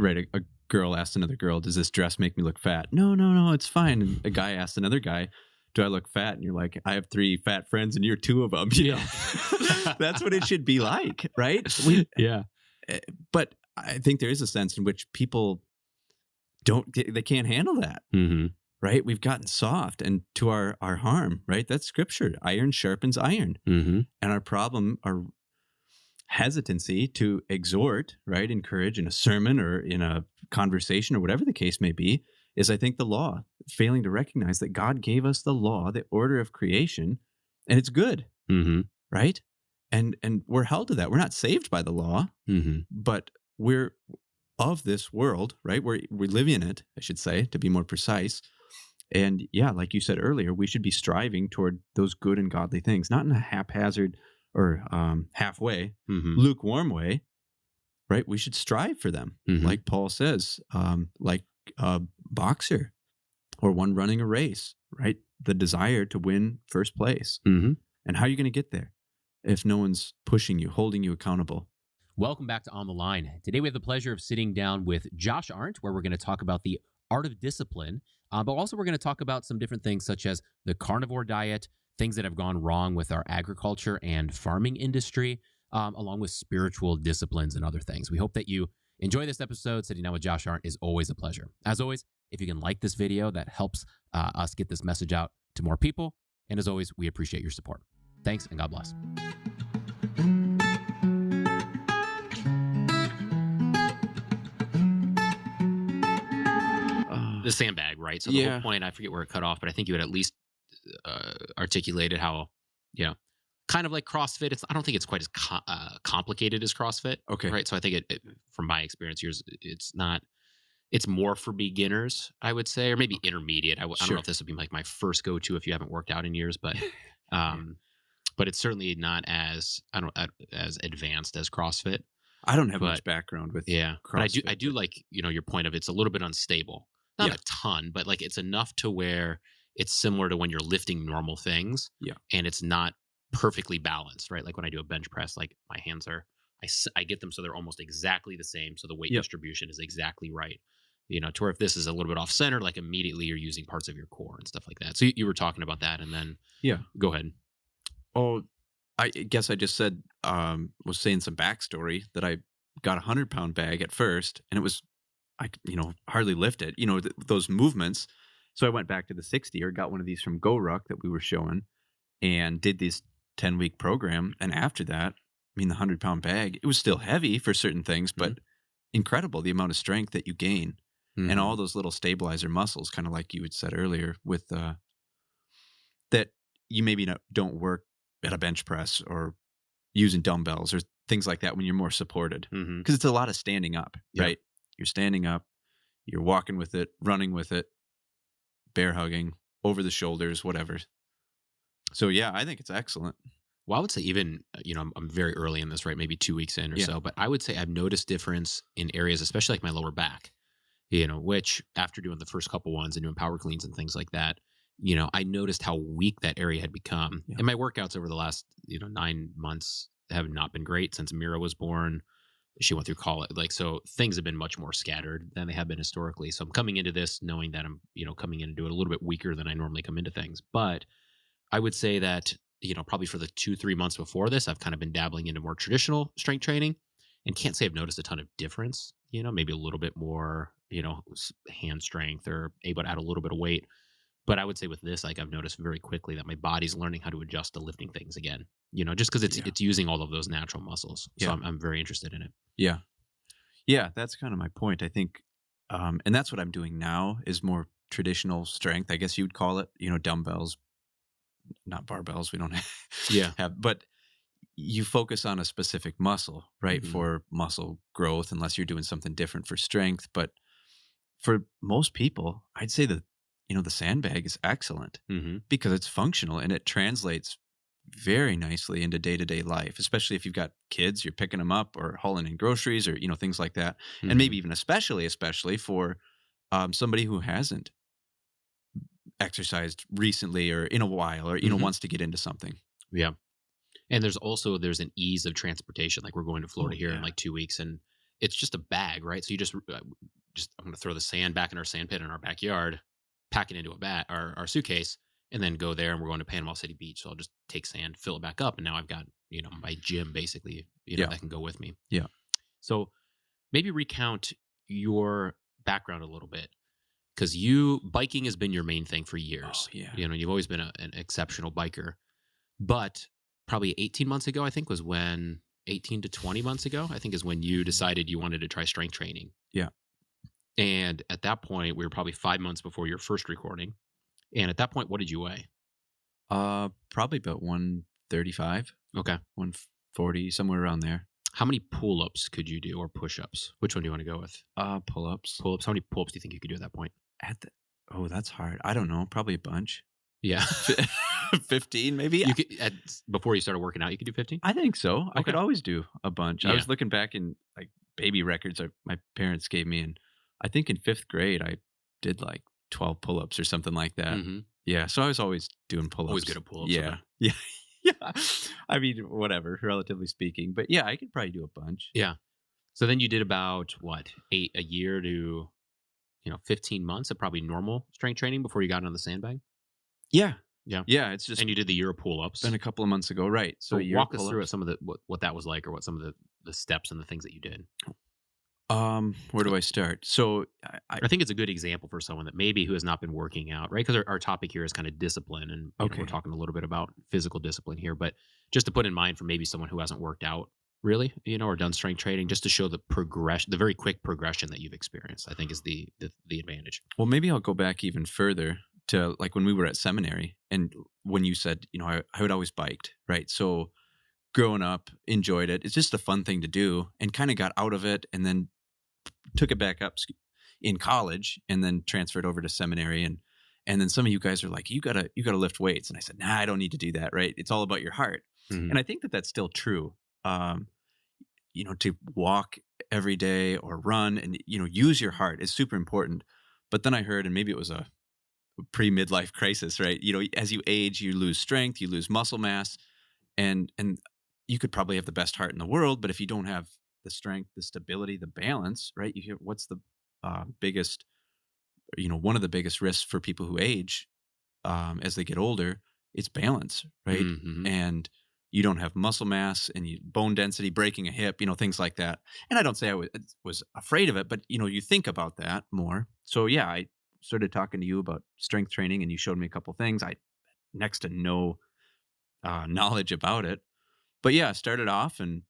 right? A girl asked another girl, "Does this dress make me look fat?" No, it's fine. And a guy asked another guy, "Do I look fat?" And you're like, "I have 3 fat friends, and you're 2 of them." Yeah. That's what it should be like, right? Yeah. But I think there is a sense in which people they can't handle that, Mm-hmm. right? We've gotten soft and to our harm, right? That's scripture. Iron sharpens iron. Mm-hmm. And our problem, our hesitancy to exhort, right, encourage in a sermon or in a conversation or whatever the case may be, is I think the law, failing to recognize that God gave us the law, the order of creation, and it's good, Mm-hmm. right? And we're held to that. We're not saved by the law, Mm-hmm. but we're of this world, right? We live in it, I should say, to be more precise. And yeah, like you said earlier, we should be striving toward those good and godly things, not in a haphazard or halfway, Mm-hmm. lukewarm way, right? We should strive for them, Mm-hmm. like Paul says, like a boxer or one running a race, right? The desire to win first place. Mm-hmm. And how are you going to get there if no one's pushing you, holding you accountable? Welcome back to On the Line. Today we have the pleasure of sitting down with Josh Arndt, where we're going to talk about the art of discipline, but also we're going to talk about some different things such as the carnivore diet, things that have gone wrong with our agriculture and farming industry, along with spiritual disciplines and other things. We hope that you enjoy this episode. Sitting down with Josh Arndt is always a pleasure. As always, if you can like this video, that helps us get this message out to more people. And as always, we appreciate your support. Thanks and God bless. The sandbag, right? So the whole point, I forget where it cut off, but I think you had at least articulated how, kind of like CrossFit. I don't think it's quite as complicated as CrossFit. Okay. Right. So I think it from my experience, it's more for beginners, I would say, or maybe intermediate. I don't know if this would be like my first go-to if you haven't worked out in years, but, but it's certainly not as advanced as CrossFit. I don't have much background with CrossFit, but I do like, your point of it's a little bit unstable. Not a ton, but like it's enough to where it's similar to when you're lifting normal things. Yeah. And it's not perfectly balanced, right? Like when I do a bench press, like my hands I get them so they're almost exactly the same. So the weight distribution is exactly right. To where if this is a little bit off center, like immediately you're using parts of your core and stuff like that. So you were talking about that, and then go ahead. Oh, I guess I just said, was saying some backstory that I got 100-pound bag at first, and it was, I hardly lift it, those movements. So I went back to the 60 or got one of these from GoRuck that we were showing and did this 10-week program. And after that, the 100-pound bag, it was still heavy for certain things, but incredible the amount of strength that you gain and all those little stabilizer muscles, kind of like you had said earlier, with that you maybe don't work at a bench press or using dumbbells or things like that when you're more supported, because it's a lot of standing up, right? You're standing up, you're walking with it, running with it, bear hugging, over the shoulders, whatever. So yeah, I think it's excellent. Well, I would say even, I'm very early in this, right? Maybe 2 weeks in or so, but I would say I've noticed difference in areas, especially like my lower back, which after doing the first couple ones and doing power cleans and things like that, I noticed how weak that area had become. And my workouts over the last, 9 months have not been great since Mira was born. She went through college. So things have been much more scattered than they have been historically. So I'm coming into this knowing that I'm, coming in and do it a little bit weaker than I normally come into things. But I would say that, probably for the 2-3 months before this, I've kind of been dabbling into more traditional strength training and can't say I've noticed a ton of difference, maybe a little bit more, hand strength or able to add a little bit of weight. But I would say with this, I've noticed very quickly that my body's learning how to adjust to lifting things again, just because it's using all of those natural muscles. So I'm very interested in it. Yeah. Yeah, that's kind of my point. I think, and that's what I'm doing now is more traditional strength, I guess you'd call it, dumbbells, not barbells. We don't have, but you focus on a specific muscle, right? For muscle growth, unless you're doing something different for strength. But for most people, I'd say that, the sandbag is excellent because it's functional and it translates very nicely into day-to-day life, especially if you've got kids, you're picking them up or hauling in groceries or, things like that. And maybe even especially for somebody who hasn't exercised recently or in a while or, wants to get into something. Yeah. And there's an ease of transportation. Like we're going to Florida here in like 2 weeks. And it's just a bag, right? So you just I'm going to throw the sand back in our sand pit in our backyard, pack it into a bag, our suitcase, and then go there. And we're going to Panama City Beach. So I'll just take sand, fill it back up, and now I've got my gym basically, Yeah. that can go with me. Yeah. So maybe recount your background a little bit, because biking has been your main thing for years. Oh, yeah. You've always been an exceptional biker, but probably 18 months ago, I think was when 18 to 20 months ago, I think is when you decided you wanted to try strength training. Yeah. And at that point, we were probably 5 months before your first recording. And at that point, what did you weigh? Probably about 135, Okay. 140, somewhere around there. How many pull-ups could you do, or push-ups? Which one do you want to go with? Pull-ups. Pull-ups. How many pull-ups do you think you could do at that point? That's hard. I don't know. Probably a bunch. Yeah. 15 maybe. You could, before you started working out, you could do 15? I think so. I Okay. could always do a bunch. I Yeah. was looking back in like baby records my parents gave me, and I think in 5th grade I did like 12 pull-ups or something like that. Mm-hmm. Yeah, so I was always doing pull-ups. Always good at pull-ups. Yeah. Okay. Yeah. Yeah. I mean, whatever, relatively speaking. But yeah, I could probably do a bunch. Yeah. So then you did about a year to 15 months of probably normal strength training before you got on the sandbag. Yeah. Yeah. Yeah, it's just And you did the year of pull-ups. been a couple of months ago, right? So a year walk of us through pull-ups. some of the what that was like, or what some of the steps and the things that you did. Where do I start? So I think it's a good example for someone that maybe who has not been working out, right? Because our topic here is kind of discipline, and Okay. we're talking a little bit about physical discipline here, but just to put in mind for maybe someone who hasn't worked out really, or done strength training, just to show the progression, the very quick progression that you've experienced, I think is the advantage. Well, maybe I'll go back even further to like when we were at seminary, and when you said, I would always biked, right? So growing up, enjoyed it. It's just a fun thing to do, and kind of got out of it, and then took it back up in college, and then transferred over to seminary. And then some of you guys are like, you gotta lift weights. And I said, nah, I don't need to do that. Right. It's all about your heart. Mhm. And I think that that's still true. To walk every day or run and, use your heart is super important. But then I heard, and maybe it was a pre-midlife crisis, right? As you age, you lose strength, you lose muscle mass, and you could probably have the best heart in the world, but if you don't have the strength, the stability, the balance, right? You hear what's the biggest, one of the biggest risks for people who age as they get older, it's balance, right? Mhm. And you don't have muscle mass and bone density, breaking a hip, things like that. And I don't say I was afraid of it, but you think about that more. So yeah, I started talking to you about strength training, and you showed me a couple things. I next to no knowledge about it, but yeah, I started off and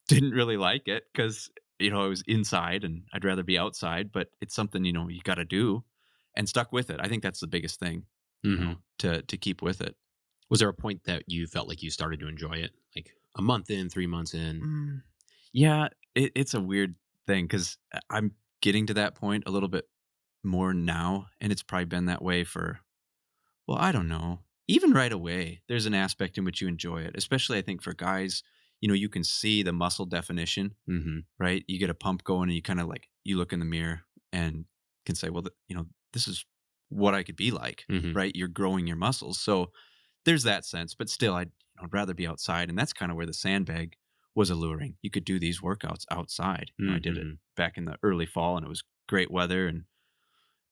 didn't really like it because I was inside and I'd rather be outside. But it's something you got to do, and stuck with it. I think that's the biggest thing, Mhm. to keep with it. Was there a point that you felt like you started to enjoy it, like a month in, 3 months in? Yeah, it's a weird thing because I'm getting to that point a little bit more now, and it's probably been that way for, well, I don't know. Even right away, there's an aspect in which you enjoy it, especially I think for guys. You can see the muscle definition, Mm-hmm. right? You get a pump going, and you kind of like you look in the mirror and can say, well, this is what I could be like, Mm-hmm. right? You're growing your muscles, so there's that sense. But still, I'd rather be outside, and that's kind of where the sandbag was alluring. You could do these workouts outside. I did it Mm-hmm. back in the early fall, and it was great weather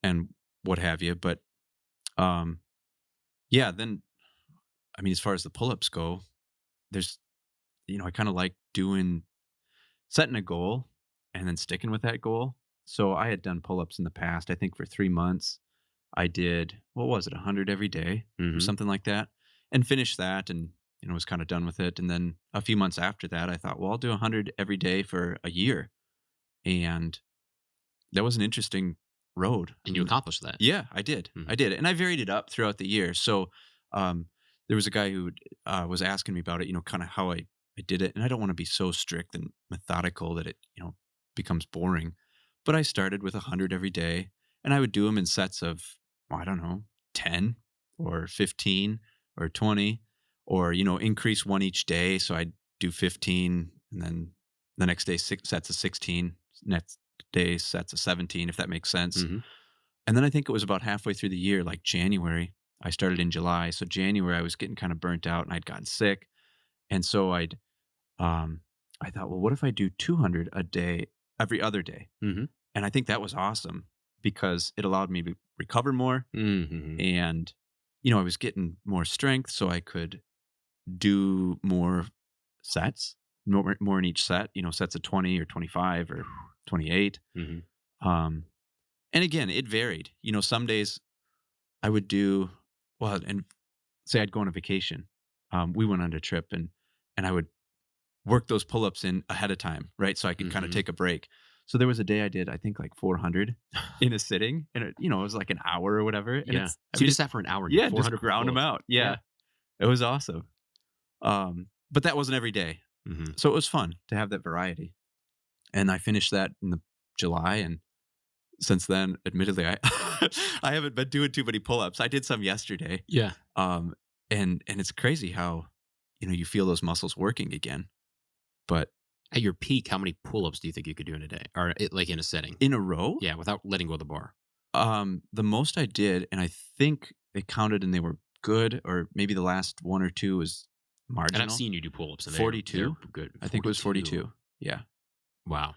and what have you. But yeah, then I mean, as far as the pull-ups go, there's I kind of like setting a goal and then sticking with that goal. So I had done pull-ups in the past. I think for 3 months, I did, what was it, 100 every day or Mm-hmm. something like that, and finished that, and was kind of done with it. And then a few months after that, I thought, well, I'll do 100 every day for a year, and that was an interesting road. And you accomplished that. Yeah, I did. Mhm. I did. And I varied it up throughout the year. So there was a guy who was asking me about it, kind of how I did it. And I don't want to be so strict and methodical that it, becomes boring. But I started with 100 every day, and I would do them in sets of, well, I don't know, 10 or 15 or 20, or, increase one each day. So I'd do 15, and then the next day, 6 sets of 16, next day, sets of 17, if that makes sense. Mm-hmm. And then I think it was about halfway through the year, like January. I started in July. So January, I was getting kind of burnt out, and I'd gotten sick. And so I thought, well, what if I do 200 a day every other day. Mm-hmm. And I think that was awesome because it allowed me to recover more. Mm-hmm. And, I was getting more strength so I could do more sets, more in each set, sets of 20 or 25 or 28. Mm-hmm. Um, and again, it varied. Some days I would do, well, and say I'd go on a vacation. We went on a trip and I would work those pull-ups in ahead of time, right? So I could kind of Mm-hmm. take a break. So there was a day I did, I think like 400 in a sitting and it was like an hour or whatever. And Yeah. it's, I So you mean, just sat for an hour and did yeah, just 400 ground them pull-ups. out. Yeah. It was awesome. But that wasn't every day. Mm-hmm. So it was fun to have that variety. And I finished that in the July. And since then, admittedly, I I haven't been doing too many pull-ups. I did some yesterday. Yeah. And it's crazy how, you feel those muscles working again. But At your peak, how many pull-ups do you think you could do in a day, or like in a setting? in a row, Yeah, without letting go of the bar. the most I did, and I think they counted and they were good, or maybe the last one or two was And marginal. I've seen you do pull-ups, and 42? they're good. I think it was 42. Yeah. Wow.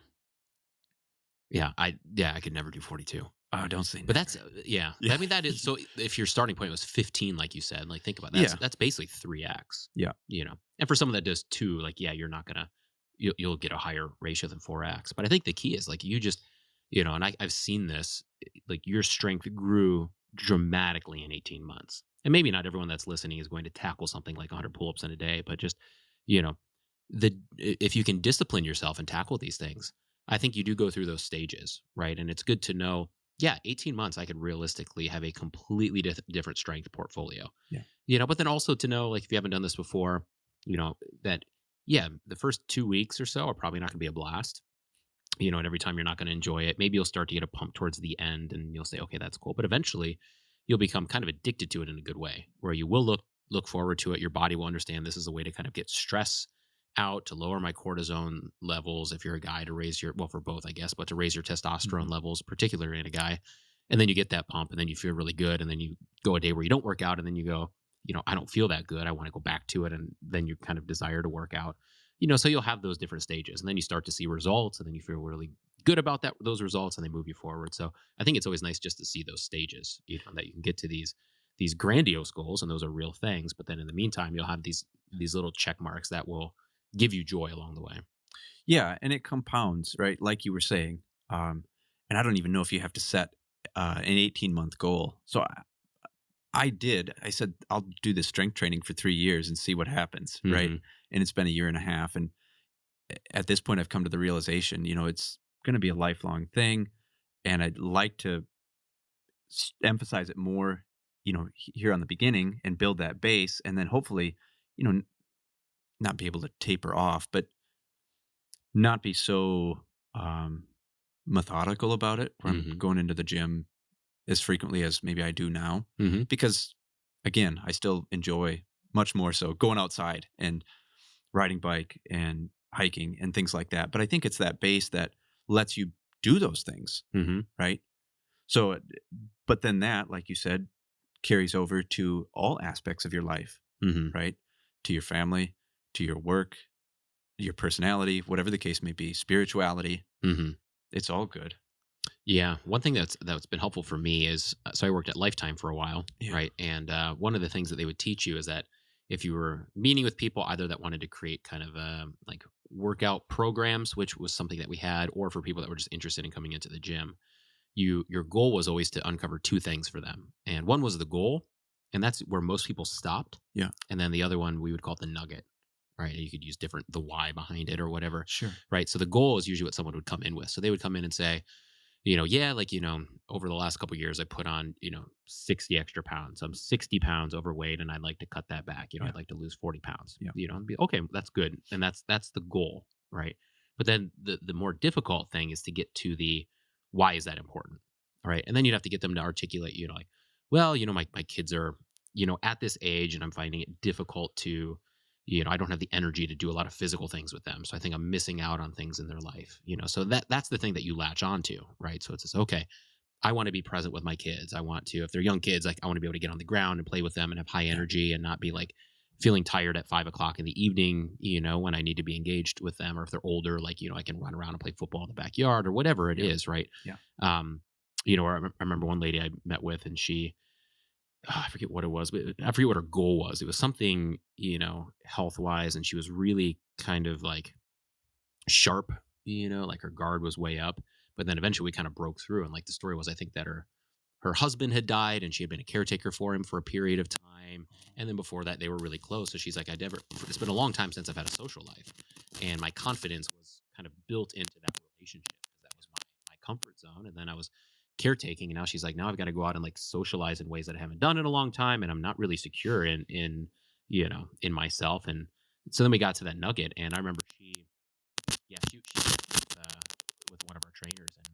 Yeah, I could never do 42. Oh, don't say But never. that's yeah. Yeah. I mean, that is so. If your starting point was 15, like you said, like think about that. Yeah. That's basically 3x. Yeah. And for someone that does 2, like you're not gonna you'll get a higher ratio than 4x. But I think the key is like you just and I've seen this, like your strength grew dramatically in 18 months. And maybe not everyone that's listening is going to tackle something like 100 pull-ups in a day, but just you know if you can discipline yourself and tackle these things, I think you do go through those stages, right? And it's good to know, 18 months, I could realistically have a completely different strength portfolio. Yeah. But then also to know, like, if you haven't done this before, that, the first 2 weeks or so are probably not going to be a blast. And every time you're not going to enjoy it. Maybe you'll start to get a pump towards the end and you'll say, okay, that's cool. But eventually you'll become kind of addicted to it in a good way, where you will look forward to it. Your body will understand this is a way to kind of get stress out, to lower my cortisone levels. If you're a guy, to raise your, well, for both, I guess, but to raise your testosterone levels, particularly in a guy. And then you get that pump and then you feel really good. And then you go a day where you don't work out and then you go, I don't feel that good. I want to go back to it. And then you kind of desire to work out, so you'll have those different stages and then you start to see results and then you feel really good about those results and they move you forward. So I think it's always nice just to see those stages, that you can get to these grandiose goals, and those are real things. But then in the meantime, you'll have these little check marks that will give you joy along the way. Yeah, and it compounds, right? Like you were saying. And I don't even know if you have to set an 18-month goal. So I said, I'll do this strength training for 3 years and see what happens, right? And it's been a year and a half. And at this point, I've come to the realization, it's going to be a lifelong thing. And I'd like to emphasize it more, here on the beginning and build that base. And then hopefully, not be able to taper off, but not be so methodical about it, where I'm going into the gym as frequently as maybe I do now. Because again, I still enjoy much more so going outside and riding bike and hiking and things like that. But I think it's that base that lets you do those things, right? So, but then that, like you said, carries over to all aspects of your life, right? To your family, to your work, your personality, whatever the case may be, spirituality. It's all good. Yeah. One thing that's been helpful for me is, so I worked at Lifetime for a while, right? And one of the things that they would teach you is that if you were meeting with people either that wanted to create kind of like workout programs, which was something that we had, or for people that were just interested in coming into the gym, your goal was always to uncover 2 things for them. And one was the goal, and that's where most people stopped. Yeah. And then the other one, we would call it the nugget, right? You could use the why behind it or whatever. Sure. Right. So the goal is usually what someone would come in with. So they would come in and say, over the last couple of years, I put on, 60 extra pounds. I'm 60 pounds overweight and I'd like to cut that back. I'd like to lose 40 pounds, and be, okay, that's good. And that's the goal. Right. But then the more difficult thing is to get to the, why is that important? Right. And then you'd have to get them to articulate, like, well, my kids are, at this age and I'm finding it difficult to, I don't have the energy to do a lot of physical things with them. So I think I'm missing out on things in their life, so that's the thing that you latch onto, right? So it's just, okay, I want to be present with my kids. I want to, if they're young kids, like I want to be able to get on the ground and play with them and have high energy and not be like feeling tired at 5 o'clock in the evening, when I need to be engaged with them, or if they're older, like, I can run around and play football in the backyard or whatever it Yeah. is. Right. Yeah. Um, I remember one lady I met with, and she, I forget what it was, but I forget what her goal was. It was something, health wise. And she was really kind of like sharp, like her guard was way up. But then eventually we kind of broke through. And like the story was, I think that her husband had died and she had been a caretaker for him for a period of time. And then before that, they were really close. So she's like, it's been a long time since I've had a social life. And my confidence was kind of built into that relationship because that was my comfort zone. And then I was caretaking. And now she's like, now I've got to go out and like socialize in ways that I haven't done in a long time. And I'm not really secure in myself. And so then we got to that nugget. And I remember she worked with one of our trainers, and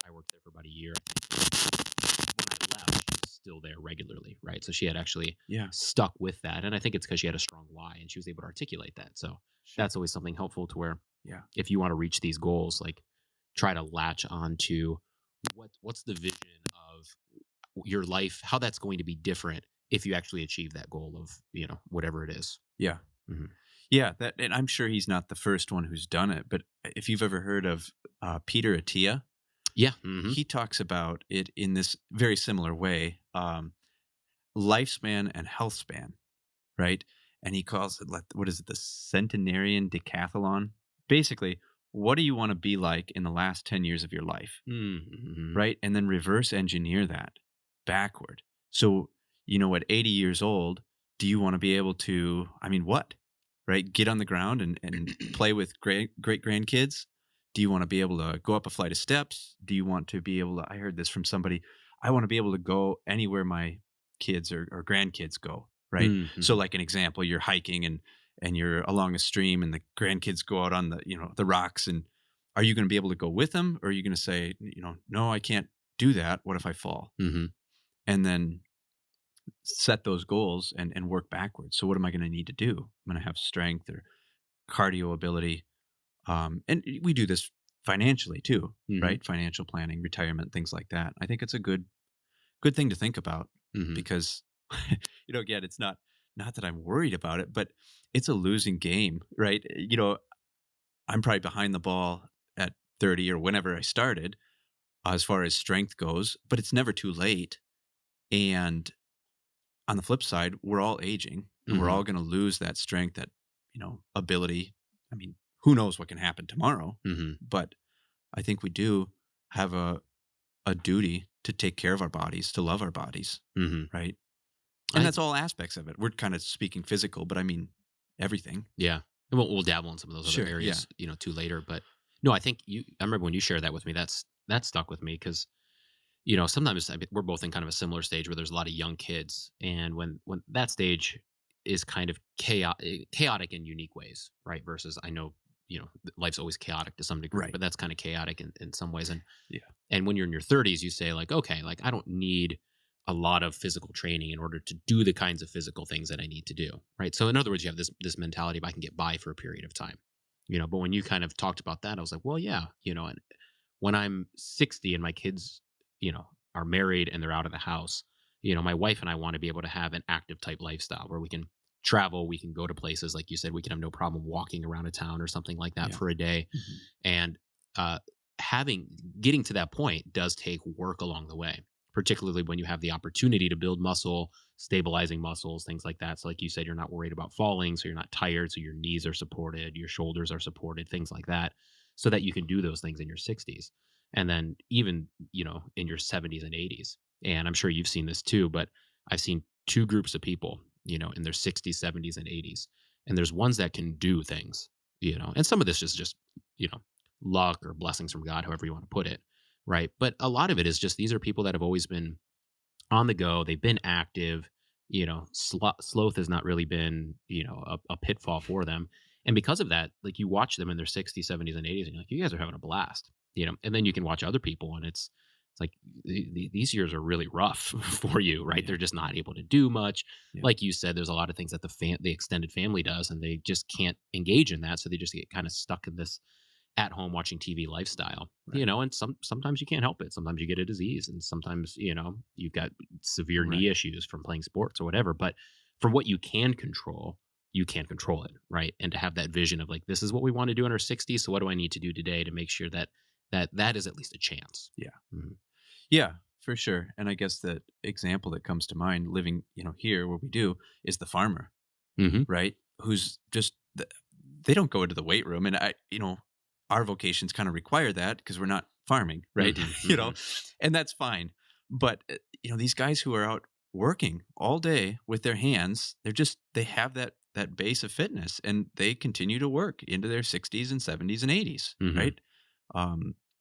I worked there for about a year. When I left, she was still there regularly, right? So she had actually Yeah. stuck with that, and I think it's because she had a strong why, and she was able to articulate that. So that's always something helpful to where, Yeah. if you want to reach these goals, like try to latch on to what's the vision of your life, how that's going to be different if you actually achieve that goal of whatever it is. Yeah. Mhm. Yeah. And I'm sure he's not the first one who's done it, but if you've ever heard of Peter Attia, Yeah. Mhm. he talks about it in this very similar way, lifespan and health span, right? And he calls it, what is it, the Centenarian decathlon? Basically, what do you want to be like in the last 10 years of your life, Mhm. right? And then reverse engineer that backward. So, at 80 years old, do you want to be able to, what? Right? Get on the ground and play with great grandkids? Do you want to be able to go up a flight of steps? Do you want to be able to, I heard this from somebody, I want to be able to go anywhere my kids or grandkids go, right? So Mhm. like an example, you're hiking and you're along a stream and the grandkids go out on the, the rocks, and are you going to be able to go with them, or are you going to say, no, I can't do that. What if I fall? Mhm. And then set those goals and work backwards. So what am I going to need to do? I'm going to have strength or cardio ability. And we do this financially too, Mhm. right? Financial planning, retirement, things like that. I think it's a good thing to think about Mhm. because, again, it's not that I'm worried about it, but it's a losing game, right? I'm probably behind the ball at 30 or whenever I started, as far as strength goes, but it's never too late. And on the flip side, we're all aging and we're Mhm. all going to lose that strength, that, ability. I mean, who knows what can happen tomorrow, Mhm. but I think we do have a duty to take care of our bodies, to love our bodies, Mhm. right? And I that's all aspects of it. We're kind of speaking physical, but I mean everything. Yeah. And we'll dabble in some of those other Sure. Yeah. areas, too later. But no, I think I remember when you shared that with me, that stuck with me because, sometimes we're both in kind of a similar stage where there's a lot of young kids. And when that stage is kind of chaotic in unique ways, right? Versus I know, life's always chaotic to some degree, Right. but that's kind of chaotic in some ways. Yeah. And when you're in your 30s, you say like, okay, like I don't need a lot of physical training in order to do the kinds of physical things that I need to do, right? So in other words, you have this mentality of I can get by for a period of time, But when you kind of talked about that, I was like, well, yeah, and when I'm 60 and my kids, are married and they're out of the house, my wife and I want to be able to have an active type lifestyle where we can travel, we can go to places like you said, we can have no problem walking around a town or something like that Yeah. for a day, Mhm. and getting to that point does take work along the way, particularly when you have the opportunity to build muscle, stabilizing muscles, things like that. So like you said, you're not worried about falling, so you're not tired, so your knees are supported, your shoulders are supported, things like that, so that you can do those things in your 60s, and then even in your 70s and 80s. And I'm sure you've seen this too, but I've seen two groups of people in their 60s, 70s, and 80s, and there's ones that can do things, and some of this is just you know luck or blessings from God, however you want to put it, right? But a lot of it is just these are people that have always been on the go. They've been active. Sloth has not really been a pitfall for them, and because of that, like you watch them in their 60s, 70s, and 80s, and you're like, you guys are having a blast, And then you can watch other people, and it's like these years are really rough for you, right? Yeah. They're just not able to do much. Yeah. Like you said, there's a lot of things that the extended family does, and they just can't engage in that, so they just get kind of stuck in this at home watching TV lifestyle, Right. and sometimes you can't help it. Sometimes you get a disease, and sometimes, you've got severe knee Right. issues from playing sports or whatever. But for what you can control, you can't control it, right? And to have that vision of like, this is what we want to do in our 60s. So what do I need to do today to make sure that that is at least a chance? Yeah. Mhm. Yeah, for sure. And I guess that example that comes to mind living, here where we do is the farmer, Mhm. right? Who's just they don't go into the weight room, and our vocations kind of require that because we're not farming, right? Mhm. you know, Mhm. and that's fine. But these guys who are out working all day with their hands, they have that base of fitness, and they continue to work into their 60s and 70s and 80s, Mhm. right?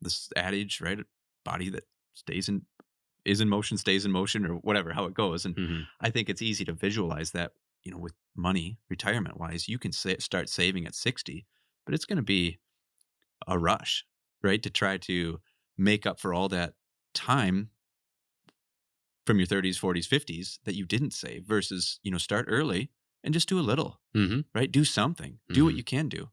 This adage, right? Body that stays in is in motion stays in motion, or whatever, how it goes. And Mhm. I think it's easy to visualize that, with money, retirement wise. You can start saving at 60, but it's going to be a rush, right? To try to make up for all that time from your 30s, 40s, 50s that you didn't save versus, start early and just do a little, Mhm. right? Do something, do what Mhm. you can do.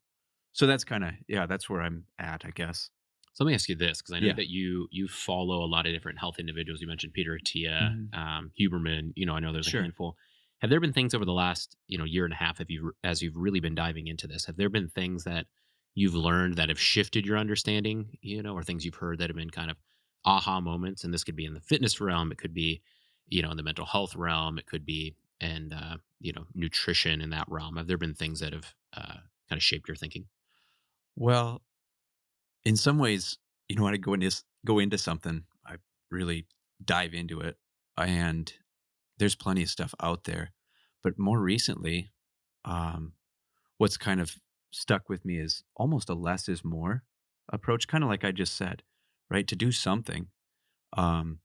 So that's kind of, yeah, that's where I'm at, I guess. So let me ask you this, because I know Yeah. that you follow a lot of different health individuals. You mentioned Peter Attia, Mhm. Huberman. I know there's a Sure. handful. Have there been things over the last year and a half, as you've really been diving into this? Have there been things that you've learned that have shifted your understanding? Or things you've heard that have been kind of aha moments? And this could be in the fitness realm. It could be, in the mental health realm. It could be, and nutrition in that realm. Have there been things that have kind of shaped your thinking? Well, in some ways, when I go into something, I really dive into it, and there's plenty of stuff out there. But more recently, um, what's kind of stuck with me is almost a less is more approach, kind of like I just said, right? To do something, um,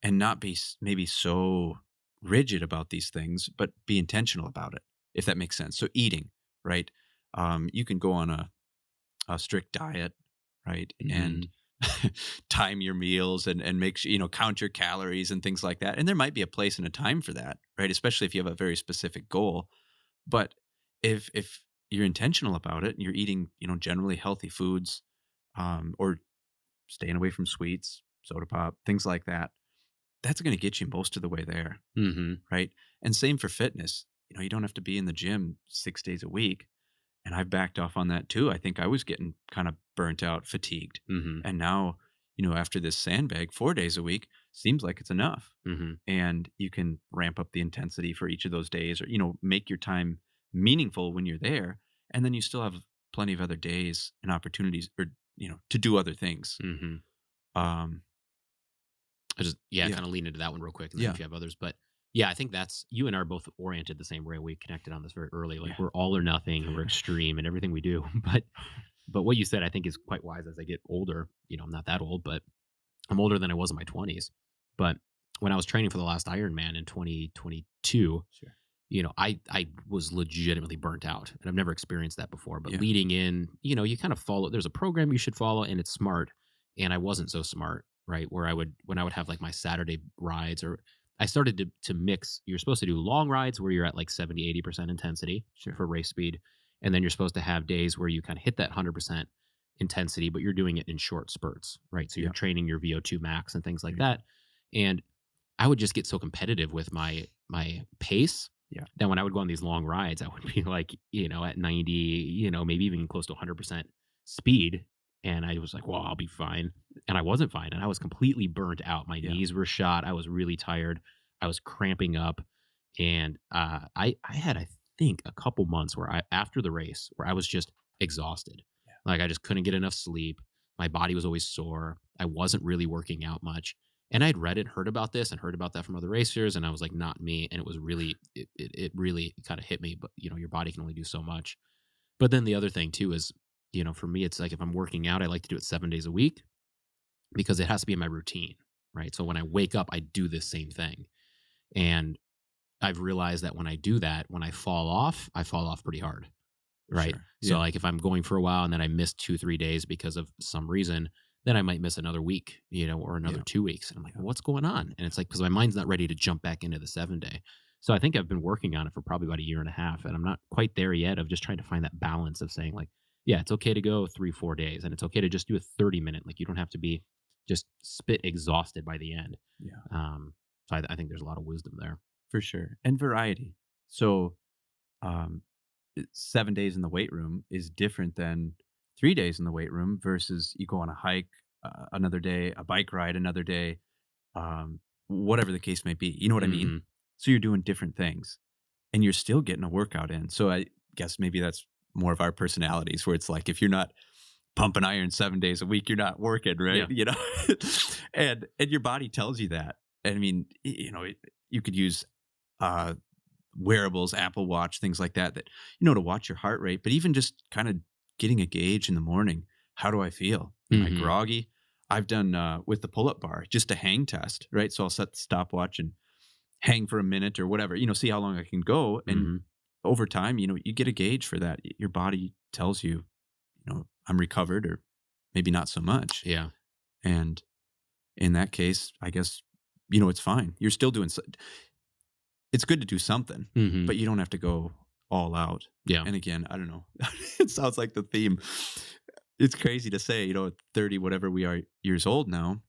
and not be maybe so rigid about these things, but be intentional about it, if that makes sense. So eating, right? You can go on a strict diet, right? And Mhm. time your meals and make sure, count your calories and things like that. And there might be a place and a time for that, right? Especially if you have a very specific goal. But if you're intentional about it and you're eating, generally healthy foods, or staying away from sweets, soda pop, things like that, that's going to get you most of the way there, Mhm. right? And same for fitness. You don't have to be in the gym 6 days a week, and I've backed off on that too. I think I was getting kind of burnt out, fatigued. Mhm. And now, after this sandbag 4 days a week seems like it's enough. Mhm. And you can ramp up the intensity for each of those days, or, make your time meaningful when you're there. And then you still have plenty of other days and opportunities, or, to do other things. Mhm. Um, I just yeah, yeah. kind of lean into that one real quick, and then Yeah. if you have others, but yeah, I think that's you and I are both oriented the same way. We connected on this very early. Like Yeah. we're all or nothing, and we're extreme in everything we do. But what you said, I think, is quite wise as I get older. I'm not that old, but I'm older than I was in my 20s. But when I was training for the last Ironman in 2022, Sure. I was legitimately burnt out, and I've never experienced that before. But Yeah. leading in, you kind of follow. There's a program you should follow, and it's smart. And I wasn't so smart, right? Where when I would have like my Saturday rides, or I started to mix. You're supposed to do long rides where you're at like 70, 80% intensity Sure. for race speed, and then you're supposed to have days where you kind of hit that 100% intensity, but you're doing it in short spurts, right? So you're Yeah. training your VO2 max and things like Yeah. that. And I would just get so competitive with my pace Yeah. that when I would go on these long rides, I would be like, at 90, maybe even close to 100% speed. And I was like, well, I'll be fine. And I wasn't fine. And I was completely burnt out. My Yeah. knees were shot. I was really tired. I was cramping up. And I had, I think, a couple months where after the race, where I was just exhausted. Yeah. Like I just couldn't get enough sleep. My body was always sore. I wasn't really working out much. And I'd read it, heard about this, and heard about that from other racers, and I was like, not me. And it was really, it really kind of hit me. But your body can only do so much. But then the other thing too is, for me, it's like if I'm working out, I like to do it 7 days a week because it has to be in my routine, right? So when I wake up, I do this same thing, and I've realized that when I do that, when I fall off pretty hard, right? Sure. So Yeah. like if I'm going for a while and then I miss 2, 3 days because of some reason, then I might miss another week, or another Yeah. 2 weeks. And I'm like, Yeah. well, what's going on? And it's like, because my mind's not ready to jump back into the 7 day. So I think I've been working on it for probably about a year and a half. And I'm not quite there yet of just trying to find that balance of saying like, yeah, it's okay to go 3, 4 days and it's okay to just do a 30 minute. Like you don't have to be just spit exhausted by the end. Yeah. So I think there's a lot of wisdom there. For sure. And variety. So, um, 7 days in the weight room is different than 3 days in the weight room versus you go on a hike, another day, a bike ride another day, whatever the case may be. You know what I mean? Hmm. So you're doing different things and you're still getting a workout in. So I guess maybe that's more of our personalities where it's like if you're not pumping iron 7 days a week, you're not working, right? Yeah. You know, and your body tells you that. I mean, you could use uh, wearables, Apple Watch, things like that, to watch your heart rate, but even just kind of getting a gauge in the morning. How do I feel? Am I Hmm. groggy? I've done with the pull up bar, just a hang test, right? So I'll set the stopwatch and hang for a minute or whatever, see how long I can go. And Hmm. over time, you get a gauge for that. Your body tells you, I'm recovered or maybe not so much. Yeah. And in that case, I guess, it's fine. You're still doing, it's good to do something, Hmm. but you don't have to go all out. Yeah. And again, I don't know. It sounds like the theme. It's crazy to say, at 30, whatever we are years old now,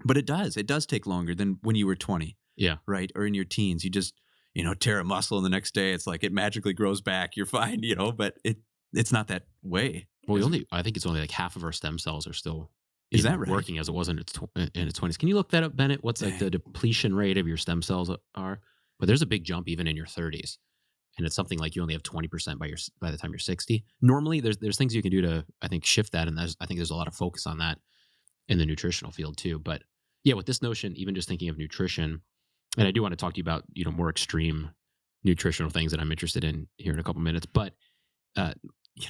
but it does. It does take longer than when you were 20, Yeah. right? Or in your teens, you just, tear a muscle and the next day it's like it magically grows back. You're fine, but it's not that way. Well, I think it's only like half of our stem cells are still, Is that right? working as it was in its 20s. Can you look that up, Bennett? What's like the depletion rate of your stem cells are? But there's a big jump even in your 30s. And it's something like you only have 20% by the time you're 60. Normally there's things you can do to, I think, shift that. And I think there's a lot of focus on that in the nutritional field too. But yeah, with this notion, even just thinking of nutrition, and I do want to talk to you about, more extreme nutritional things that I'm interested in here in a couple minutes. But uh,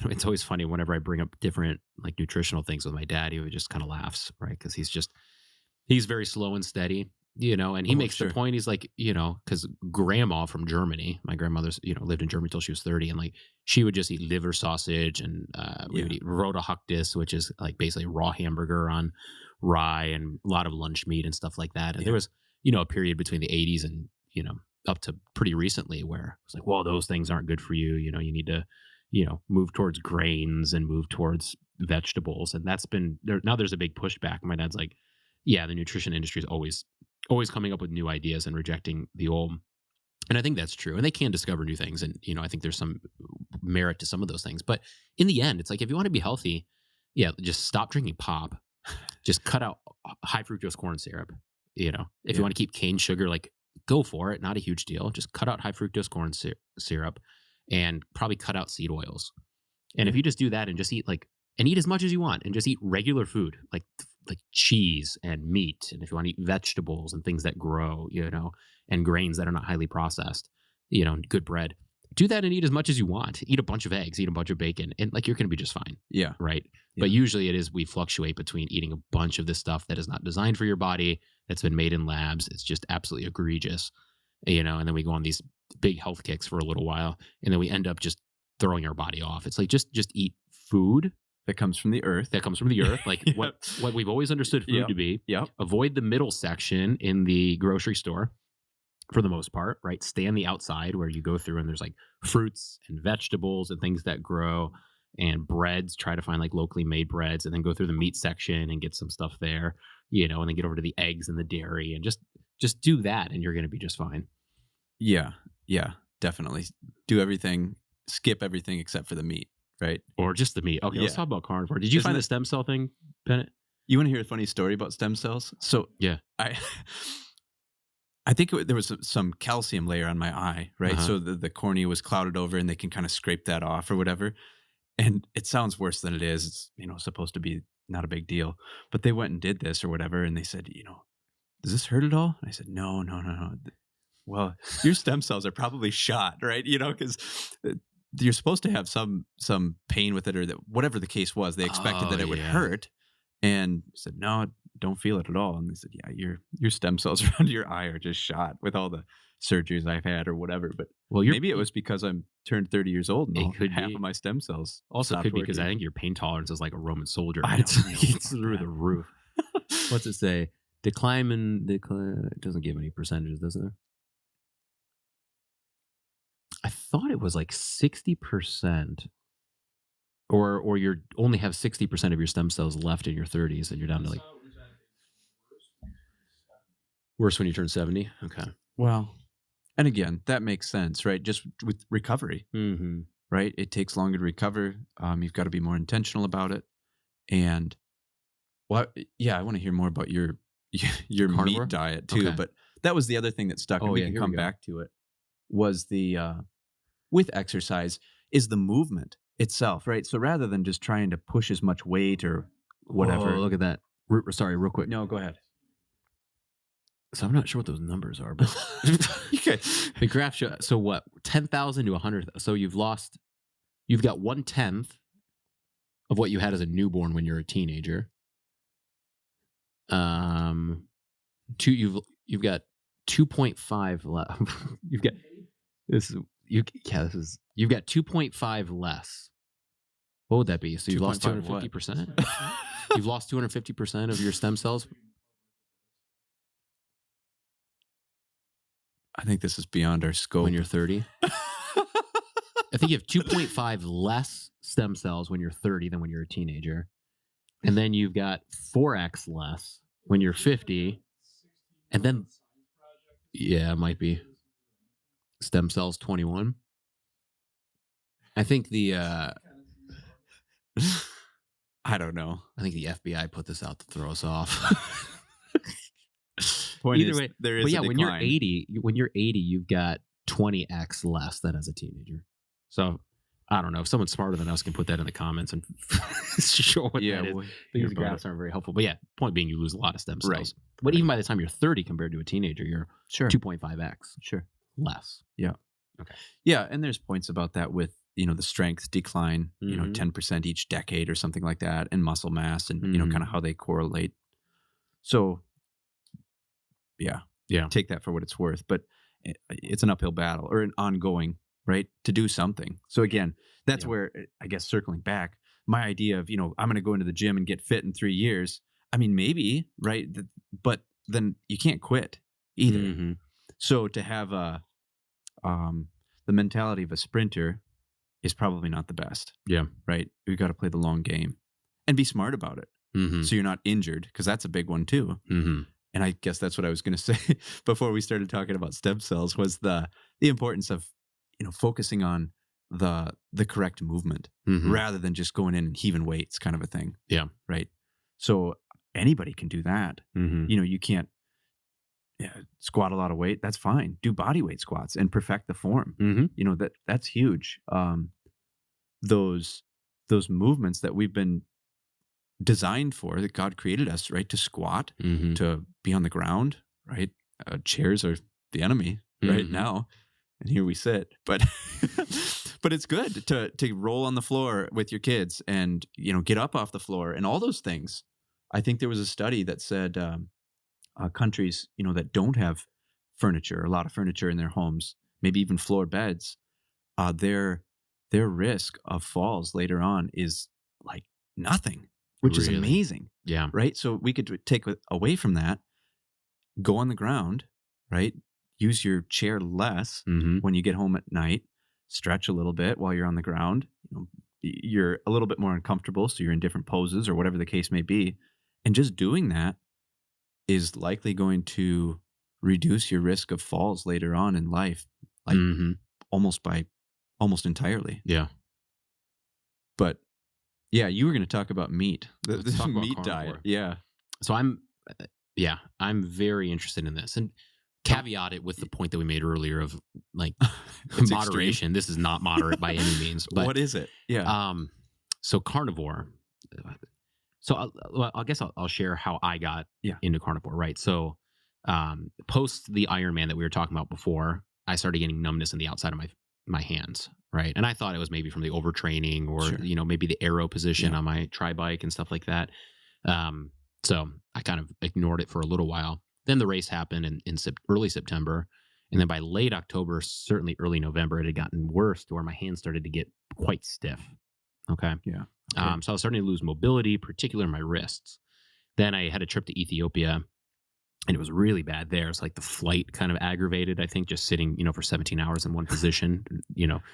it's always funny whenever I bring up different like nutritional things with my dad. He just kind of laughs, right? Because he's very slow and steady, and he makes Sure. the point. He's like, because grandma from Germany, my grandmother's, lived in Germany till she was 30, and like she would just eat liver sausage, and we would eat rotohuctus, which is like basically raw hamburger on rye, and a lot of lunch meat and stuff like that. And there was, a period between the 80s and up to pretty recently where it's like, well, those things aren't good for you. You need to, move towards grains and move towards vegetables, and that's been there. Now there's a big pushback. My dad's like, yeah, the nutrition industry is always coming up with new ideas and rejecting the old. And I think that's true. And they can discover new things. And, I think there's some merit to some of those things. But in the end, it's like, if you want to be healthy, yeah, just stop drinking pop. Just cut out high fructose corn syrup. If you want to keep cane sugar, like go for it. Not a huge deal. Just cut out high fructose corn syrup and probably cut out seed oils. And if you just do that and just and eat as much as you want and just eat regular food, like cheese and meat. And if you want to eat vegetables and things that grow, and grains that are not highly processed, good bread, do that and eat as much as you want. Eat a bunch of eggs, eat a bunch of bacon, and like you're going to be just fine. Yeah. Right. Yeah. But usually we fluctuate between eating a bunch of this stuff that is not designed for your body, that's been made in labs. It's just absolutely egregious, and then we go on these big health kicks for a little while, and then we end up just throwing our body off. It's like, just eat food that comes from the earth. Like what we've always understood food to be. Yep. Avoid the middle section in the grocery store for the most part, right? Stay on the outside where you go through and there's like fruits and vegetables and things that grow and breads. Try to find like locally made breads, and then go through the meat section and get some stuff there, and then get over to the eggs and the dairy, and just do that, and you're going to be just fine. Yeah. Yeah, definitely. Do everything, skip everything except for the meat. Right. Or just the meat. Okay, let's talk about carnivore. Did you find the stem cell thing, Bennett? You want to hear a funny story about stem cells? So yeah, I think there was some calcium layer on my eye, right? Uh-huh. So the cornea was clouded over, and they can kind of scrape that off or whatever. And it sounds worse than it is. It's supposed to be not a big deal, but they went and did this or whatever, and they said, does this hurt at all? And I said, no. Well, your stem cells are probably shot, right? Because you're supposed to have some pain with it, or that whatever the case was. They expected that it would hurt, and said, no, don't feel it at all. And they said, yeah, your stem cells around your eye are just shot with all the surgeries I've had or whatever. But maybe it was because I'm turned 30 years old and half of my stem cells also could be because I think your pain tolerance is like a Roman soldier. It's through the roof. What's it say? Decline. It doesn't give any percentages, does it? I thought it was like 60%, or you only have 60% of your stem cells left in your 30s, and you're down to like worse when you turn 70. Okay. Well, and again, that makes sense, right? Just with recovery. Mm-hmm. right? It takes longer to recover. You've got to be more intentional about it. And yeah, I want to hear more about your your Carnivore? meat diet too. Okay. But that was the other thing that stuck, and Oh, we yeah, can here we come go. back to it. Was the with exercise is the movement itself, right? So rather than just trying to push as much weight or whatever. Whoa, look at that. Sorry, real quick. No, go ahead. So I'm not sure what those numbers are, but Okay. the graph show. So what? 10,000 to 100. So you've got 1/10 of what you had as a newborn when you're a teenager. You've got 2.5 left. You've got you've got 2.5 less. What would that be? So you've lost 2.5 what? 250%. You've lost 250% of your stem cells. I think this is beyond our scope. When you're 30. I think you have 2.5 less stem cells when you're 30 than when you're a teenager. And then you've got 4x less when you're 50. And then, yeah, it might be stem cells 21. I think I don't know. I think the FBI put this out to throw us off. Point Either is, way, there is but a yeah, when you're decline. 80, you've got 20x less than as a teenager. So I don't know if someone smarter than us can put that in the comments and show what that is. we'll These hear about graphs it. aren't very helpful. But yeah, point being, you lose a lot of stem cells. Right. But even by the time you're 30 compared to a teenager, you're Sure. 2.5x Sure. less. Yeah. Okay. Yeah, and there's points about that with, the strength decline, Mhm. 10% each decade or something like that, and muscle mass and, Mhm. kind of how they correlate. So, yeah. Yeah. Take that for what it's worth. But it's an uphill battle or an ongoing, right, to do something. So again, that's Yeah. where, I guess, circling back, my idea of, I'm going to go into the gym and get fit in 3 years. I mean, maybe, right? But then you can't quit either. Mhm. So to have the mentality of a sprinter is probably not the best. Yeah. Right. We've got to play the long game and be smart about it. Mhm. So you're not injured, because that's a big one too. Mhm. And I guess that's what I was going to say before we started talking about stem cells, was the importance of, focusing on the correct movement Mhm. rather than just going in and heaving weights kind of a thing. Yeah. Right. So anybody can do that. Mhm. You can't squat a lot of weight. That's fine. Do body weight squats and perfect the form. Mhm. That's huge. Those movements that we've been designed for, that God created us, right, to squat, Mhm. to be on the ground, right? Chairs are the enemy right Mhm. now, and here we sit. But but it's good to roll on the floor with your kids and get up off the floor and all those things. I think there was a study that said countries that don't have furniture, a lot of furniture in their homes, maybe even floor beds, their risk of falls later on is like nothing, which is Really? amazing. Yeah. Right. So we could take away from that, go on the ground, right? Use your chair less Mhm. when you get home at night, stretch a little bit while you're on the ground. You're a little bit more uncomfortable, so you're in different poses or whatever the case may be. And just doing that is likely going to reduce your risk of falls later on in life, like Mhm. almost entirely. Yeah. But yeah, you were going to talk about meat, the Let's talk about meat carnivore. diet. Yeah. So I'm very interested in this, and caveat it with the point that we made earlier of like It's moderation. This is not moderate by any means, but what is it? Yeah. so carnivore. So I guess I'll share how I got into carnivore. Right. So post the Ironman that we were talking about before, I started getting numbness in the outside of my hands. Right. And I thought it was maybe from the overtraining or, Sure. Maybe the aero position on my tri-bike and stuff like that. So I kind of ignored it for a little while. Then the race happened in early September. And then by late October, certainly early November, it had gotten worse to where my hands started to get quite stiff. Okay. Yeah. So I was starting to lose mobility, particularly in my wrists. Then I had a trip to Ethiopia, and it was really bad there. It's like the flight kind of aggravated, I think, just sitting, for 17 hours in one position,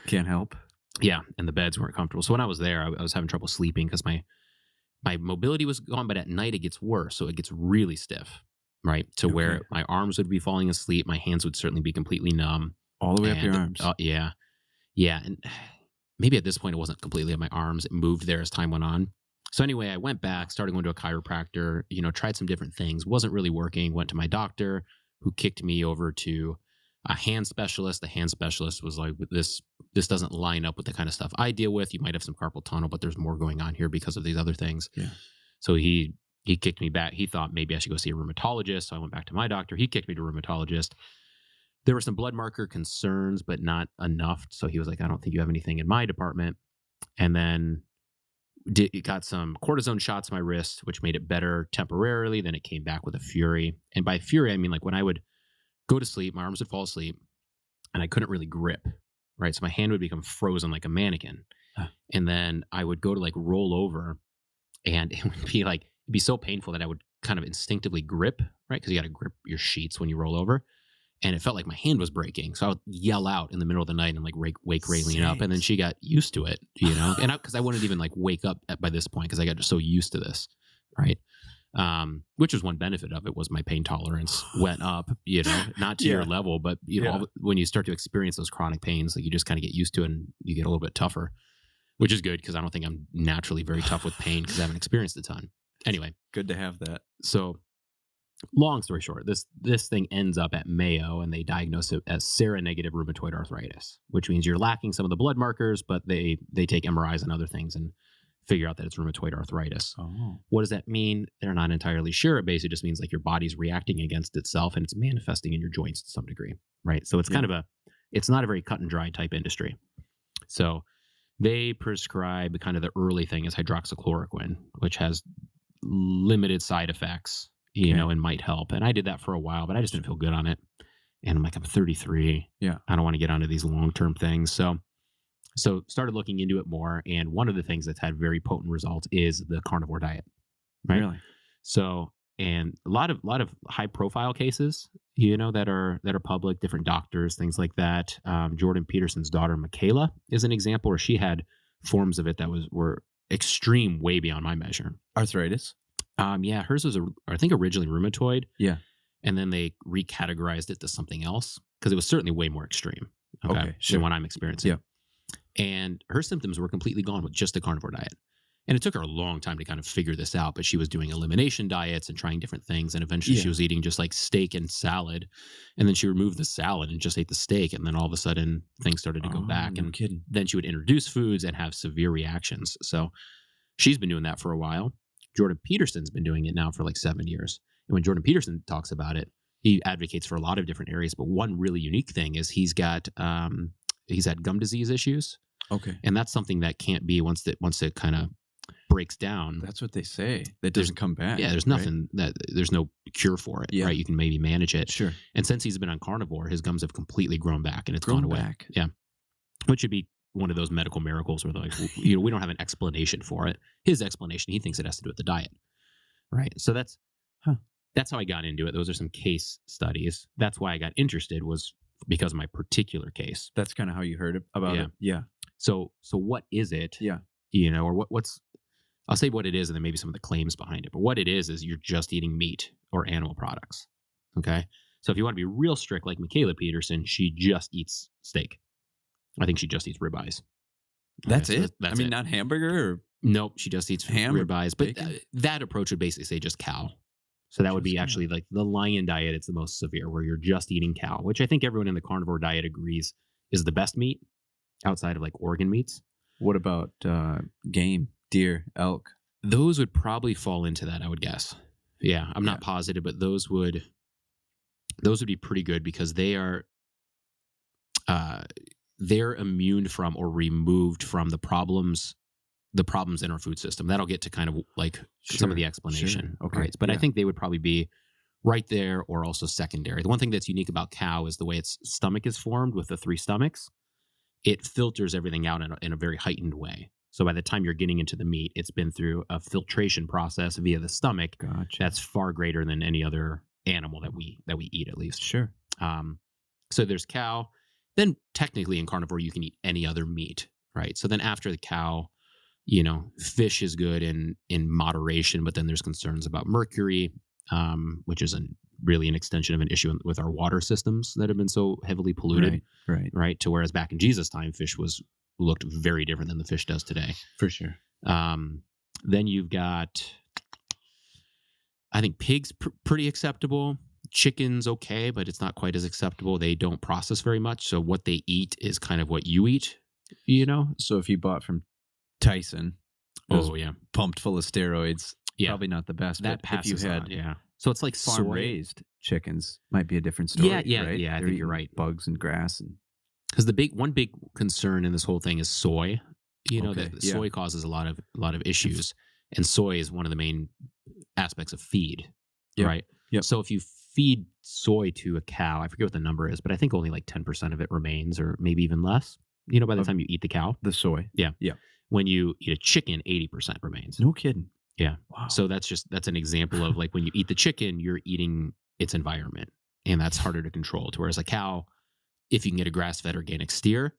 Can't help. Yeah, and the beds weren't comfortable. So when I was there, I was having trouble sleeping because my mobility was gone, but at night it gets worse. So it gets really stiff, right? To where my arms would be falling asleep. My hands would certainly be completely numb. All the way up your arms. Yeah. Yeah. And maybe at this point it wasn't completely in my arms. It moved there as time went on. So anyway, I went back, started going to a chiropractor, tried some different things, wasn't really working, went to my doctor who kicked me over to a hand specialist. The hand specialist was like, this doesn't line up with the kind of stuff I deal with. You might have some carpal tunnel, but there's more going on here because of these other things. Yeah. So he kicked me back. He thought maybe I should go see a rheumatologist. So I went back to my doctor. He kicked me to a rheumatologist. There were some blood marker concerns, but not enough. So he was like, I don't think you have anything in my department. And then got some cortisone shots in my wrist, which made it better temporarily. Then it came back with a fury. And by fury, I mean like when I would go to sleep, my arms would fall asleep and I couldn't really grip, right? So my hand would become frozen like a mannequin. Huh. And then I would go to like roll over and it would be like, it'd be so painful that I would kind of instinctively grip, right? Because you got to grip your sheets when you roll over. And it felt like my hand was breaking. So I would yell out in the middle of the night and like wake Raylene up. And then she got used to it, and because I wouldn't even like wake up by this point because I got so used to this, right? Which was one benefit of it was my pain tolerance went up, not to your level, but when you start to experience those chronic pains, like you just kind of get used to it and you get a little bit tougher, which is good because I don't think I'm naturally very tough with pain because I haven't experienced a ton. Anyway, good to have that. So long story short, this thing ends up at Mayo and they diagnose it as seronegative rheumatoid arthritis, which means you're lacking some of the blood markers, but they take MRIs and other things and figure out that it's rheumatoid arthritis. Oh. What does that mean? They're not entirely sure. It basically just means like your body's reacting against itself and it's manifesting in your joints to some degree, right? So it's kind of it's not a very cut and dry type industry. So they prescribe kind of the early thing is hydroxychloroquine, which has limited side effects, and might help. And I did that for a while, but I just didn't feel good on it. And I'm like, I'm 33. Yeah. I don't want to get onto these long-term things. So started looking into it more. And one of the things that's had very potent results is the carnivore diet. Right. Really? So, and a lot of high profile cases, that are public, different doctors, things like that. Jordan Peterson's daughter, Michaela, is an example where she had forms of it that were extreme, way beyond my measure. Arthritis? Yeah, hers was, I think, originally rheumatoid. Yeah. And then they recategorized it to something else because it was certainly way more extreme. Okay. Sure. Than what I'm experiencing. Yeah. And her symptoms were completely gone with just the carnivore diet. And it took her a long time to kind of figure this out, but she was doing elimination diets and trying different things. And eventually she was eating just like steak and salad. And then she removed the salad and just ate the steak. And then all of a sudden things started to go back. No And kidding. then she would introduce foods and have severe reactions. So she's been doing that for a while. Jordan Peterson's been doing it now for like 7 years. And when Jordan Peterson talks about it, he advocates for a lot of different areas. But one really unique thing is he's had gum disease issues. Okay. And that's something that can't be once it kind of breaks down. That's what they say. That doesn't come back. Yeah, there's nothing there's no cure for it, right? You can maybe manage it. Sure. And since he's been on carnivore, his gums have completely grown back and it's gone away. Back. Yeah. Which would be one of those medical miracles where they're like, we don't have an explanation for it. His explanation, he thinks it has to do with the diet. Right. So that's how I got into it. Those are some case studies. That's why I got interested, was because of my particular case. That's kind of how you heard about it. Yeah. So what is it? Yeah. Or what's, I'll say what it is and then maybe some of the claims behind it. But what it is you're just eating meat or animal products. Okay. So if you want to be real strict, like Michaela Peterson, she just eats steak. I think she just eats ribeyes. That's okay, it? So that's I mean, it. Not hamburger or? Nope. She just eats ham ribeyes. But bacon? that approach would basically say just cow. So that would be actually like the lion diet. It's the most severe, where you're just eating cow, which I think everyone in the carnivore diet agrees is the best meat outside of like organ meats. What about game, deer, elk? Those would probably fall into that, I would guess. Yeah, I'm not positive, but those would be pretty good because they're immune from or removed from the problems in our food system. That'll get to kind of like some of the explanation. Sure. Okay. Right? But I think they would probably be right there or also secondary. The one thing that's unique about cow is the way its stomach is formed with the 3 stomachs. It filters everything out in a very heightened way. So by the time you're getting into the meat, it's been through a filtration process via the stomach. Gotcha. That's far greater than any other animal that we eat, at least. Sure. So there's cow. Then technically in carnivore, you can eat any other meat, right? So then after the cow, fish is good in moderation, but then there's concerns about mercury, which is really an extension of an issue with our water systems that have been so heavily polluted. Right. To whereas back in Jesus' time, fish was looked very different than the fish does today. For sure. Then you've got, I think pigs pretty acceptable. Chicken's okay, but it's not quite as acceptable. They don't process very much. So what they eat is kind of what you eat, So if you bought from Tyson, oh yeah, pumped full of steroids, yeah, probably not the best. That but if you passes had on, yeah. So it's like farm raised chickens, might be a different story. Yeah, right? I They're think you're eating right. Bugs and grass and because one big concern in this whole thing is soy. That soy causes a lot of issues, and soy is one of the main aspects of feed, right? Yep. So if you feed soy to a cow, I forget what the number is, but I think only like 10% of it remains, or maybe even less. By the time you eat the cow, the soy. Yeah. Yeah. When you eat a chicken, 80% remains. No kidding. Yeah. Wow. So that's an example of like when you eat the chicken, you're eating its environment, and that's harder to control. To whereas a cow, if you can get a grass-fed organic steer,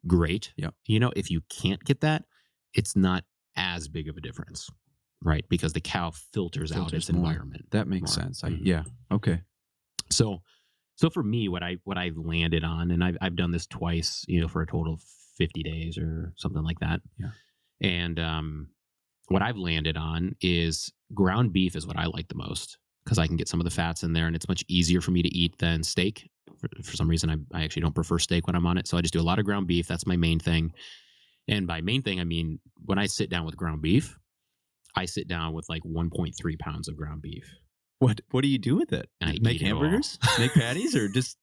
great. Yeah. If you can't get that, it's not as big of a difference, right? Because the cow filters out its more. environment. That makes sense. Yeah. Okay. So for me, what I landed on, and I've done this twice, for a total of 50 days or something like that. Yeah. And what I've landed on is ground beef is what I like the most, because I can get some of the fats in there, and it's much easier for me to eat than steak. For some reason, I actually don't prefer steak when I'm on it. So I just do a lot of ground beef. That's my main thing. And by main thing, I mean, when I sit down with ground beef, I sit down with like 1.3 pounds of ground beef. What do you do with it? Make hamburgers? Make patties, or just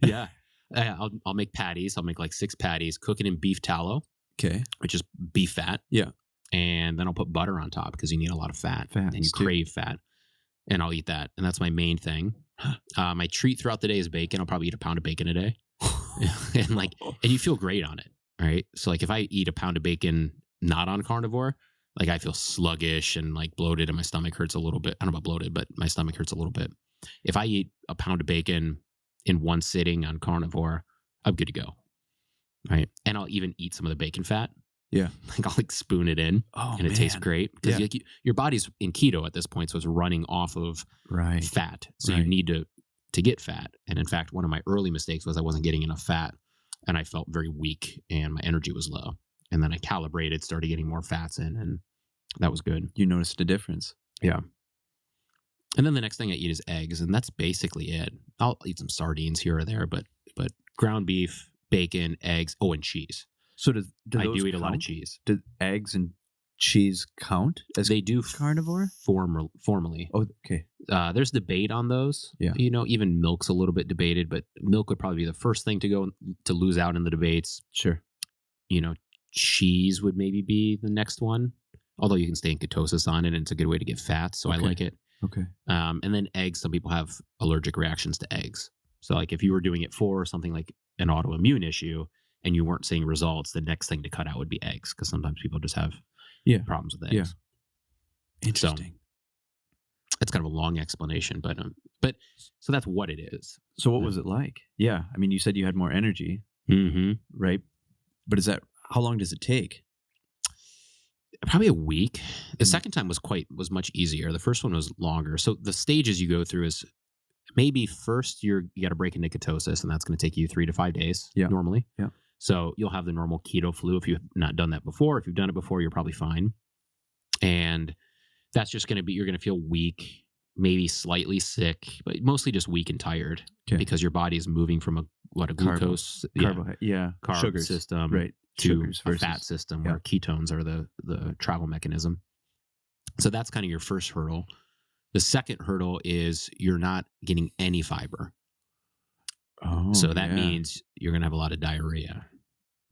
yeah. I'll make patties. I'll make like 6 patties, cook it in beef tallow. Okay. Which is beef fat. Yeah. And then I'll put butter on top because you need a lot of fat. Fats and you crave fat. And I'll eat that. And that's my main thing. My treat throughout the day is bacon. I'll probably eat a pound of bacon a day. and you feel great on it. Right. So like if I eat a pound of bacon not on carnivore, like I feel sluggish and like bloated, and my stomach hurts a little bit. I don't know about bloated, but my stomach hurts a little bit. If I eat a pound of bacon in one sitting on carnivore, I'm good to go. Right. And I'll even eat some of the bacon fat. Yeah. Like I'll like spoon it in, and it tastes great because your body's in keto at this point. So it's running off of fat. So you need to get fat. And in fact, one of my early mistakes was I wasn't getting enough fat, and I felt very weak and my energy was low. And then I calibrated, started getting more fats in, and that was good. You noticed a difference. Yeah. And then the next thing I eat is eggs, and that's basically it. I'll eat some sardines here or there, but ground beef, bacon, eggs, and cheese. So I do eat a lot of cheese. Do eggs and cheese count as they do carnivore? Formally. Oh, okay. There's debate on those. Yeah. Even milk's a little bit debated, but milk would probably be the first thing to lose out in the debates. Sure. Cheese would maybe be the next one, although you can stay in ketosis on it, and it's a good way to get fat. So I like it. Okay. And then eggs, some people have allergic reactions to eggs. So like if you were doing it for something like an autoimmune issue and you weren't seeing results, the next thing to cut out would be eggs, because sometimes people just have problems with eggs. Yeah. Interesting. So it's kind of a long explanation, but so that's what it is. So what was it like? Yeah. I mean, you said you had more energy, right? But how long does it take? Probably a week. The second time was much easier. The first one was longer. So the stages you go through is maybe first you got to break into ketosis, and that's going to take you 3 to 5 days normally. Yeah. So you'll have the normal keto flu if you've not done that before. If you've done it before, you're probably fine. And that's just going to be, you're going to feel weak, maybe slightly sick, but mostly just weak and tired because your body is moving from a glucose, carb sugars system, right, to a fat system where ketones are the travel mechanism. So that's kind of your first hurdle. The second hurdle is you're not getting any fiber. Oh, so that means you're going to have a lot of diarrhea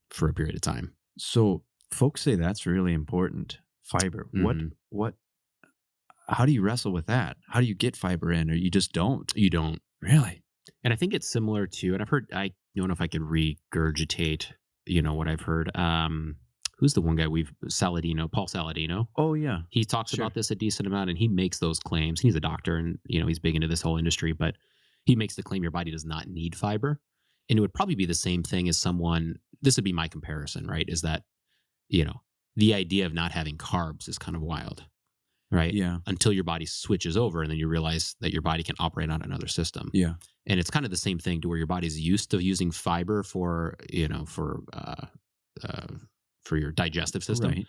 for a period of time. So folks say that's really important. Fiber. What, how do you wrestle with that? How do you get fiber in, or you just don't? You don't. Really? And I think it's similar to, and I've heard, I don't know if I could regurgitate, what I've heard. Who's the one guy Paul Saladino. Oh, yeah. He talks about this a decent amount, and he makes those claims. He's a doctor, and, he's big into this whole industry, but he makes the claim your body does not need fiber. And it would probably be the same thing as this would be my comparison, right? Is that, the idea of not having carbs is kind of wild, right? Yeah. Until your body switches over, and then you realize that your body can operate on another system. Yeah. And it's kind of the same thing to where your body's used to using fiber for for your digestive system. Right.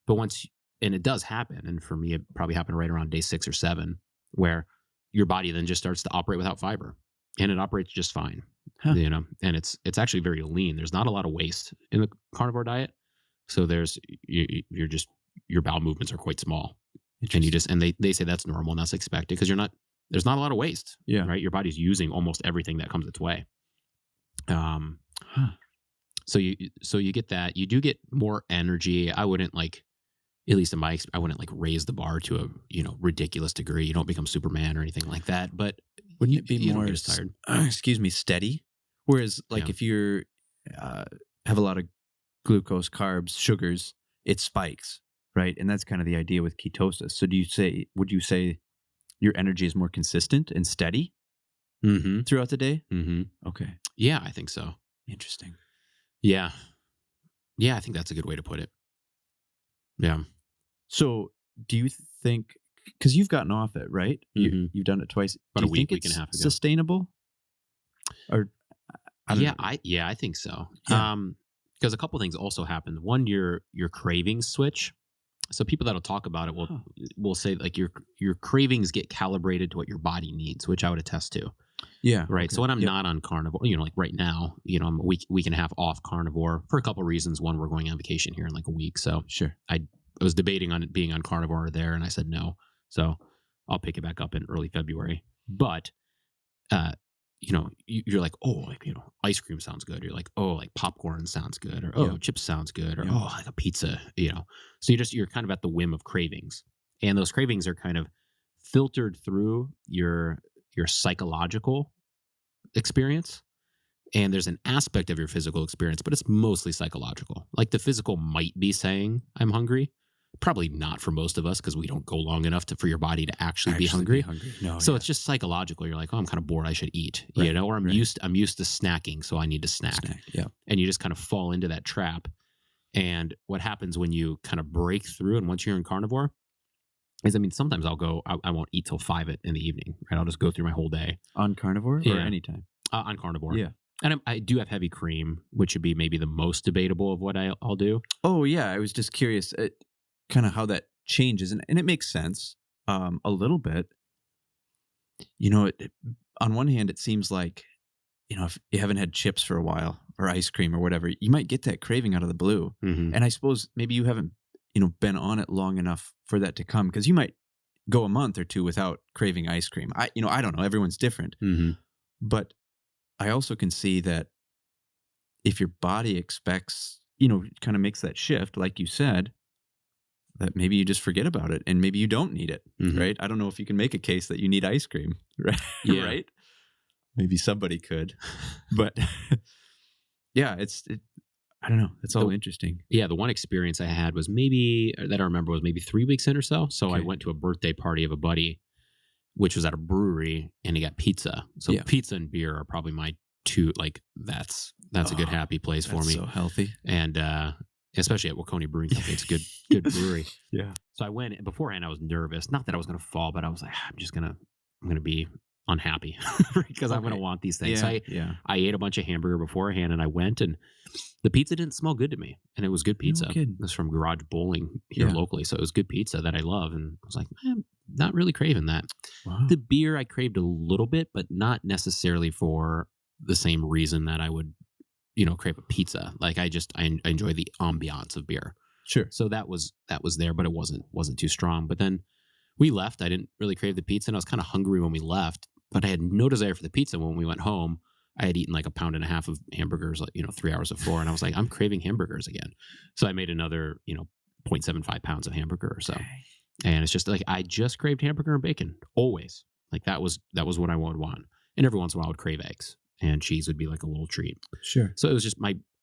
But and it does happen, and for me, it probably happened right around day 6 or 7, where your body then just starts to operate without fiber, and it operates just fine. Huh. And it's actually very lean. There's not a lot of waste in the carnivore diet, so your bowel movements are quite small, and they say that's normal and that's expected because there's not a lot of waste. Yeah. Right. Your body's using almost everything that comes its way. Huh. So you get that. You do get more energy. I wouldn't at least in my experience, I wouldn't raise the bar to a ridiculous degree. You don't become Superman or anything like that. But Wouldn't it be you more don't get as tired? steady? Whereas if you're have a lot of glucose, carbs, sugars, it spikes, right? And that's kind of the idea with ketosis. So would you say your energy is more consistent and steady throughout the day? Mm-hmm. Okay. Yeah, I think so. Interesting. Yeah. Yeah, I think that's a good way to put it. Yeah. So do you think, because you've gotten off it, right? You've done it twice. About do you think week it's and a half ago. sustainable? Or I don't know. I think so. Yeah. Because a couple things also happened. One, your cravings switch. So people that'll talk about it will say your cravings get calibrated to what your body needs, which I would attest to. Yeah. Right. Okay. So when I'm not on carnivore, right now, I'm a week and a half off carnivore for a couple of reasons. One, we're going on vacation here in a week. So Sure. I was debating on it being on carnivore there, and I said no. So I'll pick it back up in early February. But, you're like, ice cream sounds good. You're like, popcorn sounds good, or chips sounds good, or a pizza. So you're kind of at the whim of cravings, and those cravings are kind of filtered through your psychological experience. And there's an aspect of your physical experience, but it's mostly psychological. The physical might be saying, I'm hungry. Probably not for most of us, because we don't go long enough for your body to actually be hungry. No, so it's just psychological. You're like, I'm kind of bored. I should eat, right, or I'm used to snacking, so I need to snack. Yeah. And you just kind of fall into that trap. And what happens when you kind of break through, and once you're in carnivore, is sometimes I won't eat till 5 in the evening. Right, I'll just go through my whole day on carnivore or anytime. On carnivore. Yeah. And I do have heavy cream, which would be maybe the most debatable of what I'll do. Oh, yeah. I was just curious kind of how that changes. And it makes sense a little bit. On one hand, it seems like, if you haven't had chips for a while or ice cream or whatever, you might get that craving out of the blue. Mm-hmm. And I suppose maybe you haven't, been on it long enough for that to come, because you might go a month or two without craving ice cream. I don't know. Everyone's different. Mm-hmm. But I also can see that if your body expects, kind of makes that shift, like you said, that maybe you just forget about it and maybe you don't need it, right? I don't know if you can make a case that you need ice cream, right? Yeah. Right? Maybe somebody could, but yeah, I don't know. It's all interesting. Yeah, the one experience I had was maybe 3 weeks in or so. So I went to a birthday party of a buddy, which was at a brewery, and he got pizza. So pizza and beer are probably my two. That's a good happy place for me. So healthy, and especially at Waconia Brewing Company, it's a good brewery. Yeah. So I went beforehand. I was nervous, not that I was going to fall, but I was like, I'm going to be unhappy because I'm going to want these things. Yeah. So I ate a bunch of hamburger beforehand, and I went, and the pizza didn't smell good to me, and it was good pizza. It was from Garage Bowling here locally, so it was good pizza that I love, and I was like, man, not really craving that. Wow. The beer I craved a little bit, but not necessarily for the same reason that I would, crave a pizza. I enjoy the ambiance of beer. Sure. So that was there, but it wasn't too strong. But then we left. I didn't really crave the pizza, and I was kind of hungry when we left, but I had no desire for the pizza. When we went home, I had eaten 1.5 pounds of hamburgers, 3 hours before, and I was like, I'm craving hamburgers again. So I made another, 0.75 pounds of hamburger or so. Okay. And it's just I just craved hamburger and bacon always. That was what I would want. And every once in a while I would crave eggs, and cheese would be a little treat. Sure. So it was just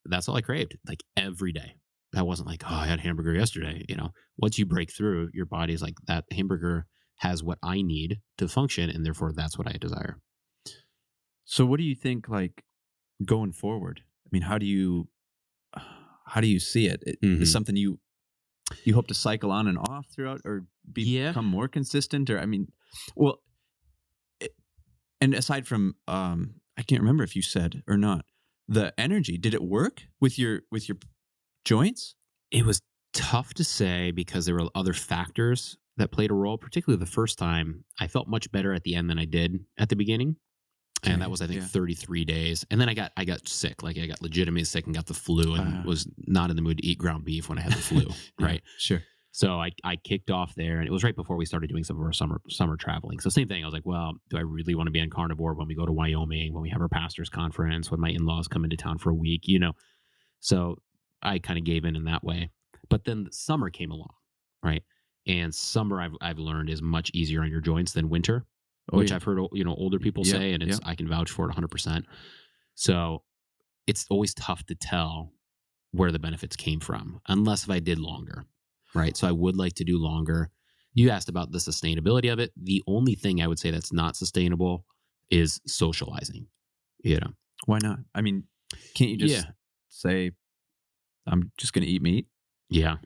that's all I craved, every day. That wasn't I had hamburger yesterday. Once you break through, your body's that hamburger has what I need to function, and therefore that's what I desire. So what do you think, going forward? how do you see it? Is something you hope to cycle on and off throughout, or become more consistent? Or and aside from, I can't remember if you said or not, the energy, did it work with your joints? It was tough to say because there were other factors that played a role, particularly the first time. I felt much better at the end than I did at the beginning. And that Okay, was, I think, yeah. 33 days. And then I got sick. Like I got legitimately sick and got the flu and Uh, was not in the mood to eat ground beef when I had the flu. yeah, Right. sure. So I kicked off there, and it was right before we started doing some of our summer traveling. So same thing. I was like, well, do I really want to be on Carnivore when we go to Wyoming, when we have our pastors conference, when my in-laws come into town for a week, you know? So I kind of gave in that way. But then the summer came along, right? And summer I've learned is much easier on your joints than winter, Oh, which yeah. I've heard older people Yep, say, and yep. I can vouch for it 100%. So it's always tough to tell where the benefits came from, unless if I did longer, right? So I would like to do longer. You asked about the sustainability of it. The only thing I would say that's not sustainable is socializing. You know, Why not? I mean, can't you just yeah, say, I'm just going to eat meat? yeah.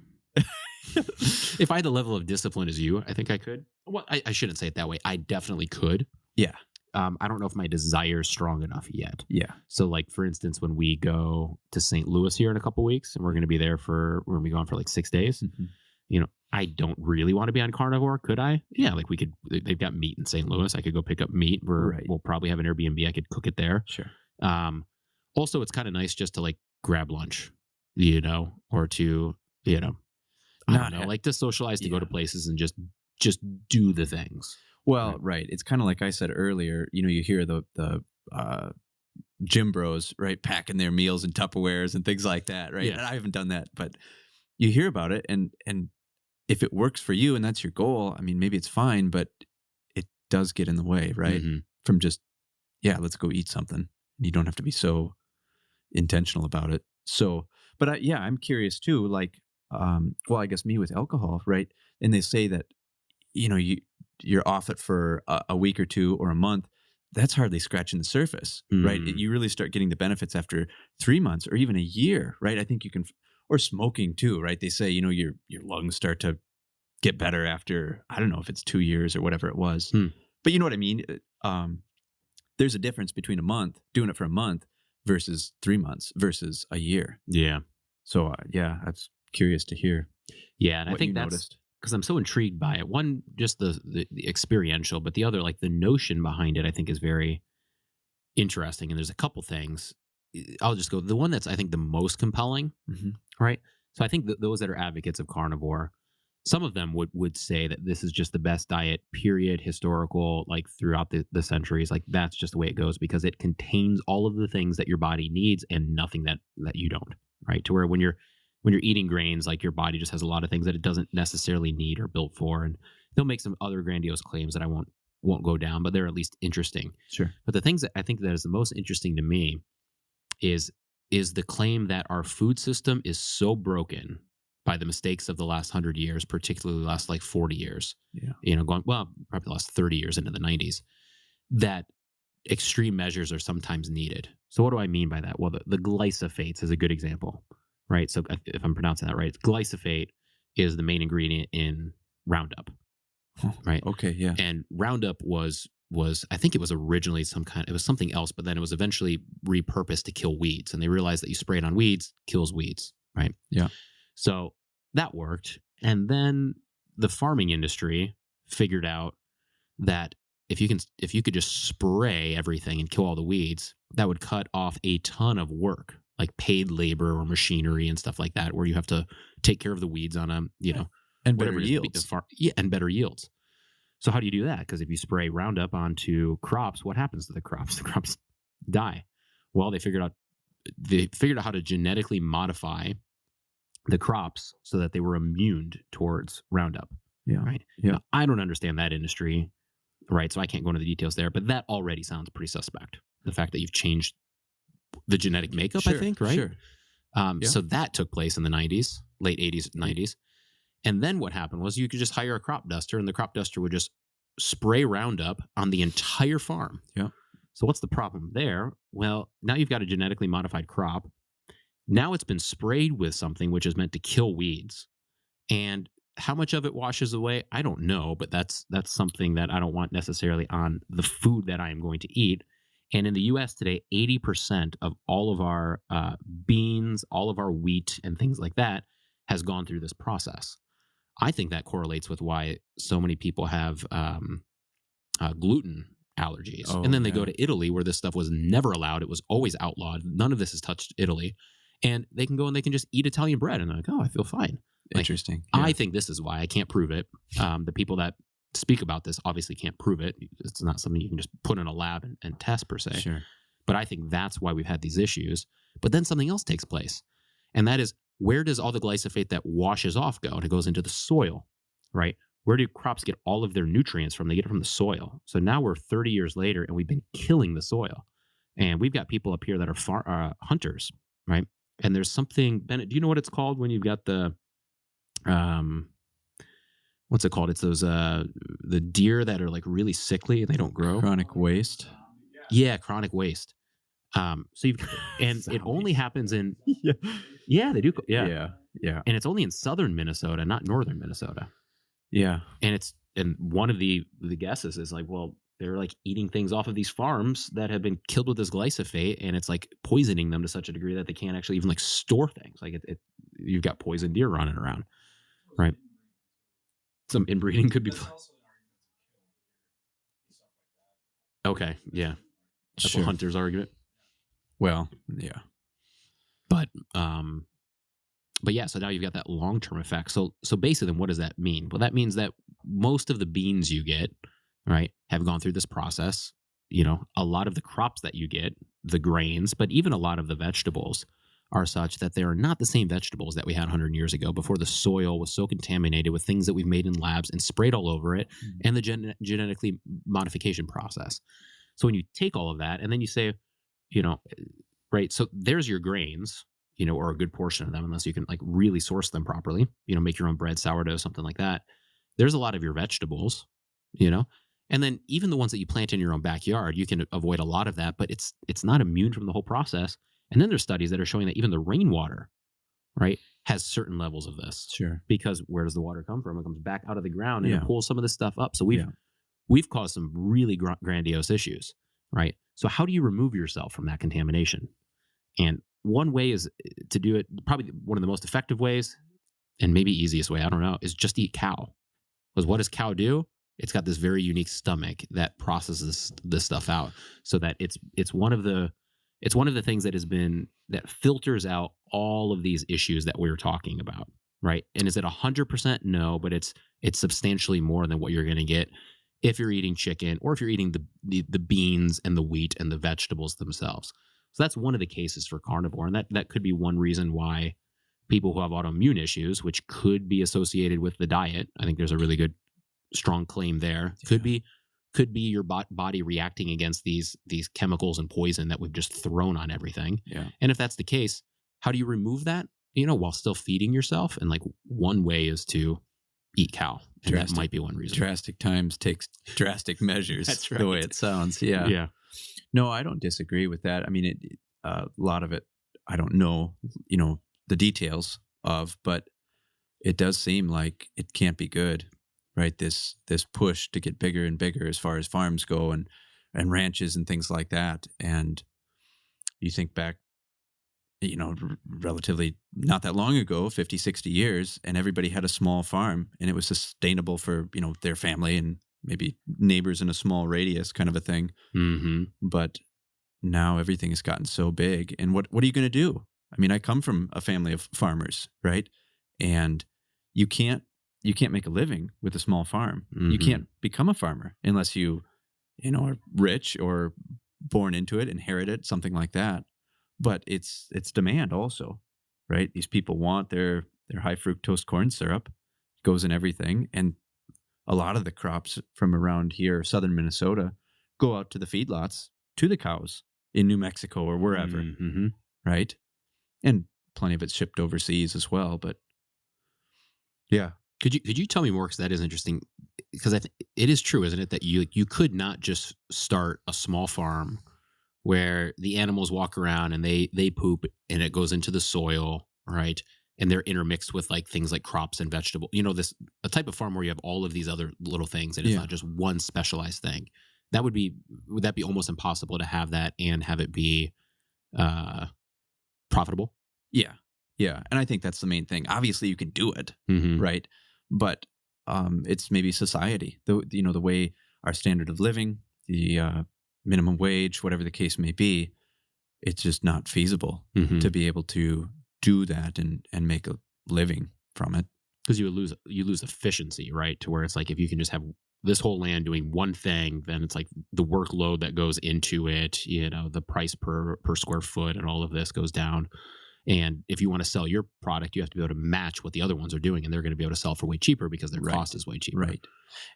If I had the level of discipline as you, I think I could. Well, I shouldn't say it that way. I definitely could. Yeah. I don't know if my desire is strong enough yet. Yeah. So, like for instance, when we go to St. Louis here in a couple weeks, and we're going to be there we're going to be gone for like 6 days. Mhm. You know, I don't really want to be on Carnivore. Could I? Yeah, like we could. They've got meat in St. Louis. I could go pick up meat. Right. We'll probably have an Airbnb. I could cook it there. Sure. Also, it's kind of nice just to like grab lunch, you know, or to I Not don't know, ha- like to socialize, to go Yeah. to places and just do the things. Well, right. It's kind of like I said earlier, you hear the gym bros, right, packing their meals in Tupperwares and things like that, right? Yeah. And I haven't done that, but you hear about it, and if it works for you and that's your goal, I mean, maybe it's fine, but it does get in the way, right? Mhm. From just, yeah, let's go eat something. You don't have to be so intentional about it. So, but yeah, I'm curious too. Like, well, I guess me with alcohol, right? And they say that you're off it for a week or two or a month. That's hardly scratching the surface, right? Mm. You really start getting the benefits after 3 months or even a year, right? I think you can, or smoking too, right? They say your lungs start to get better after, I don't know if it's 2 years or whatever it was, Hmm. but you know what I mean. There's a difference between doing it for a month versus 3 months versus a year. Yeah. So yeah, that's curious to hear Yeah, and I what think you that's noticed. because I'm so intrigued by it. One, just the experiential, but the other, like the notion behind it, I think is very interesting. And there's a couple things. I'll just go the one that's I think the most compelling, Mhm. right? So I think that those that are advocates of carnivore, some of them would say that this is just the best diet, period, historical, like throughout the centuries. Like that's just the way it goes because it contains all of the things that your body needs and nothing that you don't, right? To where when you're eating grains, like your body just has a lot of things that it doesn't necessarily need or built for. And they'll make some other grandiose claims that I won't go down, but they're at least interesting. Sure. But the things that I think that is the most interesting to me is the claim that our food system is so broken by the mistakes of the last 100 years, particularly the last like 40 years, Yeah. going, well, probably the last 30 years into the 90s, that extreme measures are sometimes needed. So what do I mean by that? Well, the glyphosates is a good example, right? So if I'm pronouncing that right, glyphosate is the main ingredient in Roundup, right? Okay. Yeah. And Roundup was I think it was originally it was something else, but then it was eventually repurposed to kill weeds. And they realized that you spray it on weeds, kills weeds, right? Yeah. So that worked. And then the farming industry figured out that if you could just spray everything and kill all the weeds, that would cut off a ton of work, like paid labor or machinery and stuff like that, where you have to take care of the weeds on And whatever better it is, yields. yeah, and better yields. So how do you do that? Because if you spray Roundup onto crops, what happens to the crops? The crops die. Well, they figured out how to genetically modify the crops so that they were immune towards Roundup. Yeah. Right. Yeah. Now, I don't understand that industry, right? So I can't go into the details there, but that already sounds pretty suspect. The fact that you've changed the genetic makeup, Sure, I think, right? Sure. Yeah. So that took place in the 90s, late 80s, 90s. And then what happened was you could just hire a crop duster and the crop duster would just spray Roundup on the entire farm. Yeah. So what's the problem there? Well, now you've got a genetically modified crop. Now it's been sprayed with something which is meant to kill weeds. And how much of it washes away, I don't know, but that's something that I don't want necessarily on the food that I am going to eat. And in the US today, 80% of all of our beans, all of our wheat, and things like that has gone through this process. I think that correlates with why so many people have gluten allergies. Oh, and then they yeah. go to Italy where this stuff was never allowed. It was always outlawed. None of this has touched Italy. And they can go and they can just eat Italian bread. And they're like, oh, I feel fine. Like, Interesting. I think this is why. I can't prove it. The people that speak about this obviously can't prove it. It's not something you can just put in a lab and test per se. Sure. But I think that's why we've had these issues. But then something else takes place. And that is, where does all the glyphosate that washes off go? And it goes into the soil, right? Where do crops get all of their nutrients from? They get it from the soil. So now we're 30 years later and we've been killing the soil. And we've got people up here that are hunters, right? And there's something, Bennett, do you know what it's called when you've got the, what's it called? It's those, the deer that are like really sickly and they don't grow. Chronic waste. Yeah, chronic waste. So you've, and it only happens in, yeah, they do. Yeah. Yeah. And it's only in southern Minnesota, not northern Minnesota. Yeah. And one of the guesses is like, well, they're like eating things off of these farms that have been killed with this glyphosate, and it's like poisoning them to such a degree that they can't actually even like store things. Like you've got poisoned deer running around, right? Some inbreeding could be. Okay, yeah, that's Sure. a hunter's argument. Well, yeah. But yeah, so now you've got that long-term effect. So basically, then what does that mean? Well, that means that most of the beans you get, right, have gone through this process. You know, a lot of the crops that you get, the grains, but even a lot of the vegetables are such that they are not the same vegetables that we had 100 years ago, before the soil was so contaminated with things that we've made in labs and sprayed all over it, and the genetically modification process. So when you take all of that and then you say, you know, right, so there's your grains, you know, or a good portion of them, unless you can like really source them properly, you know, make your own bread, sourdough, something like that. There's a lot of your vegetables, you know, and then even the ones that you plant in your own backyard, you can avoid a lot of that, but it's not immune from the whole process. And then there's studies that are showing that even the rainwater, right, has certain levels of this. Sure. Because where does the water come from? It comes back out of the ground and Yeah. it pulls some of this stuff up. So we've caused some really grandiose issues, right? So how do you remove yourself from that contamination? And one way is to do it, probably one of the most effective ways, and maybe easiest way, I don't know, is just eat cow. Because what does cow do? It's got this very unique stomach that processes this stuff out, so that it's one of the things that filters out all of these issues that we're talking about, right? And is it 100%? No, but it's substantially more than what you're going to get if you're eating chicken, or if you're eating the beans and the wheat and the vegetables themselves. So that's one of the cases for carnivore, and that could be one reason why people who have autoimmune issues, which could be associated with the diet, I think there's a really good, strong claim there. Yeah. Could be your body reacting against these chemicals and poison that we've just thrown on everything. Yeah. And if that's the case, how do you remove that, you know, while still feeding yourself? And like one way is to eat cow. And that might be one reason. Drastic times takes drastic measures. That's right. The way it sounds. Yeah. Yeah. No, I don't disagree with that. I mean, a lot of it, I don't know, you know, the details of, but it does seem like it can't be good, right? This push to get bigger and bigger as far as farms go, and ranches and things like that. And you think back, you know, relatively not that long ago, 50, 60 years, and everybody had a small farm, and it was sustainable for, you know, their family and maybe neighbors in a small radius, kind of a thing. Mm-hmm. But now everything has gotten so big. And what are you going to do? I mean, I come from a family of farmers, right? And you can't make a living with a small farm. Mm-hmm. You can't become a farmer unless you know, are rich or born into it, inherit it, something like that. But it's demand also, right? These people want their high fructose corn syrup, goes in everything. And a lot of the crops from around here, southern Minnesota, go out to the feedlots, to the cows in New Mexico or wherever, Mm-hmm. right? And plenty of it's shipped overseas as well. But yeah. Could you tell me more? Because that is interesting. Because I think it is true, isn't it, that you could not just start a small farm where the animals walk around and they poop and it goes into the soil, right? And they're intermixed with like things like crops and vegetables. You know, a type of farm where you have all of these other little things, and it's not just one specialized thing. would that be almost impossible to have that and have it be profitable? Yeah. Yeah. And I think that's the main thing. Obviously you can do it, Mm-hmm. right? But it's maybe society, the way our standard of living, the minimum wage, whatever the case may be, it's just not feasible Mm-hmm. to be able to do that and make a living from it. Because you lose efficiency, right? To where it's like if you can just have this whole land doing one thing, then it's like the workload that goes into it, the price per square foot and all of this goes down. And if you want to sell your product, you have to be able to match what the other ones are doing, and they're going to be able to sell for way cheaper because their Right. cost is way cheaper. Right.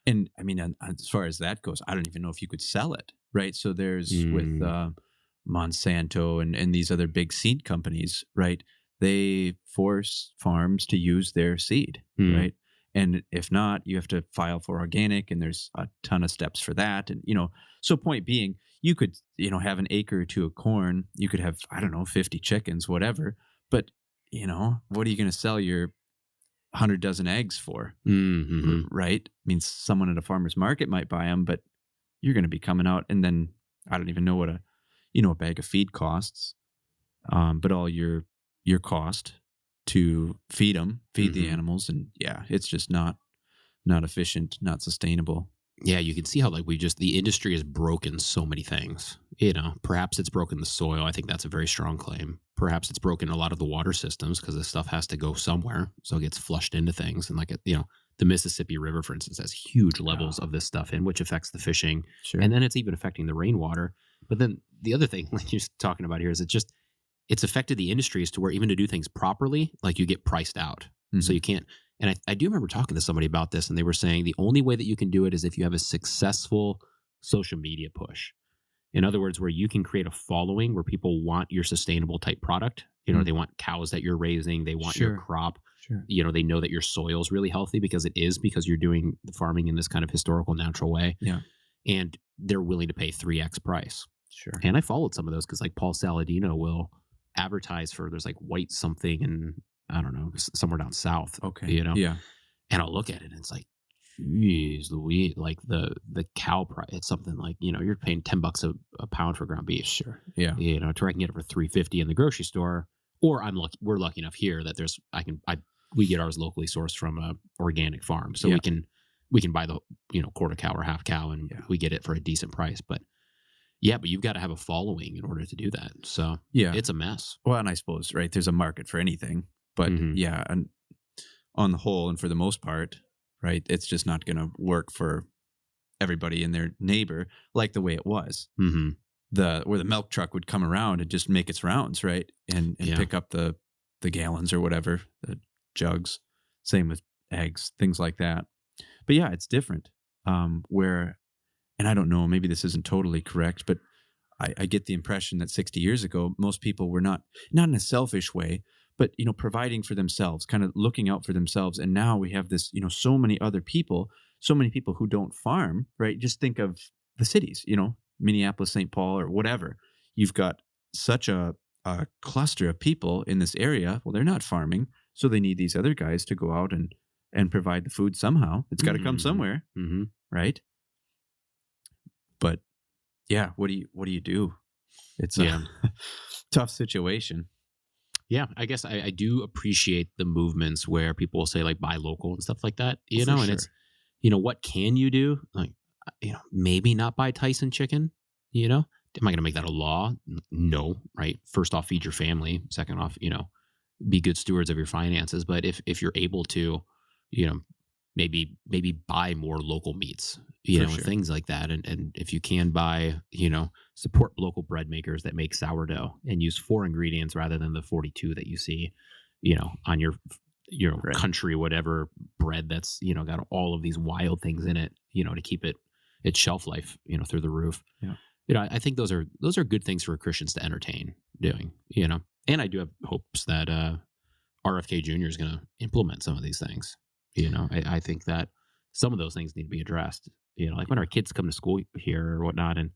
And I mean, as far as that goes, I don't even know if you could sell it. Right. So there's with Monsanto and these other big seed companies, right? They force farms to use their seed, right? And if not, you have to file for organic, and there's a ton of steps for that. And, so point being, you could, have an acre or two of corn. You could have, I don't know, 50 chickens, whatever. But, what are you going to sell your 100 dozen eggs for? Mm-hmm. Right? I mean, someone at a farmer's market might buy them, but you're going to be coming out, and then I don't even know what a bag of feed costs. But all your cost to feed the animals, and yeah, it's just not efficient, not sustainable. Yeah, you can see how the industry has broken so many things. Perhaps it's broken the soil. I think that's a very strong claim. Perhaps it's broken a lot of the water systems because this stuff has to go somewhere, so it gets flushed into things. And the Mississippi River, for instance, has huge levels of this stuff in, which affects the fishing, and then it's even affecting the rainwater. But then the other thing, like you're talking about here, is it's affected the industry as to where even to do things properly, like you get priced out. Mm-hmm. So you can't. And I do remember talking to somebody about this, and they were saying the only way that you can do it is if you have a successful social media push. In other words, where you can create a following where people want your sustainable type product. They want cows that you're raising. They want your crop. Sure. They know that your soil is really healthy because you're doing the farming in this kind of historical, natural way. Yeah. And they're willing to pay 3x price. Sure. And I followed some of those because like Paul Saladino will advertise for there's like white something and I don't know, somewhere down south. Okay. Yeah. And I'll look at it and it's like, geez, Louise, like the cow price, it's something like, you're paying $10 a pound for ground beef. Sure. Yeah. To where I can get it for $3.50 in the grocery store. Or we're lucky enough here that we get ours locally sourced from a organic farm. So we can buy the, quarter cow or half cow and we get it for a decent price. But but you've got to have a following in order to do that. So it's a mess. Well, and I suppose, right, there's a market for anything. But and on the whole, and for the most part, right, it's just not going to work for everybody and their neighbor like the way it was. Mm-hmm. Where the milk truck would come around and just make its rounds, right, and pick up the gallons or whatever, the jugs. Same with eggs, things like that. But yeah, it's different. Where, and I don't know, maybe this isn't totally correct, but I get the impression that 60 years ago, most people were not in a selfish way, but, providing for themselves, kind of looking out for themselves. And now we have this, so many people who don't farm, right? Just think of the cities, Minneapolis, St. Paul, or whatever. You've got such a cluster of people in this area. Well, they're not farming, so they need these other guys to go out and provide the food somehow. It's got to come somewhere, right? But yeah, what do you do? It's a tough situation. Yeah, I guess I do appreciate the movements where people will say like buy local and stuff like that, and sure. It's, what can you do? Like, maybe not buy Tyson chicken, Am I going to make that a law? No, right? First off, feed your family. Second off, be good stewards of your finances. But if you're able to, maybe buy more local meats, and things like that. And if you can buy, support local bread makers that make sourdough and use 4 ingredients rather than the 42 that you see, on your country, whatever bread that's, got all of these wild things in it, to keep its shelf life, through the roof. Yeah. I think those are good things for Christians to entertain doing, and I do have hopes that, RFK Jr. is going to implement some of these things. I think that some of those things need to be addressed. Like when our kids come to school here or whatnot, and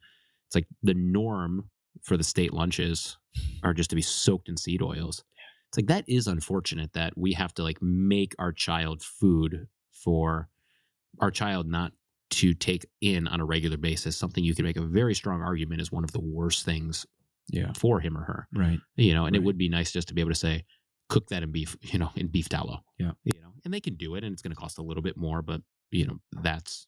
it's like the norm for the state lunches are just to be soaked in seed oils. It's like that is unfortunate that we have to like make our child food for our child not to take in on a regular basis, something you can make a very strong argument is one of the worst things for him or her. Right. And it would be nice just to be able to say, cook that in beef, in beef tallow. Yeah. And they can do it, and it's going to cost a little bit more, but that's,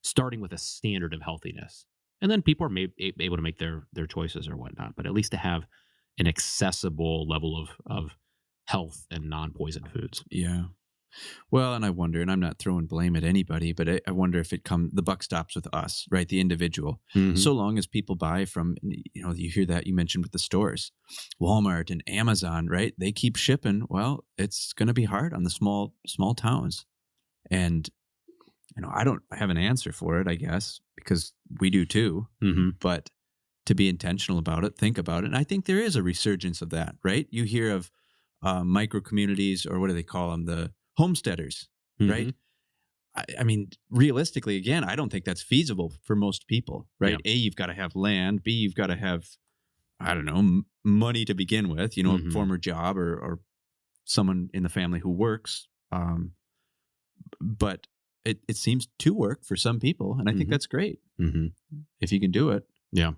starting with a standard of healthiness. And then people are able to make their choices or whatnot, but at least to have an accessible level of health and non-poison foods. Yeah. Well, and I wonder, and I'm not throwing blame at anybody, but I wonder if the buck stops with us, right? The individual. Mhm. So long as people buy from, you hear that you mentioned with the stores, Walmart and Amazon, right? They keep shipping. Well, it's going to be hard on the small towns. And, I don't have an answer for it, I guess, because we do too. Mhm. But to be intentional about it, think about it. And I think there is a resurgence of that, right? You hear of micro communities, or what do they call them? The homesteaders, right? Mhm. I mean, realistically, again, I don't think that's feasible for most people, right? Yeah. A, you've got to have land. B, you've got to have, I don't know, money to begin with, a Mhm. former job or someone in the family who works. But it seems to work for some people. And I think Mhm. that's great Mhm. if you can do it. Yeah.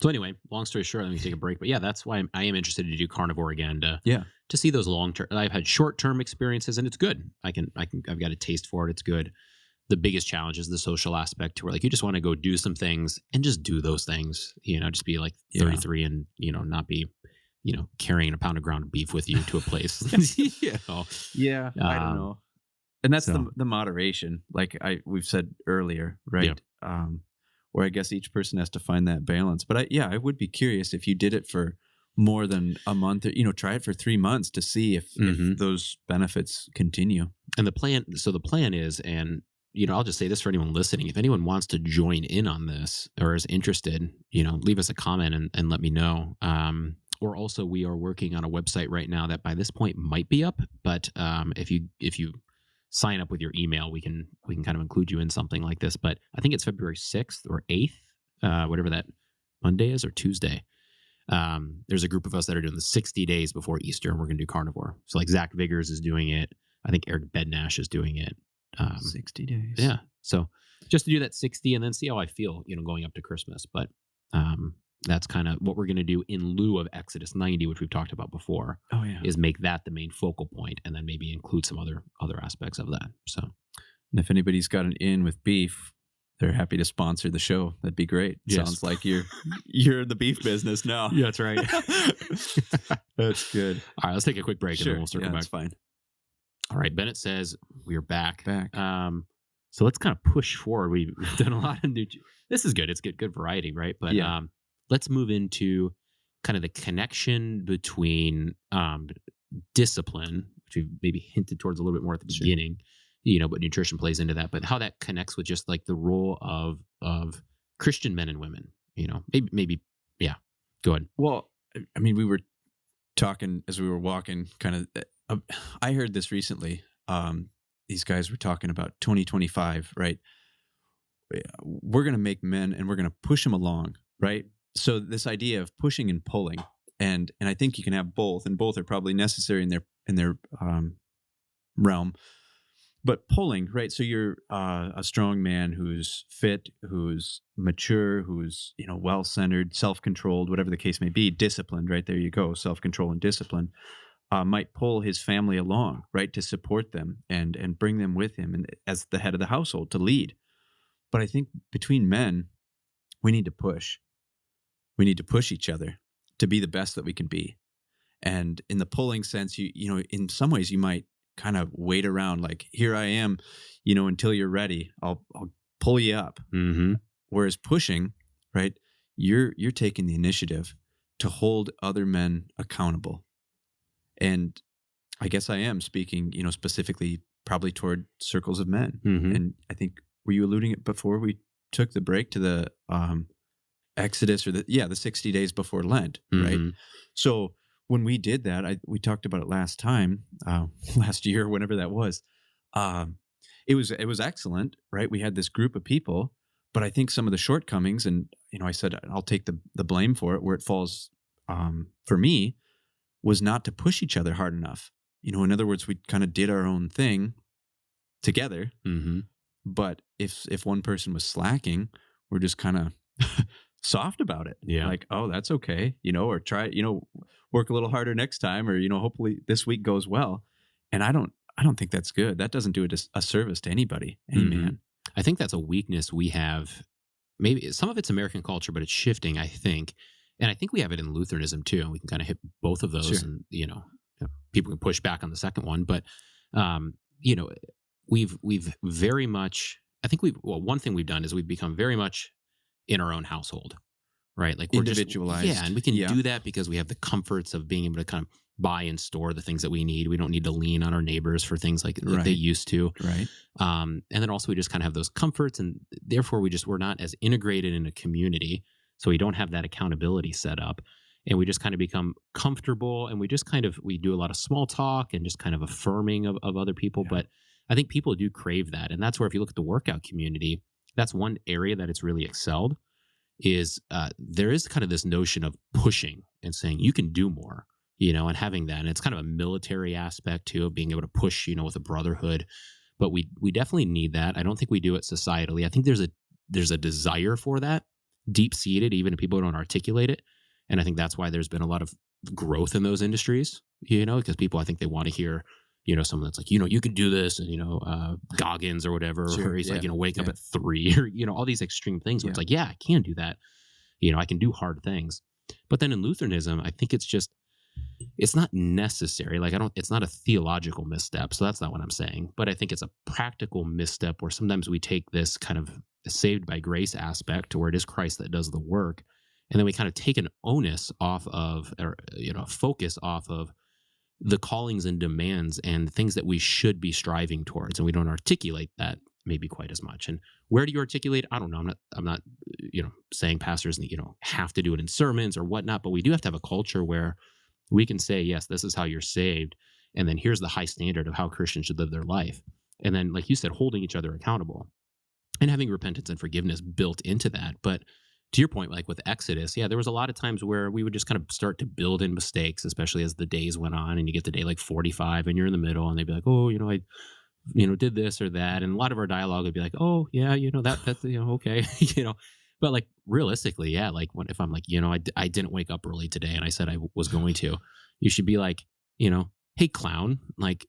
So anyway, long story short, let me take a break. But yeah, that's why I am interested to do Carnivore again to see those long term. I've had short term experiences, and it's good. I've got a taste for it. It's good. The biggest challenge is the social aspect, to where like you just want to go do some things and just do those things. Just be like 33 and not be carrying a pound of ground beef with you to a place. Yeah, I don't know. And that's so- the moderation, like we've said earlier, right? Where I guess each person has to find that balance. But I would be curious if you did it for more than a month, or, try it for 3 months to see if those benefits continue. And the plan is, and I'll just say this for anyone listening: if anyone wants to join in on this or is interested, leave us a comment and let me know. Or also, we are working on a website right now that by this point might be up, but if you sign up with your email, we can kind of include you in something like this. But I think it's February 6th or 8th, whatever that Monday is, or Tuesday. There's a group of us that are doing the 60 days before Easter, and we're going to do Carnivore. So like Zach Vigors is doing it. I think Eric Bednash is doing it. 60 days. Yeah. So just to do that 60 and then see how I feel, going up to Christmas. But that's kind of what we're going to do in lieu of Exodus 90, which we've talked about before. Oh yeah. Is make that the main focal point, and then maybe include some other aspects of that. So, and if anybody's got an in with beef, they're happy to sponsor the show. That'd be great. Yes. Sounds like you're in the beef business now. Yeah, that's right. That's good. All right, let's take a quick break and then we'll circle back. That's fine. All right, Bennett says we're back. Back. So let's kind of push forward. We've done a lot of new. This is good. It's good variety, right? But let's move into kind of the connection between discipline, which we maybe hinted towards a little bit more at the beginning. But nutrition plays into that. But how that connects with just like the role of Christian men and women. Maybe. Yeah. Go ahead. Well, I mean, we were talking as we were walking. Kind of, I heard this recently. These guys were talking about 2025, right? We're going to make men and we're going to push them along, right? So this idea of pushing and pulling, and I think you can have both, and both are probably necessary in their realm. But pulling, right? So you're a strong man who's fit, who's mature, who's well-centered, self-controlled, whatever the case may be, disciplined. Right there, you go, self-control and discipline. Might pull his family along, right, to support them and bring them with him, and as the head of the household to lead. But I think between men, we need to push. We need to push each other to be the best that we can be. And in the pulling sense, you in some ways you might kind of wait around, like, here I am, until you're ready. I'll pull you up. Mm-hmm. Whereas pushing, right, you're taking the initiative to hold other men accountable. And I guess I am speaking, specifically probably toward circles of men. Mm-hmm. And I think, were you alluding it before we took the break to the Exodus, or the 60 days before Lent, right? Mm-hmm. So when we did that, we talked about it last time, last year, whenever that was. It was excellent, right? We had this group of people, but I think some of the shortcomings, and I said I'll take the blame for it, where it falls for me, was not to push each other hard enough. In other words, we kind of did our own thing together, Mm-hmm. But if one person was slacking, we're just kind of soft about it. Yeah. Like, oh, that's okay, or try, work a little harder next time, or hopefully this week goes well. And I don't think that's good. That doesn't do a service to anybody, any man. I think that's a weakness we have. Maybe some of it's American culture, but it's shifting, I think. And I think we have it in Lutheranism too. And we can kind of hit both of those, Sure. and, people can push back on the second one. But, we've very much, I think one thing we've done is we've become very much in our own household, right? Like we're Individualized. Yeah. And we can Yeah. do that because we have the comforts of being able to kind of buy and store the things that we need. We don't need to lean on our neighbors for things like they Right. used to. Right. And then also we just kind of have those comforts, and therefore we're not as integrated in a community. So we don't have that accountability set up, and we just kind of become comfortable, and we do a lot of small talk and just kind of affirming of other people. Yeah. But I think people do crave that. And that's where, if you look at the workout community, that's one area that it's really excelled is there is kind of this notion of pushing and saying you can do more, and having that. And it's kind of a military aspect too, of being able to push, with a brotherhood. But we definitely need that. I don't think we do it societally. I think there's a desire for that, deep seated, even if people don't articulate it. And I think that's why there's been a lot of growth in those industries, because people, I think they want to hear, someone that's like, you can do this, and, Goggins or whatever, Sure, or he's like, yeah, wake up yeah. at 3, or, all these extreme things where it's like, yeah, I can do that. I can do hard things. But then in Lutheranism, I think it's not necessary. Like, it's not a theological misstep. So that's not what I'm saying. But I think it's a practical misstep where sometimes we take this kind of saved by grace aspect to where it is Christ that does the work. And then we kind of take an onus off of, or, focus off of the callings and demands and things that we should be striving towards. And we don't articulate that maybe quite as much. And where do you articulate? I don't know. I'm not, saying pastors, have to do it in sermons or whatnot, but we do have to have a culture where we can say, yes, this is how you're saved. And then here's the high standard of how Christians should live their life. And then, like you said, holding each other accountable and having repentance and forgiveness built into that. But to your point, like with Exodus, there was a lot of times where we would just kind of start to build in mistakes, especially as the days went on, and you get to day like 45 and you're in the middle, and they'd be like, oh, I did this or that. And a lot of our dialogue would be like, oh yeah, that's, okay. But like realistically, like if I'm like, I didn't wake up early today and I said I was going to, you should be like, hey clown, like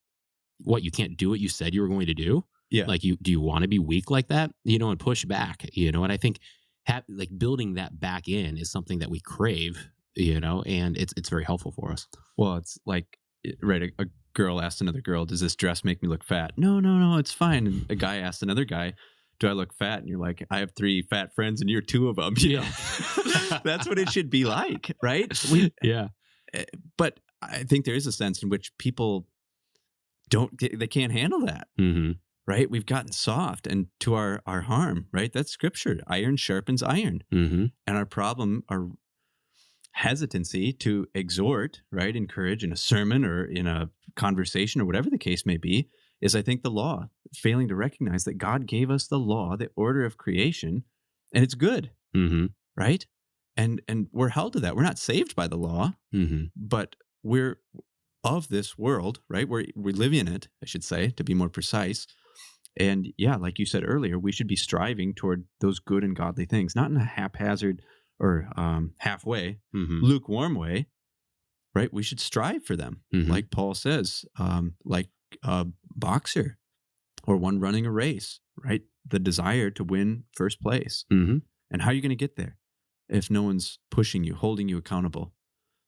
what, you can't do what you said you were going to do? Yeah. Like do you want to be weak like that? And push back, and I think like building that back in is something that we crave, and it's very helpful for us. Well, it's like, right, a girl asked another girl, does this dress make me look fat? No, it's fine. And a guy asked another guy, do I look fat? And you're like, I have 3 fat friends and you're 2 of them. That's what it should be like, right? But I think there is a sense in which people they can't handle that. Mm-hmm. Right? We've gotten soft and to our harm, right? That's scripture. Iron sharpens iron. Mm-hmm. And our problem, our hesitancy to exhort, right, encourage in a sermon or in a conversation or whatever the case may be, is I think the law, failing to recognize that God gave us the law, the order of creation, and it's good, Mm-hmm. right? And we're held to that. We're not saved by the law, Mm-hmm. but we're of this world, right? We live in it, I should say, to be more precise. And like you said earlier, we should be striving toward those good and godly things, not in a haphazard or halfway, Mm-hmm. lukewarm way, right? We should strive for them. Mm-hmm. Like Paul says, like a boxer or one running a race, right? The desire to win first place. Mm-hmm. And how are you going to get there if no one's pushing you, holding you accountable?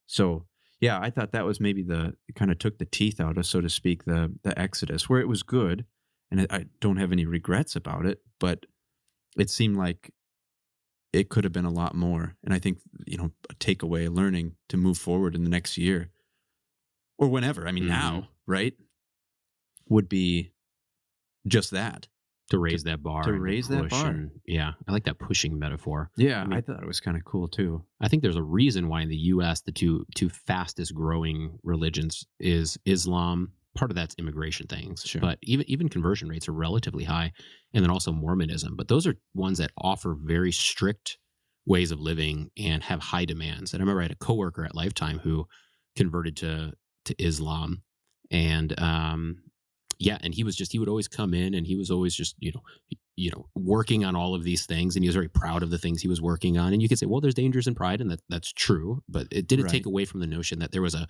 So, I thought that was maybe it kind of took the teeth out of, so to speak, the Exodus, where it was good. And I don't have any regrets about it, but it seemed like it could have been a lot more. And I think, a takeaway, learning to move forward in the next year or whenever, I mean, now, right, would be just that. To raise that bar. To raise that bar. I like that pushing metaphor. Yeah, I mean, I thought it was kind of cool too. I think there's a reason why in the U.S. the two fastest growing religions is Islam. Part of that's immigration things, Sure. But even conversion rates are relatively high, and then also Mormonism. But those are ones that offer very strict ways of living and have high demands. And I remember I had a coworker at Lifetime who converted to Islam, and Yeah, and he would always come in, and he was always just, working on all of these things, and he was very proud of the things he was working on. And you could say, well, there's dangers in pride, and that's true, but it didn't take Right. away from the notion that there was a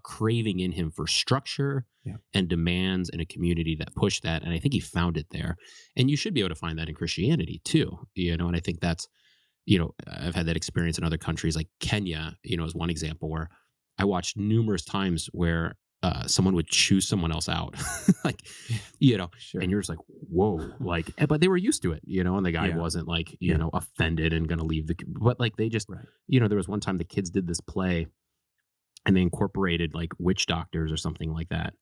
craving in him for structure Yeah. and demands and a community that pushed that. And I think he found it there. And you should be able to find that in Christianity too, and I think that's, I've had that experience in other countries like Kenya, is one example where I watched numerous times where someone would choose someone else out, like, Sure. and you're just like, whoa, like, but they were used to it, and the guy Yeah. wasn't like, Yeah. offended and going to leave but like they just, Right. there was one time the kids did this play and they incorporated like witch doctors or something like that.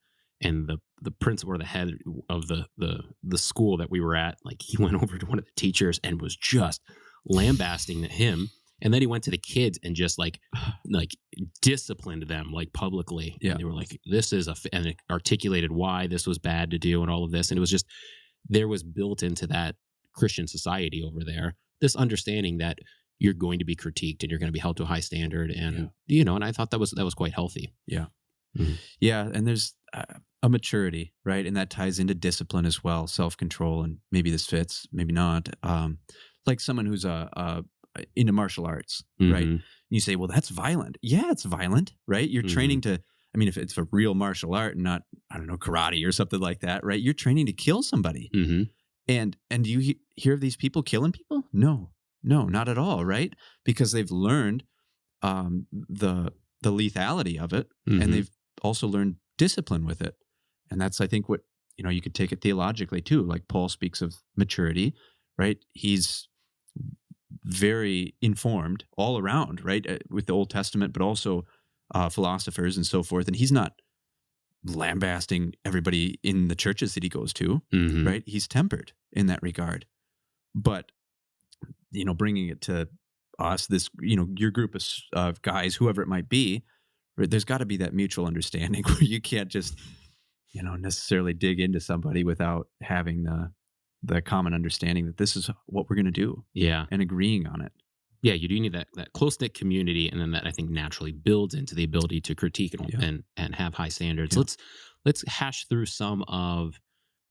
And the principal or the head of the school that we were at, like he went over to one of the teachers and was just lambasting him. And then he went to the kids and just like disciplined them like publicly. Yeah. And they were like, this is and it articulated why this was bad to do and all of this. And it was just, there was built into that Christian society over there, this understanding that you're going to be critiqued and you're going to be held to a high standard. And, and I thought that was quite healthy. Yeah. Mhm. Yeah. And there's a maturity, right? And that ties into discipline as well, self-control. And maybe this fits, maybe not. Like someone who's into martial arts, right? Mhm. You say, well, that's violent. Yeah, it's violent, right? You're training to, if it's a real martial art and not, I don't know, karate or something like that, right? You're training to kill somebody. Mhm. And do you hear of these people killing people? No, not at all, right? Because they've learned the lethality of it, Mhm. and they've also learned discipline with it. And that's, I think, what, you could take it theologically too. Like Paul speaks of maturity, right? He's very informed all around, right? With the Old Testament, but also philosophers and so forth. And he's not lambasting everybody in the churches that he goes to, Mhm. right? He's tempered in that regard. But, bringing it to us, this, your group of guys, whoever it might be, right, there's got to be that mutual understanding where you can't just, necessarily dig into somebody without having the common understanding that this is what we're going to do Yeah. and agreeing on it. Yeah, you do need that close-knit community, and then that I think naturally builds into the ability to critique Yeah. and have high standards. Yeah. Let's hash through some of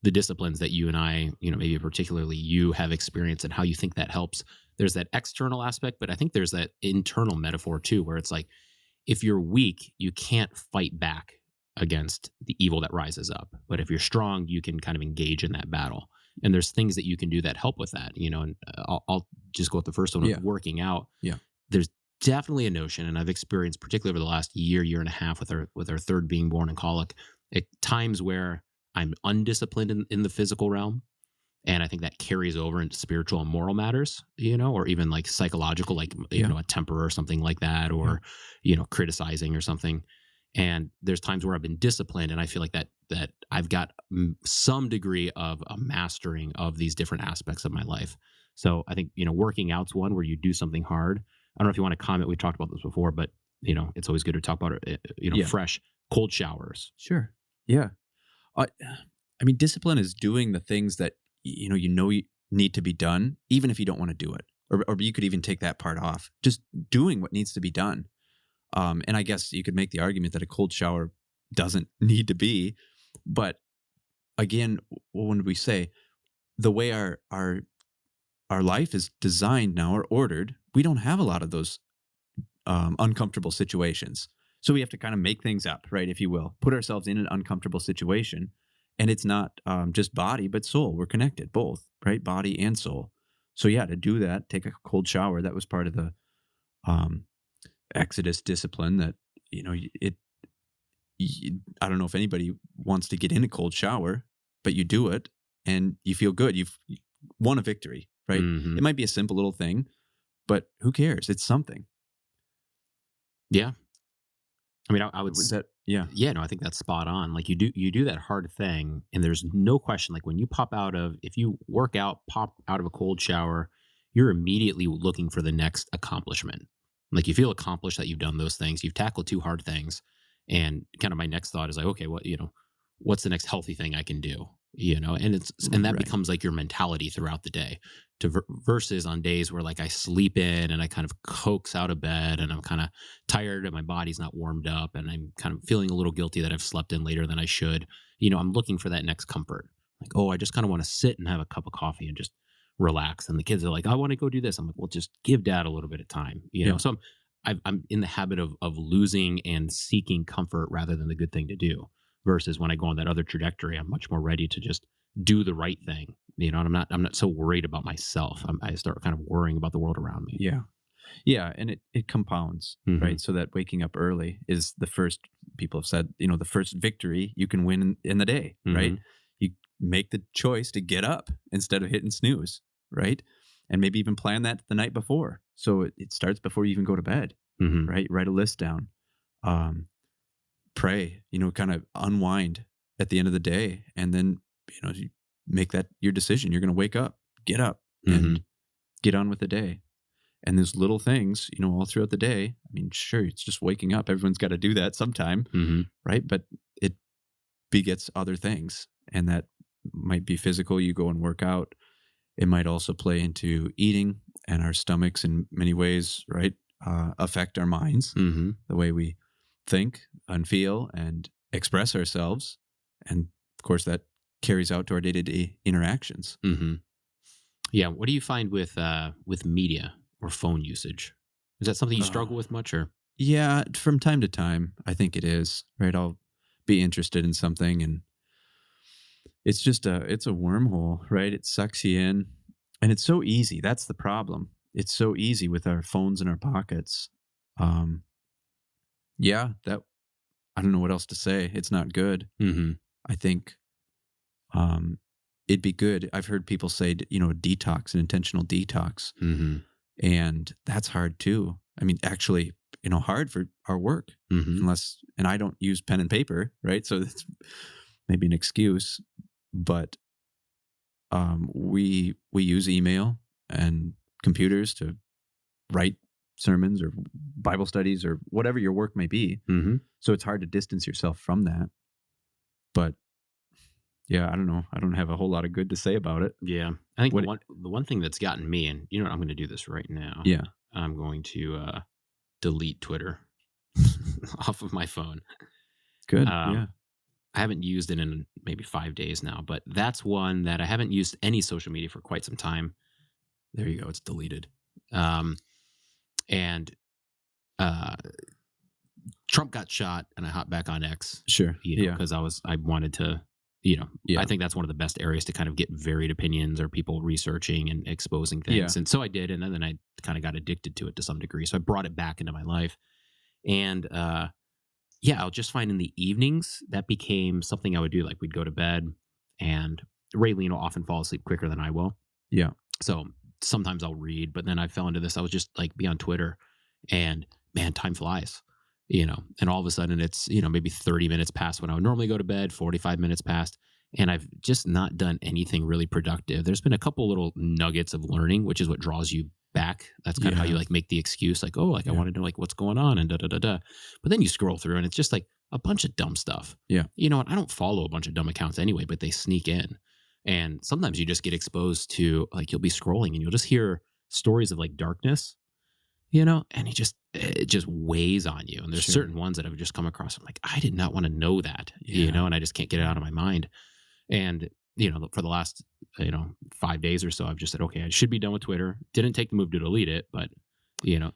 the disciplines that you and I, maybe particularly you have experienced and how you think that helps. There's that external aspect, but I think there's that internal metaphor too, where it's like, if you're weak, you can't fight back against the evil that rises up. But if you're strong, you can kind of engage in that battle. And there's things that you can do that help with that, and I'll just go with the first one Yeah. of working out. Yeah. There's definitely a notion, and I've experienced particularly over the last year and a half with our third being born in colic, at times where I'm undisciplined in the physical realm. And I think that carries over into spiritual and moral matters, or even like psychological, like, a temper or something like that, or, criticizing or something. And there's times where I've been disciplined and I feel like that I've got some degree of a mastering of these different aspects of my life. So I think, working out's one where you do something hard. I don't know if you want to comment. We've talked about this before, but, it's always good to talk about it, Yeah. fresh, cold showers. Sure. Yeah. Discipline is doing the things that, you need to be done, even if you don't want to do it. Or you could even take that part off. Just doing what needs to be done. And I guess you could make the argument that a cold shower doesn't need to be. But again, when we say the way our life is designed now or ordered, we don't have a lot of those uncomfortable situations. So we have to kind of make things up, right, if you will, put ourselves in an uncomfortable situation. And it's not just body, but soul. We're connected, both, right? Body and soul. So yeah, to do that, take a cold shower. That was part of the Exodus discipline that, I don't know if anybody wants to get in a cold shower, but you do it and you feel good. You've won a victory, right? Mhm. It might be a simple little thing, but who cares? It's something. Yeah. I mean, I would Was that, yeah. Yeah, no, I think that's spot on. Like you do that hard thing, and there's no question. Like when you if you work out, pop out of a cold shower, you're immediately looking for the next accomplishment. Like you feel accomplished that you've done those things. You've tackled two hard things, and kind of my next thought is like, okay, what's the next healthy thing I can do? And that Right. becomes like your mentality throughout the day. Versus on days where like I sleep in and I kind of coax out of bed and I'm kind of tired and my body's not warmed up and I'm kind of feeling a little guilty that I've slept in later than I should. I'm looking for that next comfort. Like, oh, I just kind of want to sit and have a cup of coffee and just relax. And the kids are like, I want to go do this. I'm like, well, just give dad a little bit of time, Yeah. So I'm in the habit of losing and seeking comfort rather than the good thing to do. Versus when I go on that other trajectory, I'm much more ready to just do the right thing. And I'm not so worried about myself. I start kind of worrying about the world around me. Yeah. Yeah. And it compounds, Mhm. right? So that waking up early is the first, people have said, the first victory you can win in the day, right? Mhm. You make the choice to get up instead of hitting snooze, right? And maybe even plan that the night before. So it starts before you even go to bed, Mhm. right? Write a list down. Pray, kind of unwind at the end of the day. And then, you make that your decision. You're going to wake up, get up, and Mhm. get on with the day. And those little things, all throughout the day. I mean, sure, it's just waking up. Everyone's got to do that sometime, Mhm. right? But it begets other things. And that might be physical. You go and work out. It might also play into eating, and our stomachs in many ways, right? Affect our minds, Mhm. the way we think and feel and express ourselves. And of course, that carries out to our day to day interactions. Mhm. Yeah. What do you find with media or phone usage? Is that something you Uh, struggle with much, or? yeah, from time to time, I think it is, right? I'll be interested in something, and it's a wormhole, right? It sucks you in, and it's so easy. That's the problem. It's so easy with our phones in our pockets. Um, yeah, that I don't know what else to say. It's not good. Mhm. I think um, it'd be good. I've heard people say, detox, an intentional detox, Mhm. and that's hard too. I mean, actually, hard for our work, Mhm. and I don't use pen and paper, right? So that's maybe an excuse, but we use email and computers to write sermons or Bible studies or whatever your work may be. Mhm. So it's hard to distance yourself from that. But yeah, I don't know. I don't have a whole lot of good to say about it. Yeah. I think What? the one thing that's gotten me, and I'm going to do this right now. Yeah. I'm going to delete Twitter off of my phone. Good. Um, Yeah. I haven't used it in maybe 5 days now, but that's one that I haven't used any social media for quite some time. There you go. It's deleted. And uh, Trump got shot, and I hopped back on X, Sure. Yeah. because I wanted to, I Yeah. think that's one of the best areas to kind of get varied opinions or people researching and exposing things. Yeah. And so I did. And then I kind of got addicted to it to some degree. So I brought it back into my life. And yeah, I'll just find in the evenings that became something I would do. Like we'd go to bed, and Raylene will often fall asleep quicker than I will. Yeah. So sometimes I'll read, but then I fell into this. I was just like be on Twitter, and man, time flies, and all of a sudden it's, maybe 30 minutes past when I would normally go to bed, 45 minutes past. And I've just not done anything really productive. There's been a couple little nuggets of learning, which is what draws you back. That's kind of how you Yeah. like make the excuse, like, oh, like I Yeah. want to know like what's going on and da da da da. But then you scroll through and it's just like a bunch of dumb stuff. Yeah. And I don't follow a bunch of dumb accounts anyway, but they sneak in. And sometimes you just get exposed to like you'll be scrolling and you'll just hear stories of like darkness, and it just weighs on you. And there's Sure. certain ones that I've just come across. I'm like, I did not want to know that, Yeah. and I just can't get it out of my mind. And, for the last, 5 days or so, I've just said, okay, I should be done with Twitter. Didn't take the move to delete it, but,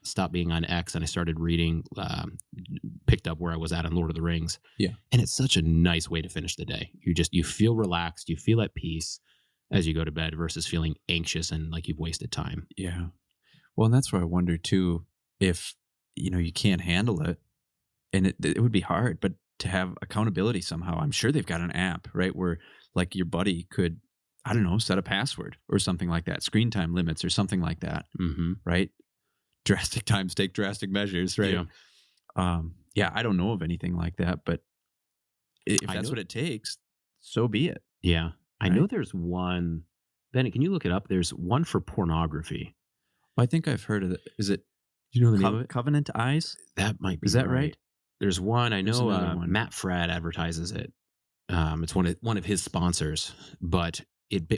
stop being on X. And I started reading, picked up where I was at on Lord of the Rings. Yeah. And it's such a nice way to finish the day. You feel relaxed, you feel at peace as you go to bed versus feeling anxious and like you've wasted time. Yeah. Well, and that's where I wonder too, if, you can't handle it, and it would be hard, but to have accountability somehow. I'm sure they've got an app, right? Where like your buddy could, I don't know, set a password or something like that, screen time limits or something like that, Mm-hmm. right? Drastic times take drastic measures, right? Yeah, I don't know of anything like that, but if I that's know. what it takes, so be it. Yeah. I Right? know there's one. Benny, can you look it up? There's one for pornography. Well, I think I've heard of it. Is it Do you know the name of it? Covenant Eyes? That might be Is that right? There's one I There's know. another one. Matt Fradd advertises it. It's one of his sponsors. But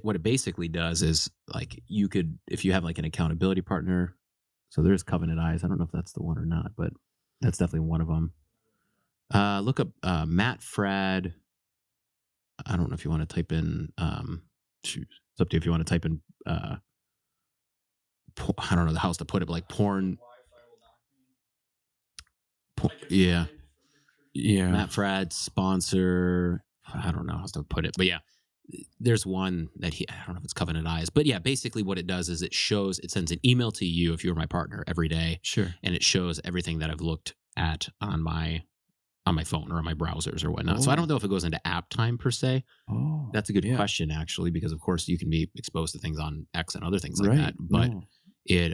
what it basically does is like you could, if you have like an accountability partner. So there's Covenant Eyes. I don't know if that's the one or not, but that's definitely one of them. Look up Matt Fradd I don't know if you want to type in, shoot, it's up to you if you want to type in, I don't know how else to put it, but like porn. Yeah. Yeah. Matt Fradd sponsor. I don't know how else to put it, but yeah, there's one that I don't know if it's Covenant Eyes, but yeah, basically what it does is it sends an email to you if you're my partner every day. Sure. And it shows everything that I've looked at on my phone or on my browsers or whatnot. So I don't know if it goes into app time per se. Oh, That's a good question, actually, because of course you can be exposed to things on X and other things like Right. that. But No. it,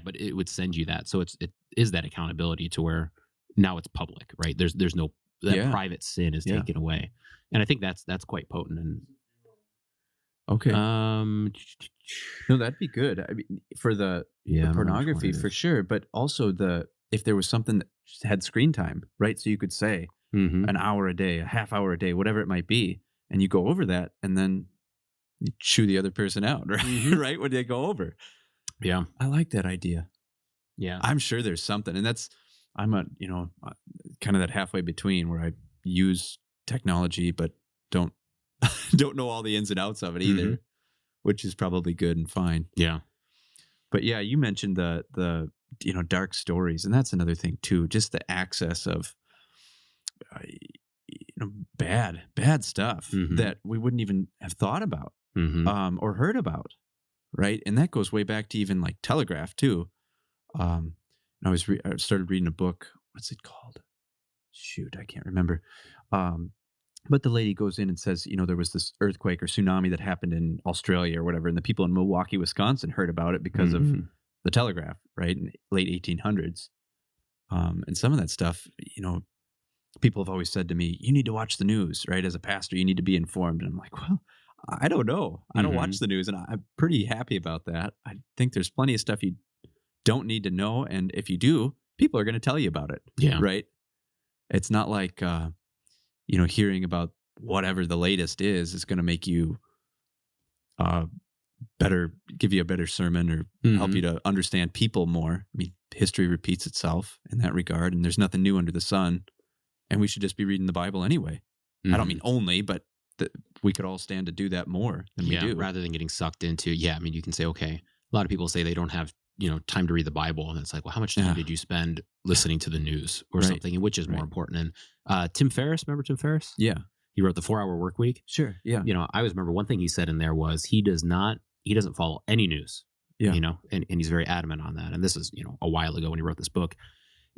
but it would send you that. So it is that accountability to where now it's public, right? There's no, that private sin is taken away. And I think that's quite potent. And okay. No, that'd be good. I mean, for the pornography for sure, but also if there was something that had screen time, right? So you could say an hour a day, a half hour a day, whatever it might be, and you go over that, and then you chew the other person out, right? Right when they go over. Yeah, I like that idea. Yeah, I'm sure there's something, and I'm kind of that halfway between where I use technology but don't know all the ins and outs of it either, which is probably good and fine. Yeah. But yeah, you mentioned the dark stories, and that's another thing too. Just the access of bad stuff that we wouldn't even have thought about or heard about, right? And that goes way back to even like Telegraph too. I started reading a book. What's it called? Shoot, I can't remember. But the lady goes in and says, there was this earthquake or tsunami that happened in Australia or whatever, and the people in Milwaukee, Wisconsin heard about it because of the telegraph, right, in late 1800s. And some of that stuff, people have always said to me, you need to watch the news, right? As a pastor, you need to be informed. And I'm like, well, I don't know. I don't watch the news, and I'm pretty happy about that. I think there's plenty of stuff you don't need to know, and if you do, people are going to tell you about it. Yeah. Right? It's not like hearing about whatever the latest is going to make you give you a better sermon or help you to understand people more. I mean, history repeats itself in that regard, and there's nothing new under the sun, and we should just be reading the Bible anyway. I don't mean only, but we could all stand to do that more than we do. Rather than getting sucked into, I mean, you can say, okay, a lot of people say they don't have, time to read the Bible. And it's like, well, how much time did you spend listening to the news or something? And which is more important? And Tim Ferriss, remember Tim Ferriss? Yeah. He wrote the 4-Hour Work Week. Sure. Yeah. I always remember one thing he said in there was he doesn't follow any news. Yeah. And he's very adamant on that. And this is, a while ago when he wrote this book,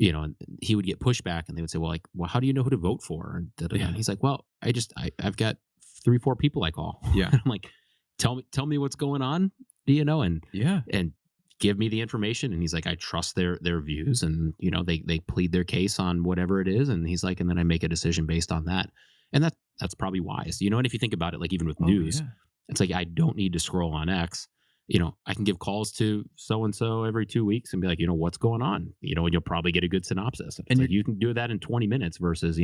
and he would get pushback and they would say, well, how do you know who to vote for? And he's like, well, I've got 3-4 people I call. Yeah. I'm like, tell me what's going on, and give me the information. And he's like, I trust their views, and they plead their case on whatever it is. And he's like, and then I make a decision based on that. And that's probably wise. And if you think about it, like even with news, it's like, I don't need to scroll on X. I can give calls to so-and-so every 2 weeks and be like, what's going on? And you'll probably get a good synopsis. And like, you can do that in 20 minutes versus,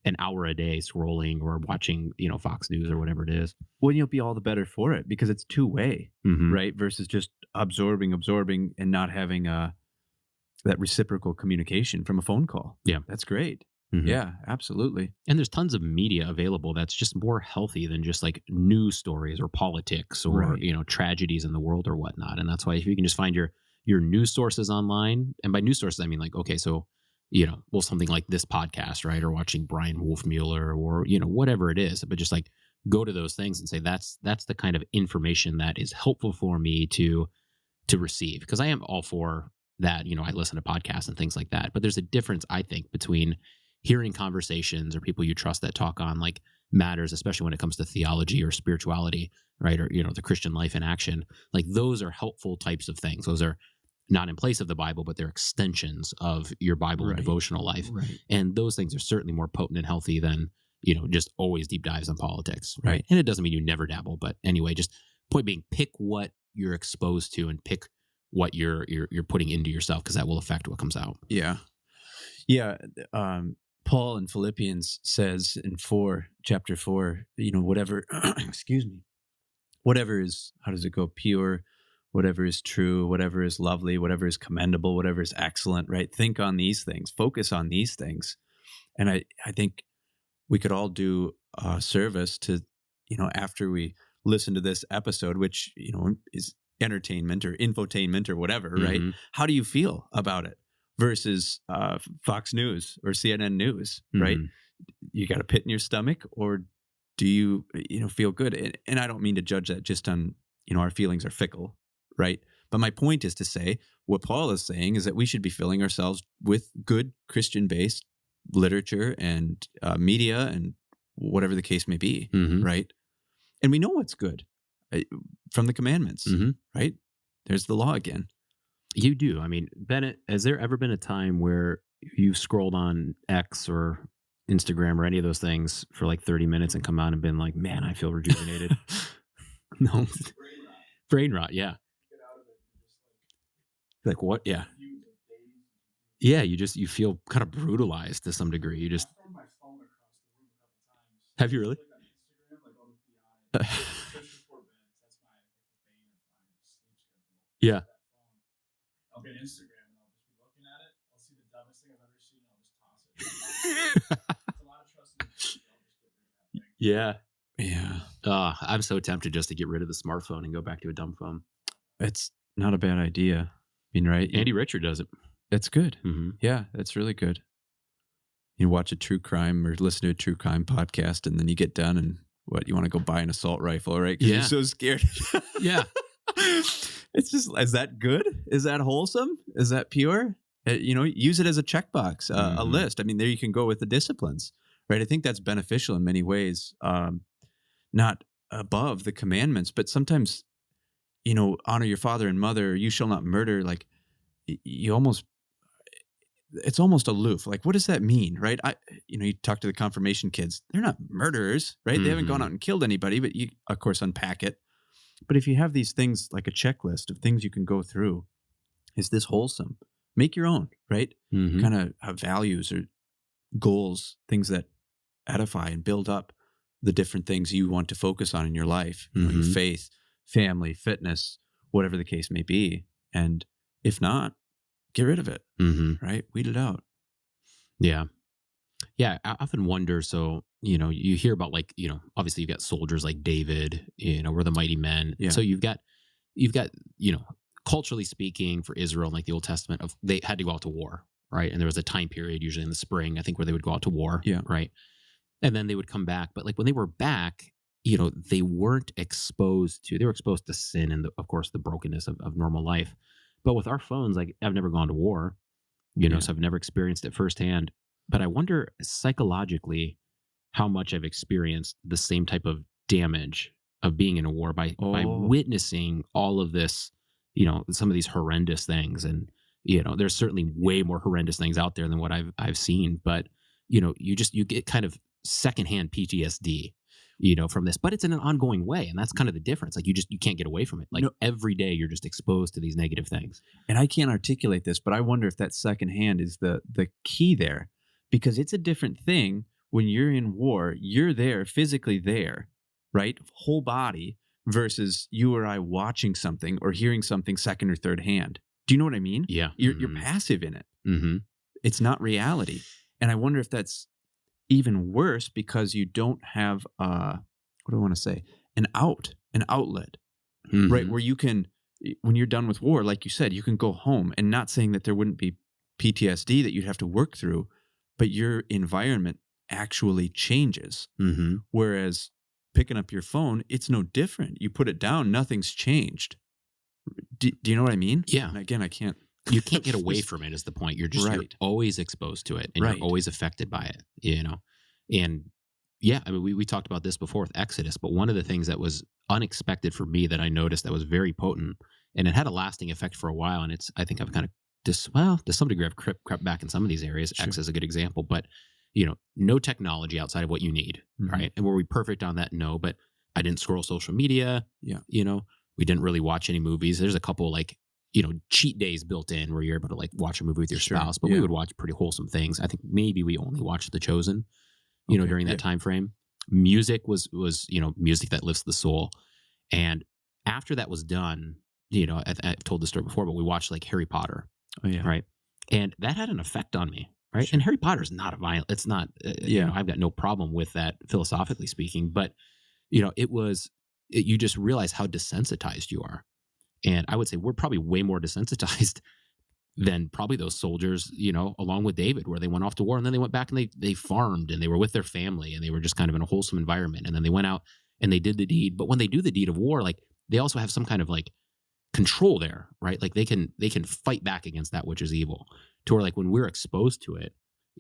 an hour a day scrolling or watching, Fox News or whatever it is. Well, you'll be all the better for it because it's two-way, right? Versus just absorbing and not having that reciprocal communication from a phone call. Yeah. That's great. Yeah, absolutely. And there's tons of media available that's just more healthy than just like news stories or politics or, tragedies in the world or whatnot. And that's why if you can just find your news sources online, and by news sources, I mean like, okay, so, something like this podcast, right? Or watching Brian Wolfmueller or, whatever it is, but just like go to those things and say, that's the kind of information that is helpful for me to receive. Because I am all for that, I listen to podcasts and things like that. But there's a difference, I think, between hearing conversations or people you trust that talk on like matters, especially when it comes to theology or spirituality, right? Or, the Christian life in action. Like those are helpful types of things. Those are not in place of the Bible, but they're extensions of your Bible and devotional life. Right. And those things are certainly more potent and healthy than, just always deep dives on politics. Right. And it doesn't mean you never dabble, but anyway, just point being, pick what you're exposed to and pick what you're putting into yourself, because that will affect what comes out. Yeah. Yeah. Paul in Philippians says in chapter 4, whatever, excuse me, whatever is, how does it go? Pure, whatever is true, whatever is lovely, whatever is commendable, whatever is excellent, right? Think on these things, focus on these things. And I think we could all do service to, after we listen to this episode, which, is entertainment or infotainment or whatever, right? Mm-hmm. How do you feel about it versus Fox News or CNN News, right? Mm-hmm. You got a pit in your stomach, or do you, feel good? And I don't mean to judge that just on, our feelings are fickle, right? But my point is to say what Paul is saying is that we should be filling ourselves with good Christian-based literature and media and whatever the case may be, Mm-hmm. right? And we know what's good from the commandments, Mm-hmm. right? There's the law again. You do. I mean, Bennett, has there ever been a time where you've scrolled on X or Instagram or any of those things for like 30 minutes and come out and been like, man, I feel rejuvenated? No. Brain rot. Yeah. Like what? Yeah. Yeah. You feel kind of brutalized to some degree. You just, have you really? Yeah. I'll get Instagram and I'll just be looking at it. I'll see the dumbest thing I've ever seen. And I'll just toss it. It's a lot of trust in the computer. I'll just get rid of that thing. Yeah. Yeah. I'm so tempted just to get rid of the smartphone and go back to a dumb phone. It's not a bad idea. I mean, right? Andy Richard does it. That's good. Mm-hmm. Yeah, that's really good. You watch a true crime or listen to a true crime podcast, and then you get done, and what, you want to go buy an assault rifle, right? Because Yeah. you're so scared. Yeah. It's just, is that good? Is that wholesome? Is that pure? Use it as a checkbox, a list. I mean, there you can go with the disciplines, right? I think that's beneficial in many ways, not above the commandments, but sometimes, honor your father and mother, you shall not murder. Like it's almost aloof. Like, what does that mean, right? You talk to the confirmation kids, they're not murderers, right? They haven't gone out and killed anybody, but you, of course, unpack it. But if you have these things like a checklist of things you can go through, is this wholesome? Make your own, right? Mm-hmm. Kind of have values or goals, things that edify and build up the different things you want to focus on in your life, your faith, family, fitness, whatever the case may be. And if not, get rid of it, right? Weed it out. Yeah. Yeah. I often wonder, so, you hear about obviously you've got soldiers like David, we're the mighty men. Yeah. So you've got, culturally speaking for Israel, like the Old Testament, they had to go out to war, right? And there was a time period, usually in the spring, I think, where they would go out to war, right? And then they would come back. But like when they were back, they weren't exposed to, they were exposed to sin and of course the brokenness of normal life. But with our phones, like I've never gone to war, so I've never experienced it firsthand. But I wonder psychologically how much I've experienced the same type of damage of being in a war by witnessing all of this, some of these horrendous things. And, there's certainly way more horrendous things out there than what I've seen. But, you get kind of secondhand PTSD, from this, but it's in an ongoing way. And that's kind of the difference. Like you can't get away from it. Like every day you're just exposed to these negative things. And I can't articulate this, but I wonder if that secondhand is the key there, because it's a different thing when you're in war, you're there, physically there, right? Whole body, versus you or I watching something or hearing something second or third hand. Do you know what I mean? Yeah. You're passive in it. Mm-hmm. It's not reality. And I wonder if that's even worse because you don't have, what do I want to say? An outlet, right? Where you can, when you're done with war, like you said, you can go home, and not saying that there wouldn't be PTSD that you'd have to work through, but your environment actually changes. Whereas picking up your phone, it's no different. You put it down, nothing's changed. Do you know what I mean? Yeah. And again, I can't. You can't get away from it is the point. You're just you're always exposed to it, and you're always affected by it, And yeah, I mean, we talked about this before with Exodus, but one of the things that was unexpected for me that I noticed that was very potent, and it had a lasting effect for a while, and I think I've kind of to some degree I've crept back in some of these areas. X is a good example, but no technology outside of what you need, right? And were we perfect on that? No, but I didn't scroll social media. Yeah. We didn't really watch any movies. There's a couple cheat days built in where you're able to watch a movie with your spouse, but we would watch pretty wholesome things. I think maybe we only watched The Chosen, during that time frame. Music was music that lifts the soul. And after that was done, I've told the story before, but we watched Harry Potter. Oh yeah. Right. And that had an effect on me. right? Sure. And Harry Potter's not a violent. It's not. Yeah. I've got no problem with that philosophically speaking, but you just realize how desensitized you are, and I would say we're probably way more desensitized than probably those soldiers, along with David, where they went off to war and then they went back and they farmed and they were with their family and they were just kind of in a wholesome environment. And then they went out and they did the deed. But when they do the deed of war, like they also have some kind of like control there, right? Like they can fight back against that which is evil. To where like when we're exposed to it,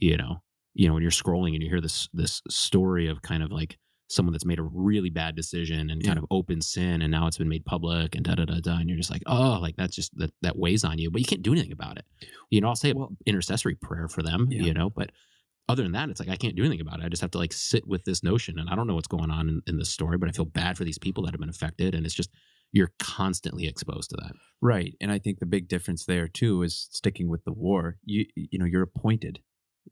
when you're scrolling and you hear this story of kind of like someone that's made a really bad decision and kind of open sin, and now it's been made public and da da da da, and you're just like, oh, like that's just that weighs on you, but you can't do anything about it. I'll say intercessory prayer for them, but other than that, it's like I can't do anything about it. I just have to like sit with this notion, and I don't know what's going on in this story, but I feel bad for these people that have been affected, and it's just you're constantly exposed to that. Right, and I think the big difference there too is sticking with the war. You're appointed,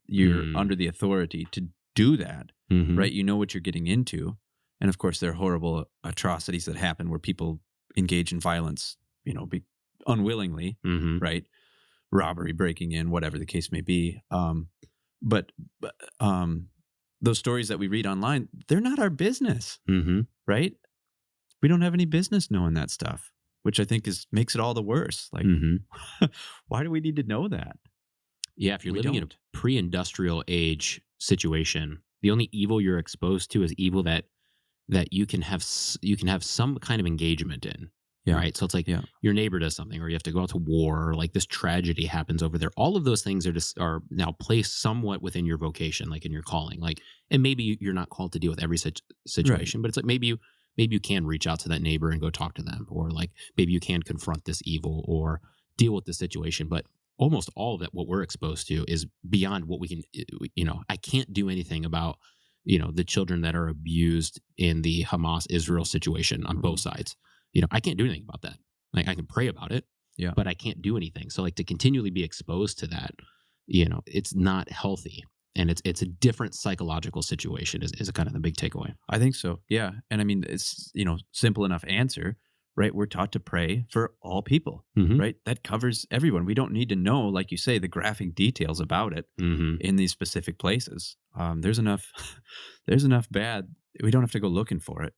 you're under the authority to do that. Mm-hmm. Right? You know what you're getting into. And of course, there are horrible atrocities that happen where people engage in violence, unwillingly, right? Robbery, breaking in, whatever the case may be. But those stories that we read online, they're not our business, right? We don't have any business knowing that stuff, which I think makes it all the worse. Like, why do we need to know that? Yeah, if you're living in a pre-industrial age situation, the only evil you're exposed to is evil that you can have some kind of engagement in, right? So it's like your neighbor does something, or you have to go out to war, or like this tragedy happens over there. All of those things are now placed somewhat within your vocation, like in your calling. Like, and maybe you're not called to deal with every situation, but it's like maybe you can reach out to that neighbor and go talk to them, or like maybe you can confront this evil or deal with the situation, but almost all of it, what we're exposed to, is beyond what we can, I can't do anything about, the children that are abused in the Hamas-Israel situation on both sides. I can't do anything about that. Like I can pray about it, but I can't do anything. So like to continually be exposed to that, it's not healthy. And it's a different psychological situation is kind of the big takeaway. I think so. Yeah. And I mean, it's, simple enough answer. Right? We're taught to pray for all people, right? That covers everyone. We don't need to know, like you say, the graphic details about it in these specific places. There's enough bad. We don't have to go looking for it.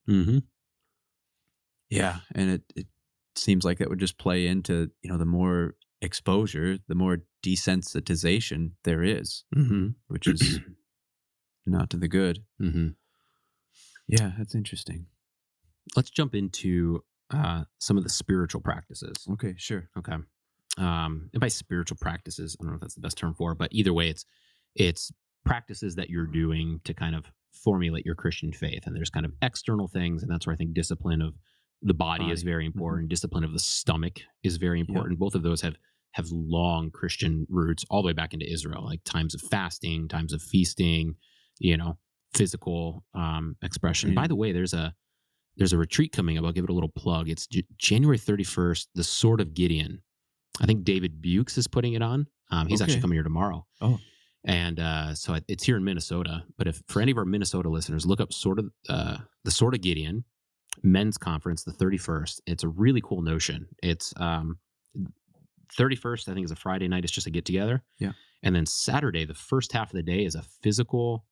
Yeah. And it seems like that would just play into, the more exposure, the more desensitization there is, which is not to the good. Yeah, that's interesting. Let's jump into some of the spiritual practices. Okay, sure. Okay. And by spiritual practices, I don't know if that's the best term for it, but either way, it's practices that you're doing to kind of formulate your Christian faith. And there's kind of external things, and that's where I think discipline of the body is very important. Discipline of the stomach is very important. Both of those have long Christian roots all the way back into Israel, like times of fasting, times of feasting, physical expression. By the way, there's a retreat coming up. I'll give it a little plug. It's January 31st, the Sword of Gideon. I think David Bukes is putting it on. He's actually coming here tomorrow. Oh. And so it's here in Minnesota. But if for any of our Minnesota listeners, look up the Sword of Gideon men's conference, the 31st. It's a really cool notion. It's 31st, I think, is a Friday night. It's just a get together. Yeah. And then Saturday, the first half of the day is a physical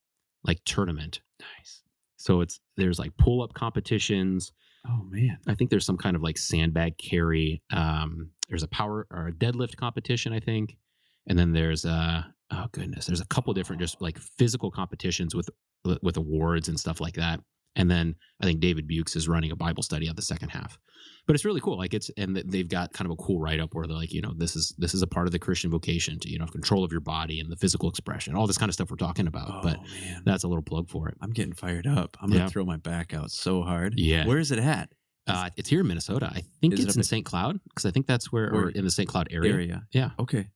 like tournament. Nice. So there's like pull up competitions. Oh man. I think there's some kind of like sandbag carry. There's a power or a deadlift competition, I think. And then there's there's a couple different just like physical competitions with awards and stuff like that. And then I think David Bukes is running a Bible study on the second half. But it's really cool. Like they've got kind of a cool write-up where they're like, this is a part of the Christian vocation to, control of your body and the physical expression, all this kind of stuff we're talking about. Oh, but man. That's a little plug for it. I'm getting fired up. I'm going to throw my back out so hard. Yeah. Where is it at? It's here in Minnesota. I think it's in St. Cloud, because I think that's or in the St. Cloud area. Yeah. Okay.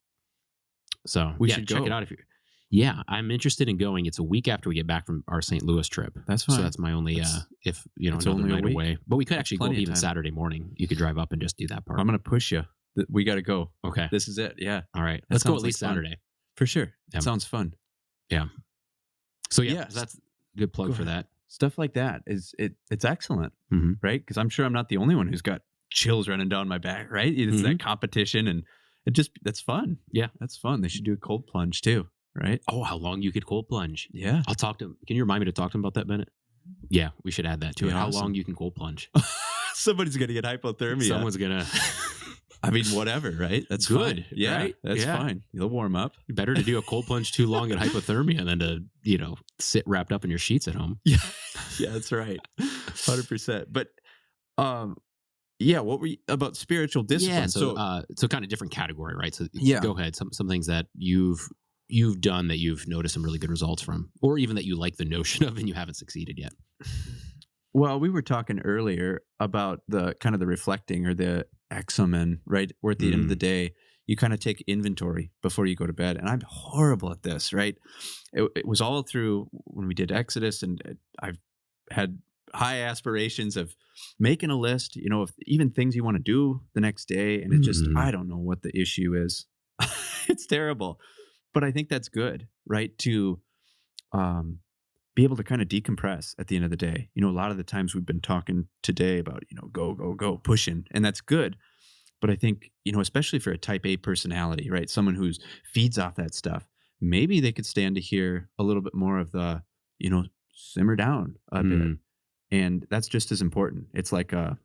So we should check go. It out if you. Yeah, I'm interested in going. It's a week after we get back from our St. Louis trip. That's fine. So that's my only it's another only night away. But we could actually go even time. Saturday morning. You could drive up and just do that part. I'm going to push you. We got to go. Okay. This is it. Yeah. All right. Let's go at least Saturday. For sure. Yeah. It sounds fun. Yeah. So that's a good plug for that. Stuff like that it's excellent, right? Because I'm sure I'm not the only one who's got chills running down my back, right? It's that competition, and that's fun. Yeah. That's fun. They should do a cold plunge too, right? Oh, how long you could cold plunge. Yeah. I'll talk to him. Can you remind me to talk to him about that, Bennett? Yeah, we should add that to Yeah, it. How awesome. long you can cold plunge. Somebody's going to get hypothermia. Someone's going to. I mean, whatever, right? That's good. Fine. Yeah, right? that's fine. You'll warm up. Better to do a cold plunge too long at hypothermia than to, sit wrapped up in your sheets at home. Yeah. Yeah, that's right. 100%. But, yeah, what were you about spiritual discipline? Yeah, so kind of different category, right? So Yeah. go ahead. Some things that you've done that you've noticed some really good results from, or even that you like the notion of and you haven't succeeded yet. Well, we were talking earlier about the kind of the reflecting or the examen, right? Where at the end of the day, you kind of take inventory before you go to bed. And I'm horrible at this, right? It was all through when we did Exodus, and I've had high aspirations of making a list, of even things you want to do the next day. And it just, I don't know what the issue is. It's terrible. But I think that's good, right? To be able to kind of decompress at the end of the day. A lot of the times we've been talking today about, go, pushing, and that's good. But I think, especially for a type A personality, right? Someone who's feeds off that stuff, maybe they could stand to hear a little bit more of the, simmer down a bit. And that's just as important. It's like a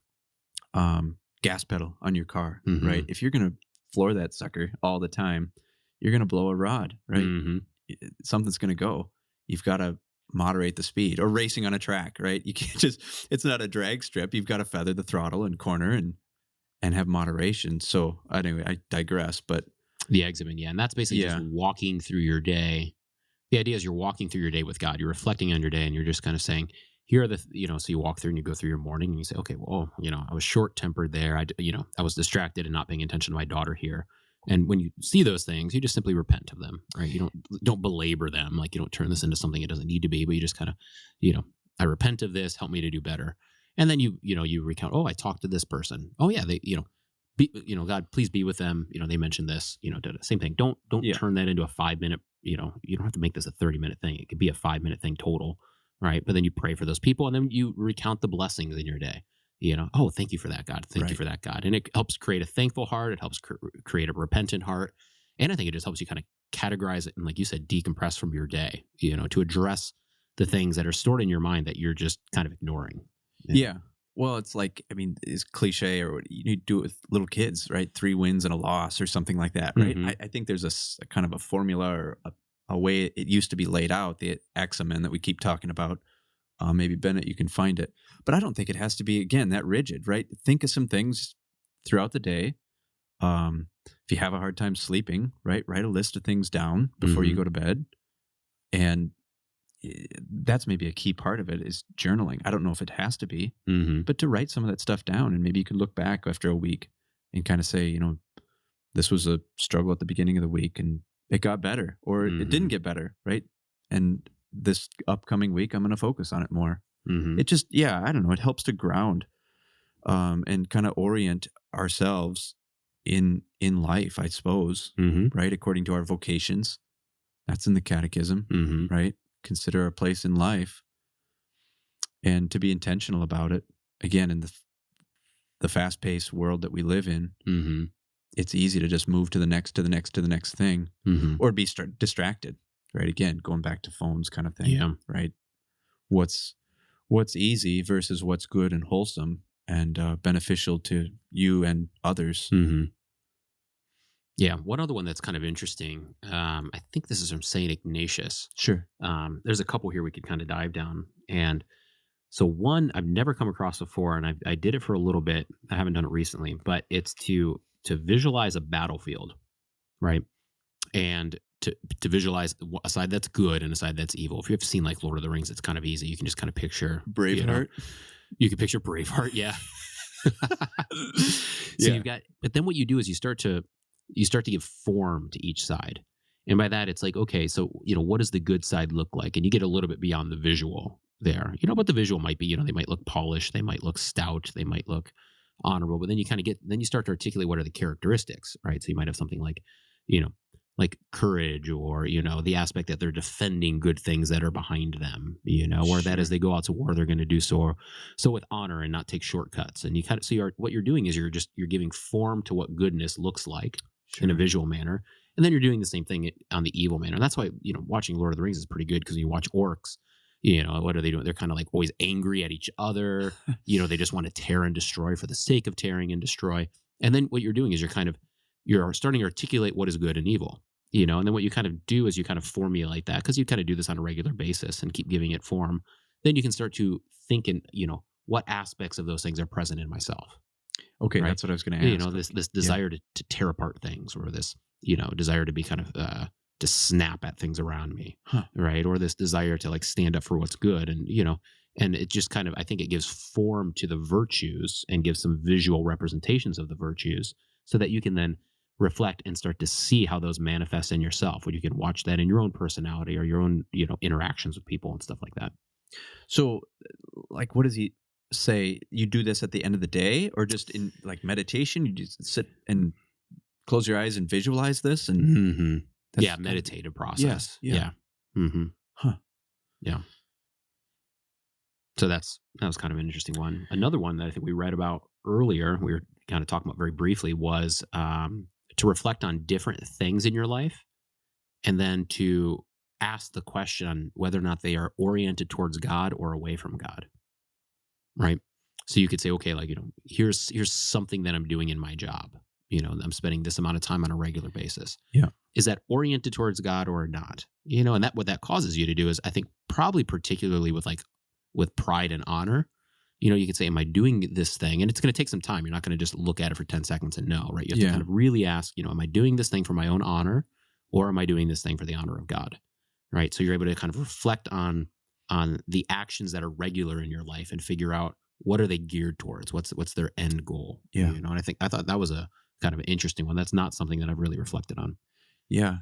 gas pedal on your car, right? If you're going to floor that sucker all the time, you're going to blow a rod, right? Something's going to go. You've got to moderate the speed, or racing on a track, right? You can't just, it's not a drag strip. You've got to feather the throttle and corner and have moderation. So anyway, I digress, but the examen, yeah. And that's basically just walking through your day. The idea is you're walking through your day with God. You're reflecting on your day, and you're just kind of saying, here are the, so you walk through and you go through your morning and you say, okay, well, I was short tempered there. I was distracted and not paying attention to my daughter here. And when you see those things, you just simply repent of them, right? You don't belabor them. Like, you don't turn this into something it doesn't need to be, but you just kind of, I repent of this, help me to do better. And then you recount, oh, I talked to this person. Oh yeah. They, God, please be with them. They mentioned this, same thing. Don't turn that into a 5-minute, you don't have to make this a 30-minute thing. It could be a 5-minute thing total. Right. But then you pray for those people, and then you recount the blessings in your day. Oh, thank you for that, God. Thank you for that, God. And it helps create a thankful heart. It helps create a repentant heart. And I think it just helps you kind of categorize it and, like you said, decompress from your day, to address the things that are stored in your mind that you're just kind of ignoring. Yeah. Well, it's like, I mean, it's cliche, or you do it with little kids, right? 3 wins and a loss or something like that, right? I think there's a kind of a formula or a way it used to be laid out, the examen that we keep talking about. Maybe Bennett, you can find it, but I don't think it has to be, again, that rigid, right? Think of some things throughout the day. If you have a hard time sleeping, right, write a list of things down before you go to bed. And that's maybe a key part of it is journaling. I don't know if it has to be, but to write some of that stuff down, and maybe you could look back after a week and kind of say, this was a struggle at the beginning of the week and it got better, or it didn't get better, right? And this upcoming week, I'm going to focus on it more. It just, I don't know. It helps to ground and kind of orient ourselves in life, I suppose, right? According to our vocations. That's in the catechism, right? Consider our place in life, and to be intentional about it. Again, in the fast-paced world that we live in, it's easy to just move to the next thing, or be distracted. Right. Again, going back to phones kind of thing. Yeah. Right. What's easy versus what's good and wholesome and beneficial to you and others. Yeah. One other one that's kind of interesting. I think this is from St. Ignatius. Sure. There's a couple here we could kind of dive down. And so one I've never come across before, and I did it for a little bit. I haven't done it recently, but it's to visualize a battlefield, right? And to visualize a side that's good and a side that's evil. If you've seen like Lord of the Rings, it's kind of easy. You can just kind of picture Braveheart. You can picture Braveheart, yeah. You've got, but then what you do is you start to give form to each side. And by that, it's like, okay, so, what does the good side look like? And you get a little bit beyond the visual there. But the visual might be, they might look polished, they might look stout, they might look honorable, but then you kind of then you start to articulate what are the characteristics, right? So you might have something like, like courage, or, the aspect that they're defending good things that are behind them, or that as they go out to war, they're going to do so with honor and not take shortcuts. And you kind of, so what you're doing is you're giving form to what goodness looks like in a visual manner. And then you're doing the same thing on the evil manner. And that's why, watching Lord of the Rings is pretty good, because you watch orcs, what are they doing? They're kind of like always angry at each other. They just want to tear and destroy for the sake of tearing and destroy. And then what you're doing is you're starting to articulate what is good and evil, and then what you kind of do is you kind of formulate that, because you kind of do this on a regular basis and keep giving it form. Then you can start to think in, what aspects of those things are present in myself. Okay, right? that's what I was going to ask. This desire to tear apart things, or this, desire to be kind of to snap at things around me, right? Or this desire to like stand up for what's good, and and it just kind of, I think it gives form to the virtues and gives some visual representations of the virtues, so that you can then reflect and start to see how those manifest in yourself. When you can watch that in your own personality or your own interactions with people and stuff like that. So, like, what does he say? You do this at the end of the day, or just in like meditation? You just sit and close your eyes and visualize this, and meditative process. Yeah. Mm-hmm. Huh. Yeah. So that was kind of an interesting one. Another one that I think we read about earlier, we were kind of talking about very briefly, was to reflect on different things in your life, and then to ask the question on whether or not they are oriented towards God or away from God. Right. So you could say, okay, like, here's something that I'm doing in my job. I'm spending this amount of time on a regular basis. Yeah. Is that oriented towards God or not? And that what that causes you to do is, I think, probably particularly with pride and honor, you could say, am I doing this thing? And it's going to take some time. You're not going to just look at it for 10 seconds and know, right? You have to kind of really ask, am I doing this thing for my own honor, or am I doing this thing for the honor of God? Right. So you're able to kind of reflect on the actions that are regular in your life and figure out, what are they geared towards? What's their end goal? Yeah. And I thought that was a kind of an interesting one. That's not something that I've really reflected on. Yeah.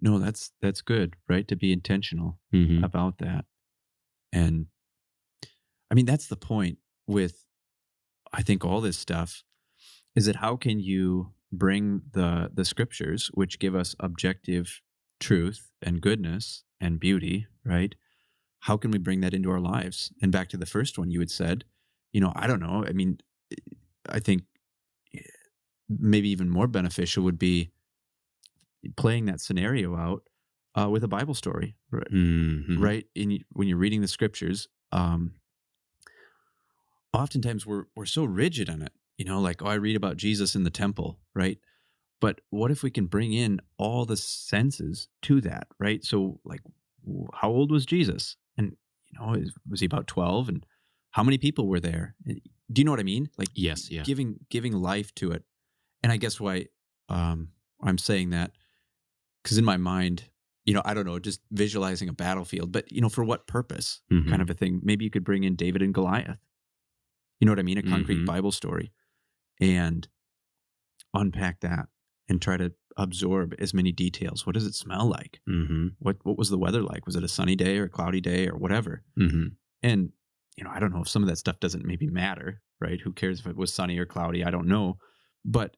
No, that's good, right? To be intentional about that. And I mean, that's the point with, I think, all this stuff, is that how can you bring the scriptures, which give us objective truth and goodness and beauty, right? How can we bring that into our lives? And back to the first one you had said, I don't know. I mean, I think maybe even more beneficial would be playing that scenario out with a Bible story, right? Mm-hmm. Right? When you're reading the scriptures, oftentimes we're so rigid on it, like, I read about Jesus in the temple, right? But what if we can bring in all the senses to that, right? So, like, how old was Jesus? And, was he about 12? And how many people were there? Do you know what I mean? Like, yes, yeah. Giving life to it. And I guess why I'm saying that, because in my mind, I don't know, just visualizing a battlefield, but, for what purpose, kind of a thing. Maybe you could bring in David and Goliath. You know what I mean? A concrete Bible story, and unpack that and try to absorb as many details. What does it smell like? Mm-hmm. What was the weather like? Was it a sunny day or a cloudy day or whatever? Mm-hmm. And, I don't know if some of that stuff doesn't maybe matter, right? Who cares if it was sunny or cloudy? I don't know. But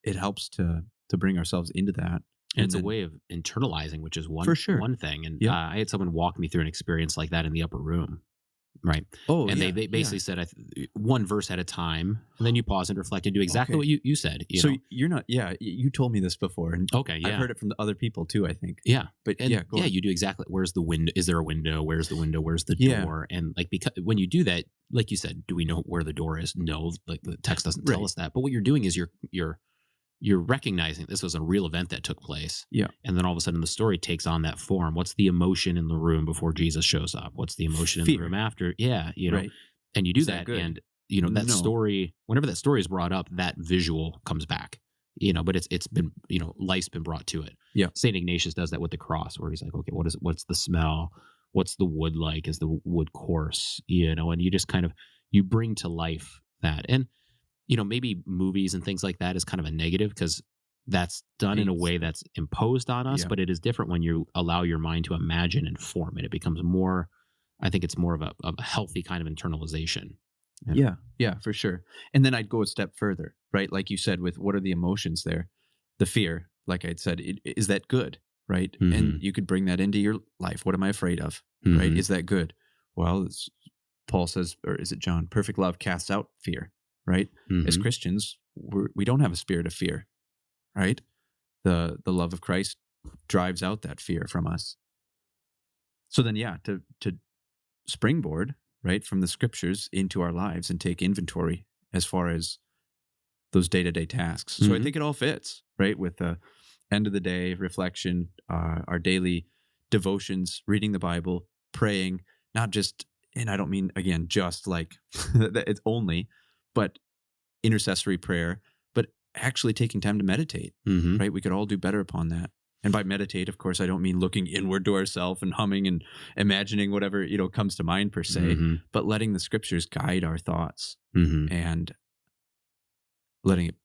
it helps to bring ourselves into that. And it's a way of internalizing, which is one thing. And I had someone walk me through an experience like that in the upper room. Right. Oh, and they basically said one verse at a time, and then you pause and reflect and do exactly what you said. So you're not, you told me this before. And okay, yeah. I've heard it from the other people too, I think. Yeah. But and go on. you do exactly. Where's the window? Is there a window? Where's the window? Where's the door? And like, because when you do that, like you said, do we know where the door is? No, like the text doesn't tell us that. But what you're doing is you're recognizing this was a real event that took place. Yeah. And then all of a sudden the story takes on that form. What's the emotion in the room before Jesus shows up? What's the emotion in the room after? Yeah. Right. And you do that. And, that story, whenever that story is brought up, that visual comes back, but it's been, life's been brought to it. Yeah. St. Ignatius does that with the cross, where he's like, okay, what's the smell? What's the wood like? Is the wood coarse? And you just kind of, you bring to life that. And, maybe movies and things like that is kind of a negative, because that's done in a way that's imposed on us, but it is different when you allow your mind to imagine and form it. It becomes more, I think it's more of a healthy kind of internalization. Yeah, for sure. And then I'd go a step further, right? Like you said, with what are the emotions there? The fear, like I'd said, is that good, right? Mm-hmm. And you could bring that into your life. What am I afraid of, right? Is that good? Well, Paul says, or is it John? Perfect love casts out fear. Right? Mm-hmm. As Christians, we don't have a spirit of fear, right? The love of Christ drives out that fear from us. So then, to springboard, right, from the scriptures into our lives and take inventory as far as those day-to-day tasks. So I think it all fits, right, with the end of the day reflection, our daily devotions, reading the Bible, praying, not just, and I don't mean, again, just like it's only, but intercessory prayer, but actually taking time to meditate, right? We could all do better upon that. And by meditate, of course, I don't mean looking inward to ourselves and humming and imagining whatever, comes to mind per se, but letting the scriptures guide our thoughts and letting it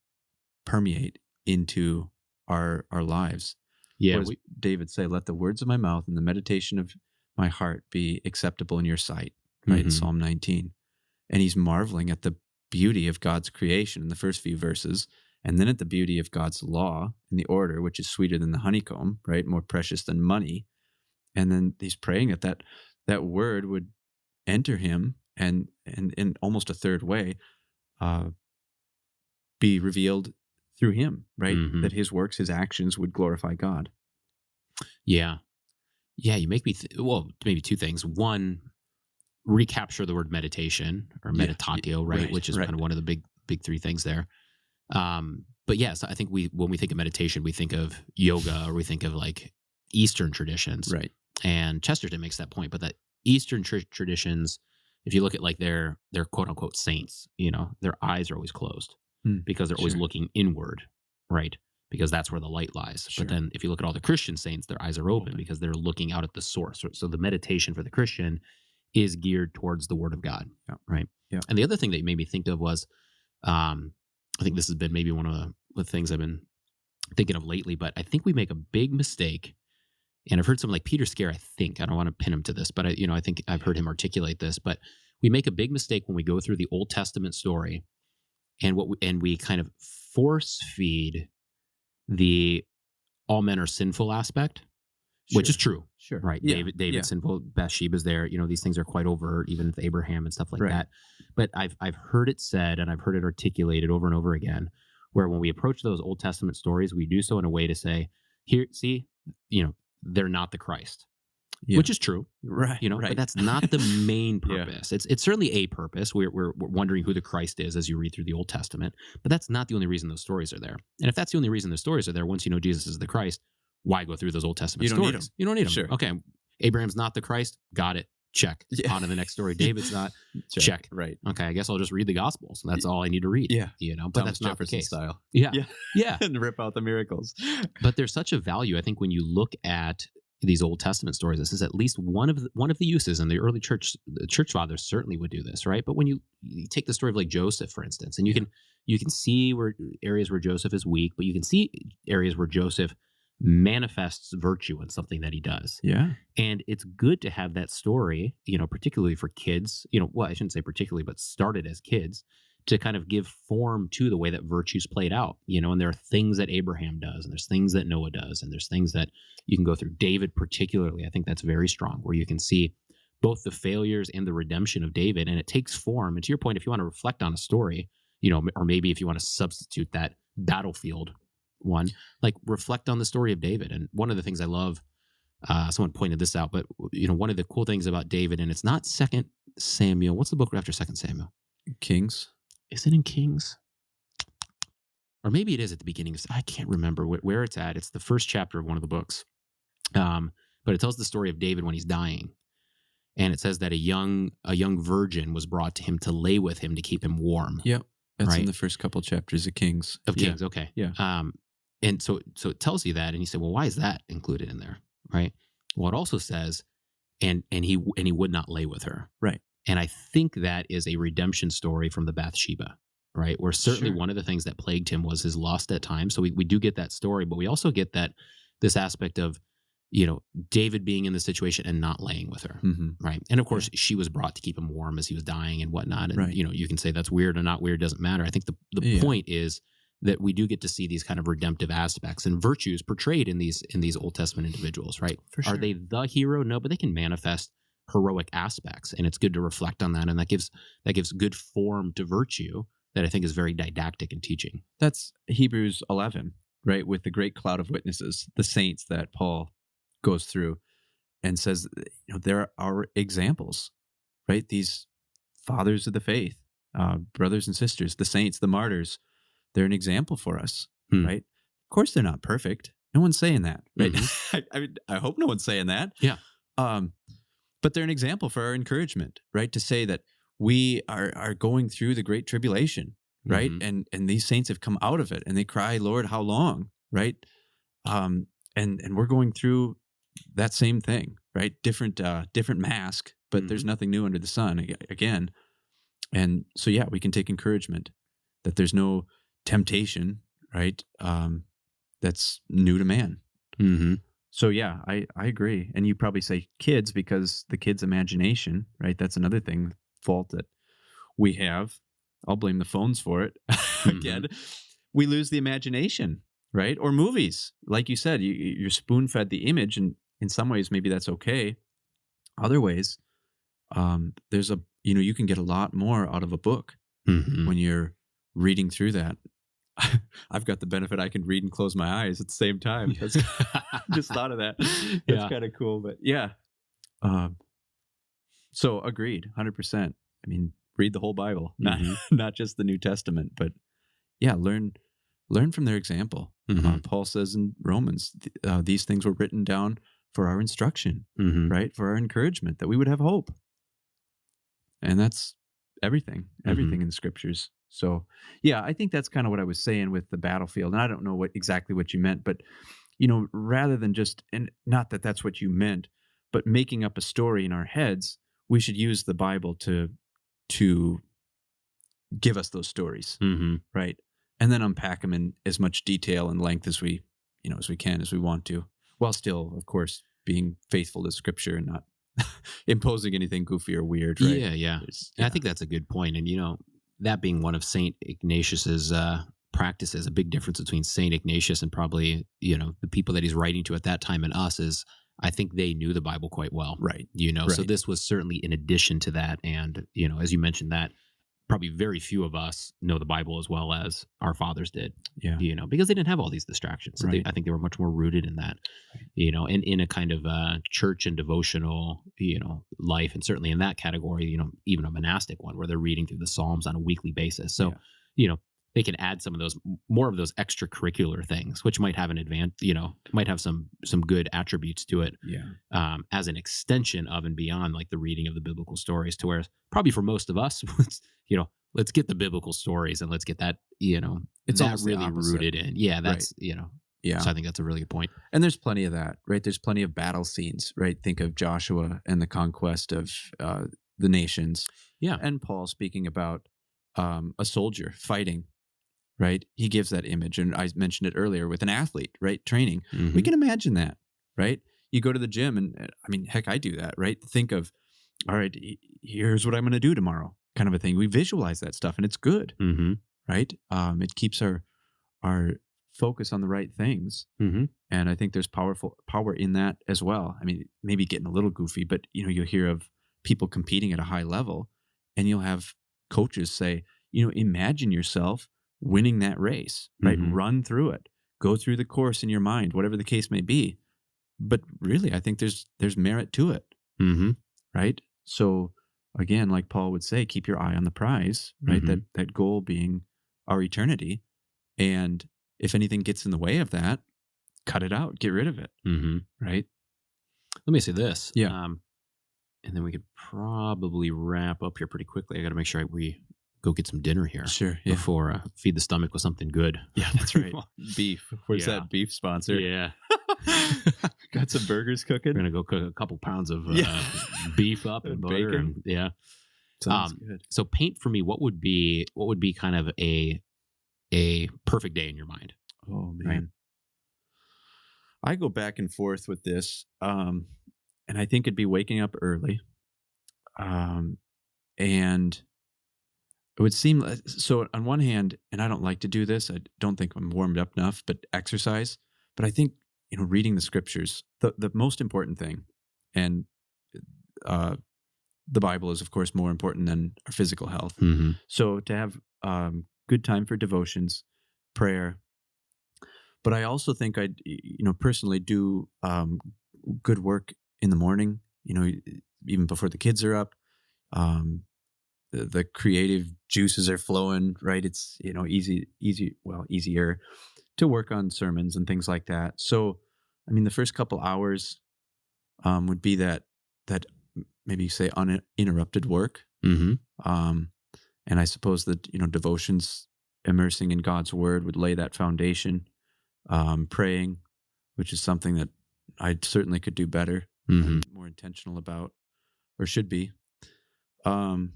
permeate into our lives. Yeah. What does David say? Let the words of my mouth and the meditation of my heart be acceptable in your sight, right? In Psalm 19. And he's marveling at the beauty of God's creation in the first few verses, and then at the beauty of God's law in the order, which is sweeter than the honeycomb, right? More precious than money. And then he's praying that word would enter him and in almost a third way be revealed through him, right? That his works, his actions would glorify God. Yeah. Yeah, you make me, maybe two things. One, recapture the word meditation or meditatio, right? Which is kind of one of the big three things there. But yes, I think when we think of meditation, we think of yoga or we think of like Eastern traditions. Right. And Chesterton makes that point, but that Eastern traditions, if you look at like their quote unquote saints, their eyes are always closed because they're always looking inward, right? Because that's where the light lies. But then if you look at all the Christian saints, their eyes are open because they're looking out at the source. So the meditation for the Christian is geared towards the Word of God, right? Yeah. And the other thing that you made me think of was, I think this has been maybe one of the things I've been thinking of lately, but I think we make a big mistake. And I've heard someone like Peter Scare, I don't want to pin him to this, but I think I've heard him articulate this, but we make a big mistake when we go through the Old Testament story and we kind of force feed the all men are sinful aspect, which is true. Sure. Right. Yeah. David's sinful, Bathsheba's there. These things are quite overt, even with Abraham and stuff like that. But I've heard it said and I've heard it articulated over and over again, where when we approach those Old Testament stories, we do so in a way to say, here, see, they're not the Christ. Which is true, right? But that's not the main purpose. It's certainly a purpose. We're wondering who the Christ is as you read through the Old Testament, but that's not the only reason those stories are there. And if that's the only reason the stories are there, once you know Jesus is the Christ, why go through those Old Testament stories? You don't need them. Sure. Okay, Abraham's not the Christ. Got it. Check. On to the next story. David's not. Check. Right. Okay, I guess I'll just read the Gospels. That's all I need to read. Yeah. But Thomas that's not Jefferson the case. Style. Yeah. And rip out the miracles. But there's such a value, I think, when you look at these Old Testament stories. This is at least one of the uses, and the early church fathers certainly would do this, right? But when you take the story of like Joseph, for instance, and you can see where areas where Joseph is weak, but you can see areas where Joseph manifests virtue in something that he does. Yeah. And it's good to have that story, particularly for kids, well, I shouldn't say particularly, but started as kids, to kind of give form to the way that virtue's played out, and there are things that Abraham does, and there's things that Noah does, and there's things that you can go through. David particularly, I think that's very strong, where you can see both the failures and the redemption of David, and it takes form. And to your point, if you want to reflect on a story, or maybe if you want to substitute that battlefield one, like reflect on the story of David. And one of the things I love, someone pointed this out, but one of the cool things about David, and it's not 2 Samuel. What's the book after 2 Samuel? Kings. Is it in Kings? Or maybe it is at the beginning. I can't remember where it's at. It's the first chapter of one of the books. But it tells the story of David when he's dying. And it says that a young virgin was brought to him to lay with him to keep him warm. Yep. That's in the first couple chapters of Kings. Okay. Yeah. And so it tells you that, and you say, well, why is that included in there? Right. Well, it also says, and he would not lay with her. Right. And I think that is a redemption story from the Bathsheba, right? Where certainly one of the things that plagued him was his lust at times. So we do get that story, but we also get this aspect of, David being in the situation and not laying with her, right? And of course, she was brought to keep him warm as he was dying and whatnot. And, you can say that's weird or not weird, doesn't matter. I think the point is that we do get to see these kind of redemptive aspects and virtues portrayed in these Old Testament individuals, right? For sure. Are they the hero? No, but they can manifest heroic aspects, and it's good to reflect on that, and that gives good form to virtue that I think is very didactic in teaching. That's Hebrews 11, right? With the great cloud of witnesses, the saints that Paul goes through and says, there are examples, right? These fathers of the faith, brothers and sisters, the saints, the martyrs, they're an example for us, Hmm. right? Of course, they're not perfect. No one's saying that, right? Mm-hmm. I hope no one's saying that. Yeah. But they're an example for our encouragement, right? To say that we are going through the great tribulation, right? Mm-hmm. And these saints have come out of it, and they cry, "Lord, how long?" Right? And we're going through that same thing, right? Different mask, but there's nothing new under the sun again. And so, yeah, we can take encouragement that there's no temptation, right? That's new to man. Mm-hmm. So, yeah, I agree. And you probably say kids because the kids' imagination, right? That's another thing, fault that we have. I'll blame the phones for it again. We lose the imagination, right? Or movies. Like you said, you're spoon-fed the image, and in some ways, maybe that's okay. Other ways, you can get a lot more out of a book when you're reading through that. I've got the benefit I can read and close my eyes at the same time. That's, just thought of that. That's kind of cool, but yeah. So agreed, 100%. I mean, read the whole Bible, not just the New Testament, but yeah, learn from their example. Paul says in Romans, these things were written down for our instruction, right? For our encouragement, that we would have hope. And that's everything in the scriptures. So, yeah, I think that's kind of what I was saying with the battlefield. And I don't know exactly what you meant, but, rather than just, and not that that's what you meant, but making up a story in our heads, we should use the Bible to give us those stories, right? And then unpack them in as much detail and length as we can, as we want to, while still, of course, being faithful to Scripture and not imposing anything goofy or weird, right? Yeah. I think that's a good point. And, that being one of St. Ignatius's practices, a big difference between St. Ignatius and probably, the people that he's writing to at that time and us is I think they knew the Bible quite well. Right. So this was certainly in addition to that. And, as you mentioned that, probably very few of us know the Bible as well as our fathers did. Yeah. Because they didn't have all these distractions. So Right. I think they were much more rooted in that, and in a kind of church and devotional, life. And certainly in that category, even a monastic one where they're reading through the Psalms on a weekly basis. So, they can add some of those, more of those extracurricular things, which might have an might have some good attributes to it. Yeah. As an extension of and beyond like the reading of the biblical stories, to where probably for most of us, let's get the biblical stories and let's get that, It's that almost the really opposite. rooted in. Yeah. That's, Yeah. So I think that's a really good point. And there's plenty of that, right? There's plenty of battle scenes, right? Think of Joshua and the conquest of the nations. Yeah. And Paul speaking about a soldier fighting, right? He gives that image. And I mentioned it earlier with an athlete, right? Training. We can imagine that, right? You go to the gym and I mean, heck, I do that, right? Think of, all right, here's what I'm going to do tomorrow, kind of a thing. We visualize that stuff and it's good, right? It keeps our focus on the right things. And I think there's power in that as well. I mean, maybe getting a little goofy, but you'll hear of people competing at a high level and you'll have coaches say, imagine yourself winning that race, right? Run through it, go through the course in your mind, whatever the case may be. But really, I think there's merit to it, right? So again, like Paul would say, keep your eye on the prize, right? That goal being our eternity. And if anything gets in the way of that, cut it out, get rid of it, right? Let me say this. Yeah. And then we could probably wrap up here pretty quickly. I got to make sure we go get some dinner here. Sure. Yeah. Before feed the stomach with something good. Yeah, that's right. Beef. Where's that beef sponsor? Yeah. Got some burgers cooking. We're gonna go cook a couple pounds of beef up and butter. Bacon. And, Sounds good. So paint for me what would be kind of a perfect day in your mind. Oh man. Right? I go back and forth with this. And I think it'd be waking up early. And it would seem so on one hand, and I don't like to do this. I don't think I'm warmed up enough, but exercise. But I think, reading the scriptures, the most important thing, and the Bible is, of course, more important than our physical health. So to have good time for devotions, prayer, But I also think personally do good work in the morning, even before the kids are up. Um, the creative juices are flowing, right? It's, easier to work on sermons and things like that. So, I mean, the first couple hours would be that maybe say uninterrupted work. Mm-hmm. And I suppose that, devotions, immersing in God's word would lay that foundation. Praying, which is something that I certainly could do better, Mm-hmm. more intentional about, or should be. And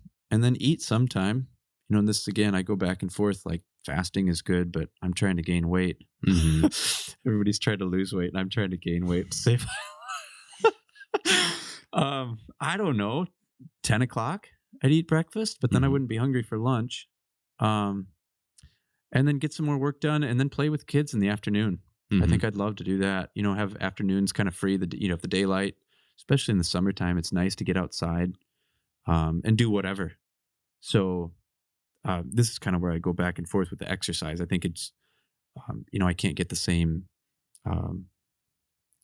then eat sometime. And this again, I go back and forth. Like fasting is good, but I'm trying to gain weight. Mm-hmm. Everybody's trying to lose weight, and I'm trying to gain weight to save. I don't know, 10 o'clock. I'd eat breakfast, but then I Mhm. wouldn't be hungry for lunch. And then get some more work done, and then play with kids in the afternoon. I think I'd love to do that. Have afternoons kind of free. The daylight, especially in the summertime, it's nice to get outside and do whatever. So this is kind of where I go back and forth with the exercise. I think it's I can't get the same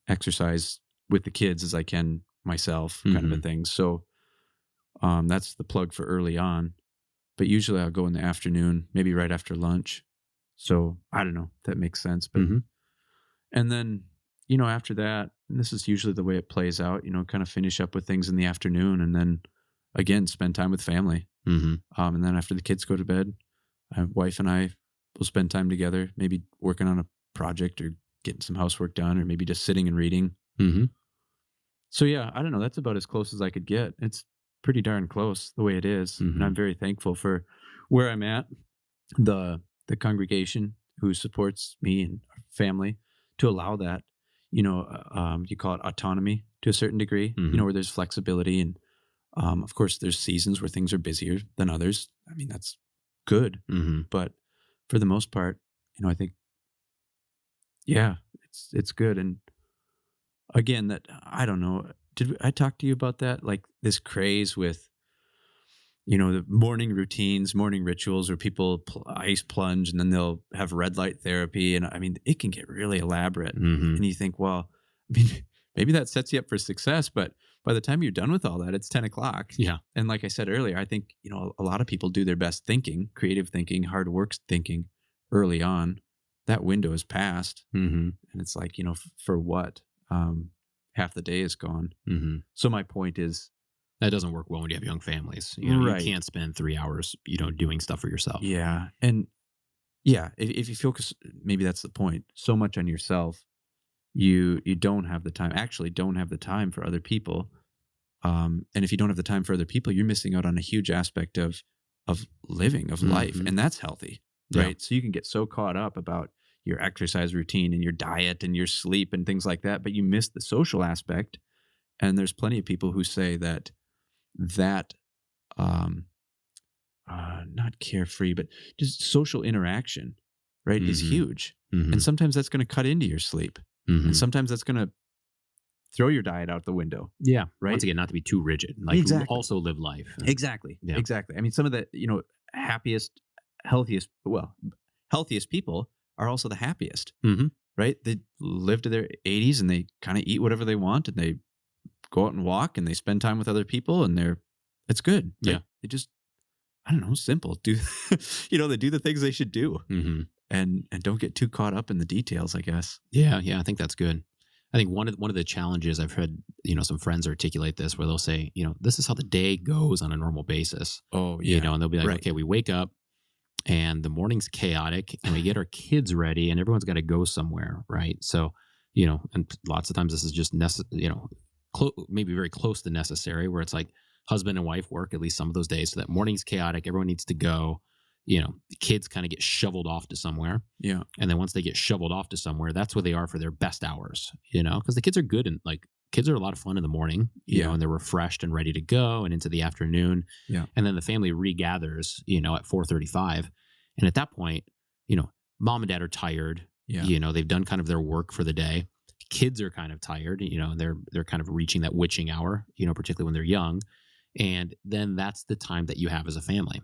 exercise with the kids as I can myself, kind of a thing. So that's the plug for early on. But usually I'll go in the afternoon, maybe right after lunch. So I don't know if that makes sense. But Mhm. and then, after that, and this is usually the way it plays out, kind of finish up with things in the afternoon, and then again spend time with family. Mm-hmm. And then after the kids go to bed, my wife and I will spend time together, maybe working on a project or getting some housework done, or maybe just sitting and reading. Mm-hmm. So yeah, I don't know. That's about as close as I could get. It's pretty darn close the way it is, and I'm very thankful for where I'm at, the congregation who supports me and our family to allow that. You call it autonomy to a certain degree. Mhm. Where there's flexibility, and of course, there's seasons where things are busier than others. I mean, that's good, Mm-hmm. but for the most part, I think yeah, it's good. And again, that I don't know. Did I talk to you about that? Like this craze with, the morning routines, morning rituals where people ice plunge and then they'll have red light therapy. And I mean, it can get really elaborate. Mm-hmm. And you think, well, I mean, maybe that sets you up for success, but by the time you're done with all that, it's 10 o'clock. Yeah. And like I said earlier, I think, a lot of people do their best thinking, creative thinking, hard work thinking early on. That window is passed. Mm-hmm. And it's like, for what? Half the day is gone. Mm-hmm. So my point is, That doesn't work well when you have young families. Right. You can't spend 3 hours, doing stuff for yourself. yeah. And yeah, if you focus, maybe that's the point, so much on yourself, you don't have the time, actually don't have the time for other people. And if you don't have the time for other people, you're missing out on a huge aspect of living, of life. Mhm. And that's healthy, Yeah. right? So you can get so caught up about your exercise routine and your diet and your sleep and things like that, but you miss the social aspect. And there's plenty of people who say that um not carefree, but just social interaction, right, is Mhm. huge. Mm-hmm. And sometimes that's going to cut into your sleep. Mm-hmm. And sometimes that's going to throw your diet out the window. Yeah. Right? Once again, not to be too rigid. Like Exactly. also live life. Exactly. Yeah. Exactly. I mean, some of the, happiest, healthiest people are also the happiest, Mm-hmm. right? They live to their 80s and they kind of eat whatever they want, and they go out and walk and they spend time with other people, and it's good. Yeah. They just, I don't know, simple. Do, they do the things they should do, Mm-hmm. and don't get too caught up in the details, I guess. Yeah, I think that's good. I think one of the challenges I've heard, some friends articulate this, where they'll say, this is how the day goes on a normal basis. Oh, And they'll be like, Right. okay, we wake up and the morning's chaotic, and we get our kids ready, and everyone's got to go somewhere, right? So, and lots of times this is just maybe very close to necessary, where it's like husband and wife work at least some of those days, so that morning's chaotic, everyone needs to go. The kids kind of get shoveled off to somewhere. Yeah. And then once they get shoveled off to somewhere, that's where they are for their best hours, because the kids are good, and like kids are a lot of fun in the morning, and they're refreshed and ready to go, and into the afternoon. Yeah. And then the family regathers, at 4:35. And at that point, mom and dad are tired. Yeah. They've done kind of their work for the day. Kids are kind of tired, they're kind of reaching that witching hour, particularly when they're young. And then that's the time that you have as a family.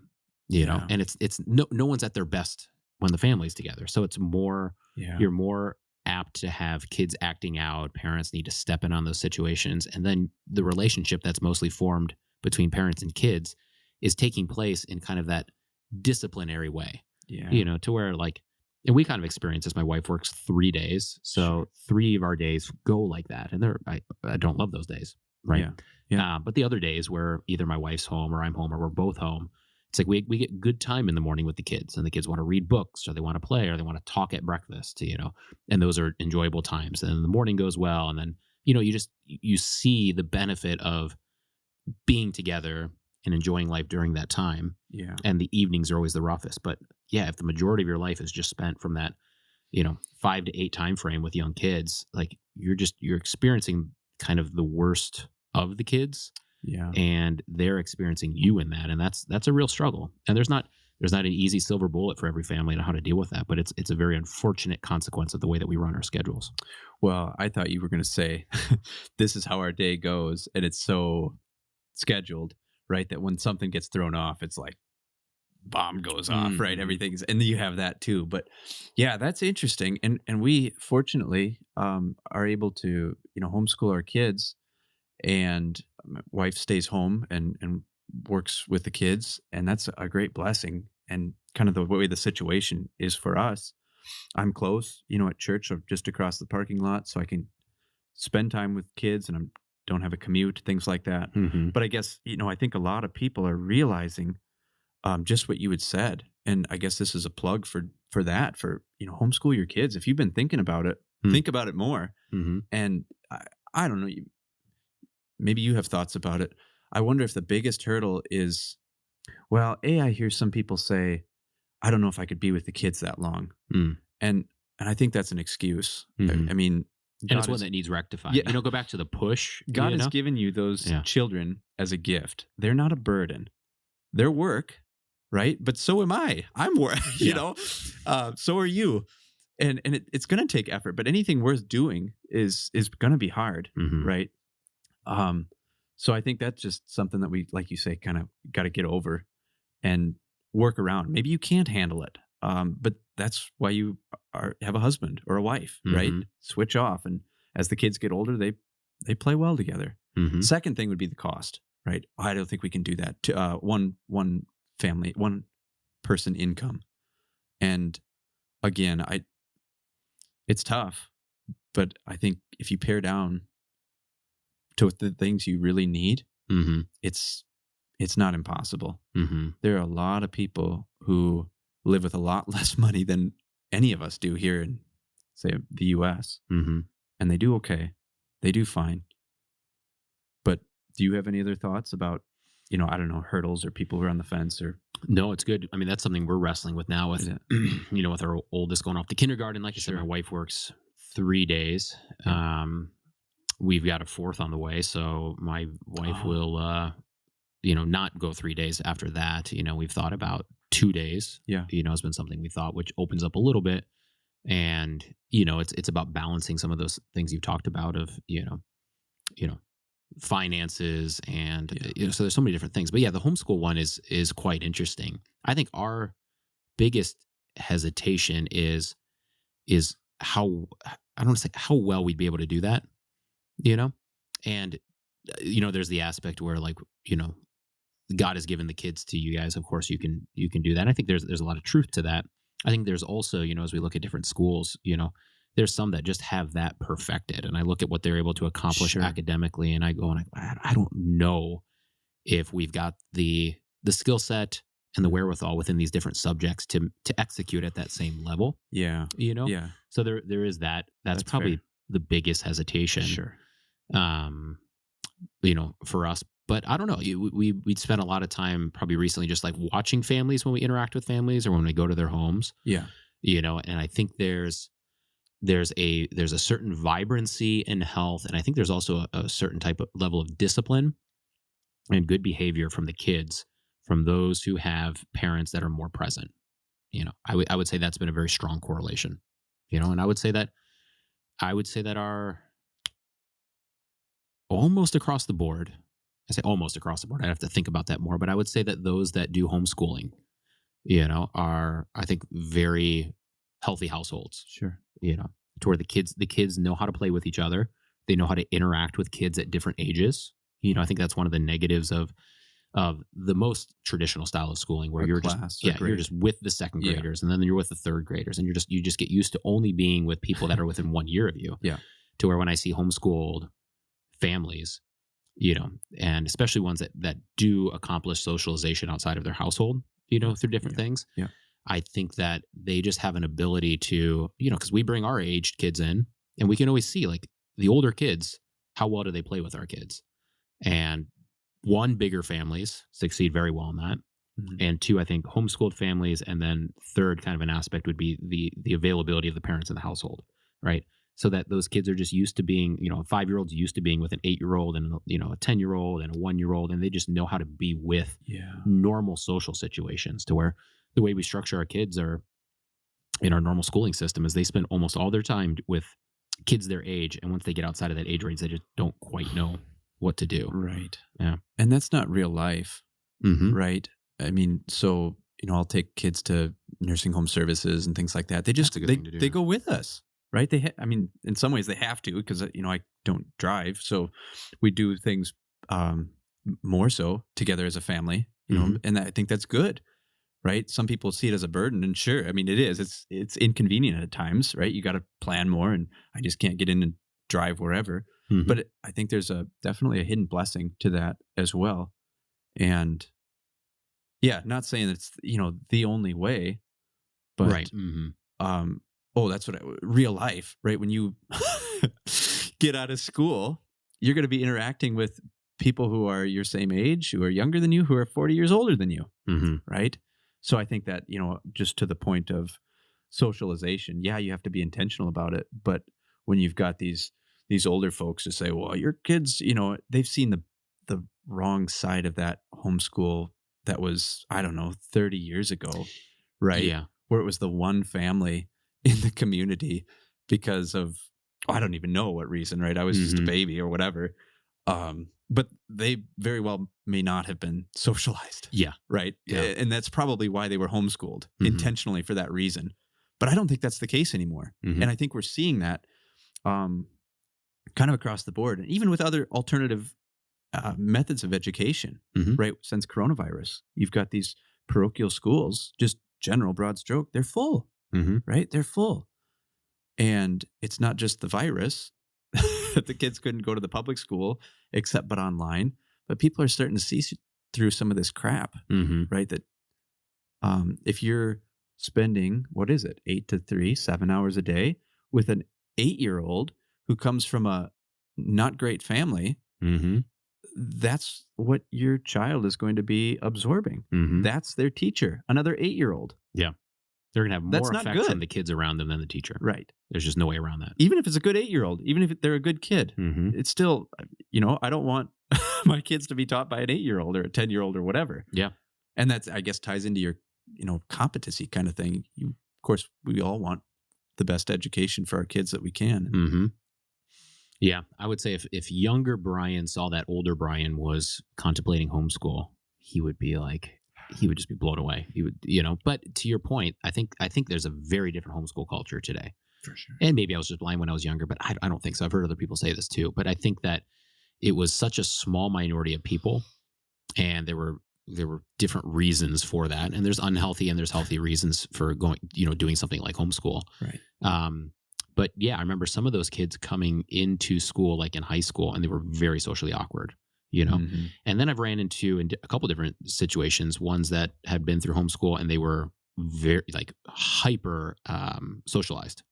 Yeah. And it's no one's at their best when the family's together. So it's more, Yeah. you're more apt to have kids acting out. Parents need to step in on those situations. And then the relationship that's mostly formed between parents and kids is taking place in kind of that disciplinary way, Yeah. to where like, and we kind of experience this. My wife works 3 days. So Sure. 3 of our days go like that. And I don't love those days. Right. Yeah. Yeah. But the other days where either my wife's home or I'm home or we're both home, it's like we get good time in the morning with the kids, and the kids want to read books or they want to play or they want to talk at breakfast, and those are enjoyable times. And the morning goes well. And then, you see the benefit of being together and enjoying life during that time. Yeah. And the evenings are always the roughest. But yeah, if the majority of your life is just spent from that, 5 to 8 time frame with young kids, like you're experiencing kind of the worst of the kids, Yeah. and they're experiencing you in that. And that's a real struggle. And there's not an easy silver bullet for every family on how to deal with that, but it's a very unfortunate consequence of the way that we run our schedules. Well, I thought you were going to say, this is how our day goes. And it's so scheduled, right? That when something gets thrown off, it's like bomb goes off, right? Mhm. Everything's, and you have that too. But yeah, that's interesting. And we fortunately are able to, homeschool our kids, and my wife stays home and works with the kids. And that's a great blessing. And kind of the way the situation is for us, I'm close, at church or just across the parking lot, so I can spend time with kids, and I don't have a commute, things like that. Mhm. But I guess, I think a lot of people are realizing just what you had said. And I guess this is a plug for that, for, homeschool your kids. If you've been thinking about it, Mm. think about it more. Mhm. And I don't know, maybe you have thoughts about it. I wonder if the biggest hurdle is, well, I hear some people say, I don't know if I could be with the kids that long. Mm. And I think that's an excuse. Mhm. I mean, And God it's one is- that needs rectified. Yeah. Go back to the push. God has given you those Yeah. children as a gift. They're not a burden. They're work, right? But so am I. I'm work, Yeah. so are you. And it's going to take effort, but anything worth doing is going to be hard, Mhm. right? So I think that's just something that we, like you say, kind of got to get over and work around. Maybe you can't handle it, but that's why you have a husband or a wife, right? Mhm. Switch off, and as the kids get older, they play well together. Mhm. Second thing would be the cost, right? I don't think we can do that to one family, one person income, and again, it's tough, but I think if you pare down to the things you really need, Mhm. it's not impossible. Mhm. There are a lot of people who live with a lot less money than any of us do here in, say, the US, Mhm. and they do okay. They do fine. But do you have any other thoughts about, I don't know, hurdles or people who are on the fence or? No, it's good. I mean, that's something we're wrestling with now with, Yeah. with our oldest going off to kindergarten. Like I said, Sure. my wife works 3 days. We've got a fourth on the way. So my wife Oh. will, not go 3 days after that. We've thought about 2 days. Yeah. Has been something we thought, which opens up a little bit. And, it's about balancing some of those things you've talked about of, finances and Yeah. so there's so many different things. But yeah, the homeschool one is quite interesting. I think our biggest hesitation is how, I don't want to say how well we'd be able to do that, and there's the aspect where like, God has given the kids to you guys. Of course you can do that. And I think there's a lot of truth to that. I think there's also, as we look at different schools, there's some that just have that perfected. And I look at what they're able to accomplish Sure. academically, and I go, and I don't know if we've got the skill set and the wherewithal within these different subjects to execute at that same level. Yeah. Yeah. So there is that. That's probably fair. the biggest hesitation. Sure. For us. But I don't know. We'd spent a lot of time probably recently just like watching families when we interact with families or when we go to their homes. Yeah. And I think there's a certain vibrancy in health, and I think there's also a certain type of level of discipline and good behavior from the kids, from those who have parents that are more present. I would say that's been a very strong correlation. And I would say that our almost across the board. I say almost across the board. I'd have to think about that more, but I would say that those that do homeschooling, are, I think, very healthy households, Sure. to where the kids know how to play with each other. They know how to interact with kids at different ages. I think that's one of the negatives of the most traditional style of schooling, where A you're class just or you're grade. just with the second Yeah. graders, and then you're with the third graders, and you just get used to only being with people that are within 1 year of you. Yeah. To where when I see homeschooled families, and especially ones that do accomplish socialization outside of their household, through different things. Yeah. I think that they just have an ability to, because we bring our aged kids in, and we can always see, like, the older kids, how well do they play with our kids? And one, bigger families succeed very well in that. Mhm. And two, I think homeschooled families, and then third kind of an aspect would be the availability of the parents in the household, right? So that those kids are just used to being, a 5-year-old's used to being with an 8-year-old and, a 10-year-old and a 1-year-old, and they just know how to be with Yeah. normal social situations, to where the way we structure our kids are in our normal schooling system is they spend almost all their time with kids their age. And once they get outside of that age range, they just don't quite know what to do. Right. Yeah. And that's not real life, Mm-hmm. right? I mean, so, I'll take kids to nursing home services and things like that. They just, That's a good thing to do. they go with us, right? I mean, in some ways they have to, because, I don't drive. So we do things more so together as a family, Mhm. and I think that's good, right? Some people see it as a burden, and sure, I mean, it is. It's inconvenient at times, right? You got to plan more, and I just can't get in and drive wherever. Mhm. But I think there's definitely a hidden blessing to that as well. And yeah, not saying it's, the only way, but right. Mm-hmm. that's real life, right? When you get out of school, you're going to be interacting with people who are your same age, who are younger than you, who are 40 years older than you, Mm-hmm. right? So I think that, just to the point of socialization, yeah, you have to be intentional about it. But when you've got these older folks to say, well, your kids, they've seen the wrong side of that homeschool that was, I don't know, 30 years ago, right? Yeah. Where it was the one family in the community because of, I don't even know what reason, right? I was just a Mhm. baby or whatever. But they very well may not have been socialized, Yeah. right? Yeah. And that's probably why they were homeschooled, Mhm. intentionally for that reason. But I don't think that's the case anymore. Mhm. And I think we're seeing that kind of across the board, and even with other alternative methods of education, Mhm. right? Since coronavirus, you've got these parochial schools, just general broad stroke, they're full, Mm-hmm. right? They're full. And it's not just the virus that the kids couldn't go to the public school except but online, but people are starting to see through some of this crap, Mm-hmm. right? That if you're spending, what is it, 8 to 3, 7 hours a day with an 8-year-old who comes from a not great family, Mm-hmm. that's what your child is going to be absorbing. Mm-hmm. That's their teacher, another 8-year-old. They're gonna have That's more not effect from good. the kids around them than the teacher. Right. There's just no way around that. Even if it's a good 8-year-old, even if they're a good kid, Mm-hmm. it's still, I don't want my kids to be taught by an 8-year-old or a 10-year-old or whatever. Yeah. And that's, I guess, ties into your, competency kind of thing. Of course, we all want the best education for our kids that we can. Mm-hmm. Yeah, I would say if younger Brian saw that older Brian was contemplating homeschool, he would just be blown away. He would, But to your point, I think there's a very different homeschool culture today. For sure. And maybe I was just blind when I was younger, but I don't think so. I've heard other people say this too. But I think that it was such a small minority of people, and there were different reasons for that. And there's unhealthy and there's healthy reasons for going, doing something like homeschool. Right. But yeah, I remember some of those kids coming into school, like in high school, and they were very socially awkward, Mhm. And then I've ran into a couple different situations, ones that had been through homeschool and they were very hyper socialized,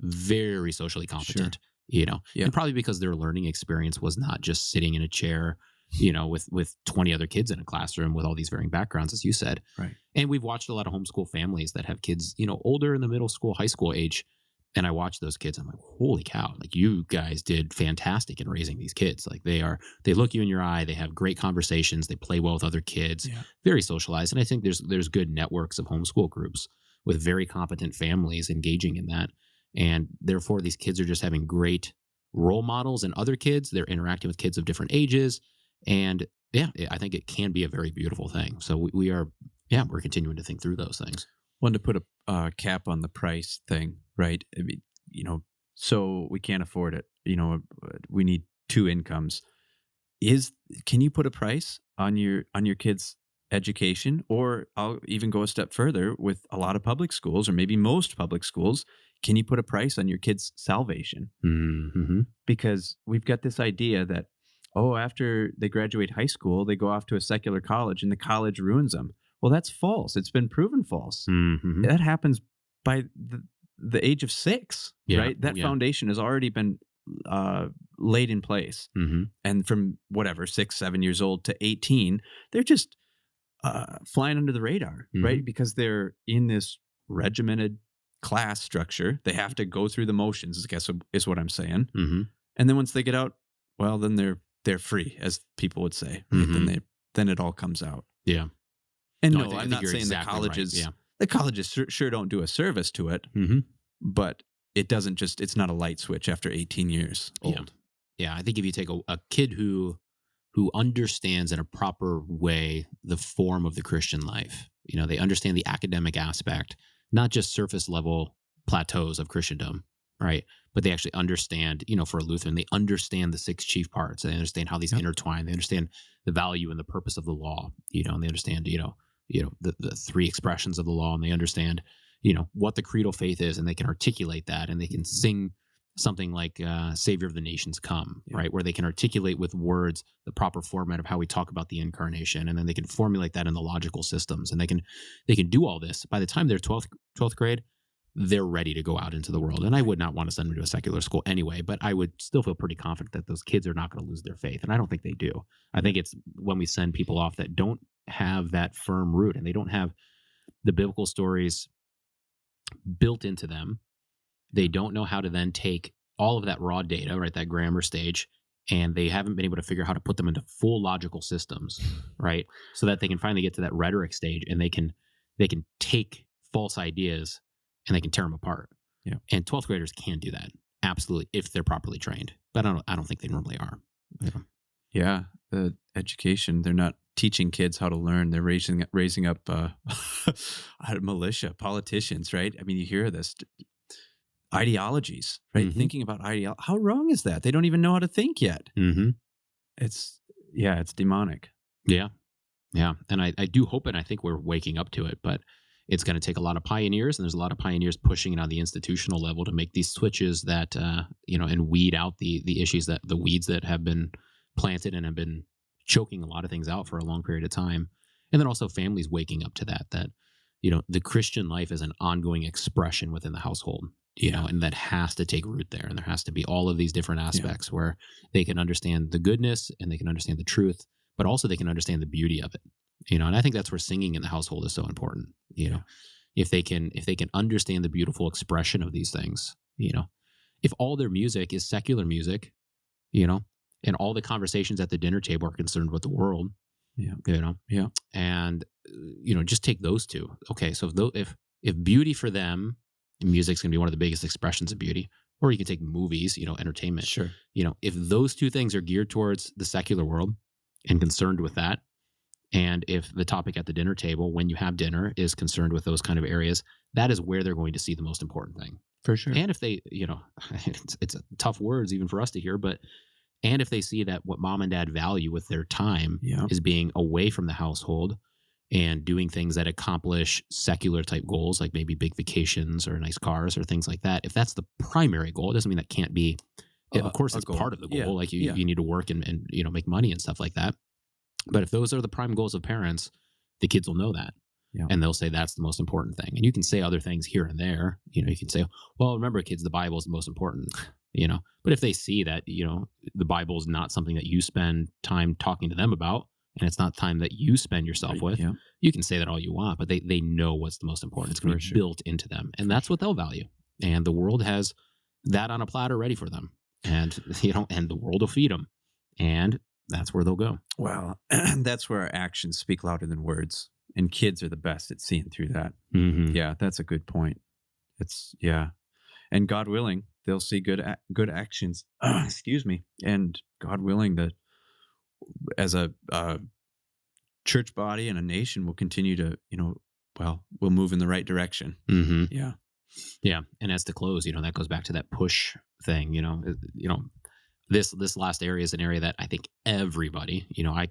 very socially competent, Yeah. and probably because their learning experience was not just sitting in a chair, with 20 other kids in a classroom with all these varying backgrounds, as you said. Right. And we've watched a lot of homeschool families that have kids, older in the middle school, high school age. And I watch those kids. I'm like, holy cow! Like, you guys did fantastic in raising these kids. Like, they look you in your eye. They have great conversations. They play well with other kids. Yeah. Very socialized. And I think there's good networks of homeschool groups with very competent families engaging in that. And therefore, these kids are just having great role models and other kids. They're interacting with kids of different ages. And yeah, I think it can be a very beautiful thing. So we are yeah, we're continuing to think through those things. Wanted to put a cap on the price thing, right? I mean, so we can't afford it. We need two incomes. Can you put a price on your kids' education? Or I'll even go a step further with a lot of public schools, or maybe most public schools. Can you put a price on your kids' salvation? Mm-hmm. Because we've got this idea that, after they graduate high school, they go off to a secular college and the college ruins them. Well, that's false. It's been proven false. Mm-hmm. That happens by the age of 6, right? That foundation has already been laid in place. Mm-hmm. And from 6, 7 years old to 18, they're just flying under the radar, right? Because they're in this regimented class structure. They have to go through the motions, I guess is what I'm saying. Mm-hmm. And then once they get out, well, then they're free, as people would say. Right? Mm-hmm. Then it all comes out. Yeah. And No, I no, think I'm not saying exactly the colleges, right. Yeah. the colleges sure don't do a service to it, Mm-hmm. but it's not a light switch after 18 years old. Yeah. I think if you take a kid who understands in a proper way the form of the Christian life, they understand the academic aspect, not just surface level plateaus of Christendom, right? But they actually understand, for a Lutheran, they understand the 6 chief parts. They understand how these intertwine. They understand the value and the purpose of the law, and they understand, the 3 expressions of the law, and they understand, what the creedal faith is, and they can articulate that, and they can sing something like Savior of the Nations Come, right? Where they can articulate with words the proper format of how we talk about the incarnation, and then they can formulate that in the logical systems, and they can do all this. By the time they're 12th grade, they're ready to go out into the world. And I would not want to send them to a secular school anyway, but I would still feel pretty confident that those kids are not going to lose their faith. And I don't think they do. I think it's when we send people off that don't have that firm root and they don't have the biblical stories built into them. They don't know how to then take all of that raw data, right, that grammar stage, and they haven't been able to figure out how to put them into full logical systems, right? So that they can finally get to that rhetoric stage and they can take false ideas and they can tear them apart. Yeah. And 12th graders can do that. Absolutely. If they're properly trained. But I don't think they normally are. Yeah. The education, they're not teaching kids how to learn. They're raising up militia, politicians, right? I mean, you hear this ideologies, right? Mm-hmm. Thinking about ideology. How wrong is that? They don't even know how to think yet. Mm-hmm. It's demonic. Yeah. Yeah. And I do hope, and I think we're waking up to it, but it's going to take a lot of pioneers, and there's a lot of pioneers pushing it on the institutional level to make these switches that, and weed out the issues, that the weeds that have been planted and have been choking a lot of things out for a long period of time. And then also families waking up to that, the Christian life is an ongoing expression within the household, and that has to take root there. And there has to be all of these different aspects where they can understand the goodness and they can understand the truth, but also they can understand the beauty of it. And I think that's where singing in the household is so important. If they can understand the beautiful expression of these things, if all their music is secular music, and all the conversations at the dinner table are concerned with the world, and just take those two. Okay, so if beauty for them, music's going to be one of the biggest expressions of beauty, or you can take movies, entertainment. Sure. If those two things are geared towards the secular world and concerned with that, and if the topic at the dinner table, when you have dinner, is concerned with those kind of areas, that is where they're going to see the most important thing. For sure. And if they, it's tough words even for us to hear, but, and if they see that what mom and dad value with their time is being away from the household and doing things that accomplish secular type goals, like maybe big vacations or nice cars or things like that, if that's the primary goal, it doesn't mean that can't be, of course, it's part of the goal. Like you need to work and make money and stuff like that. But if those are the prime goals of parents, the kids will know that. Yeah. And they'll say that's the most important thing. And you can say other things here and there. You can say, well, remember, kids, the Bible is the most important. But if they see that, the Bible is not something that you spend time talking to them about, and it's not time that you spend yourself with, you can say that all you want, but they know what's the most important. It's going to be built into them. And that's what they'll value. And the world has that on a platter ready for them. And, and the world will feed them. And that's where they'll go. Well, that's where our actions speak louder than words. And kids are the best at seeing through that. Mm-hmm. Yeah, that's a good point. And God willing, they'll see good actions. Excuse me. And God willing, that as a church body and a nation will continue to, well, we'll move in the right direction. Mm-hmm. Yeah. Yeah. And as to close, that goes back to that push thing, this last area is an area that I think everybody,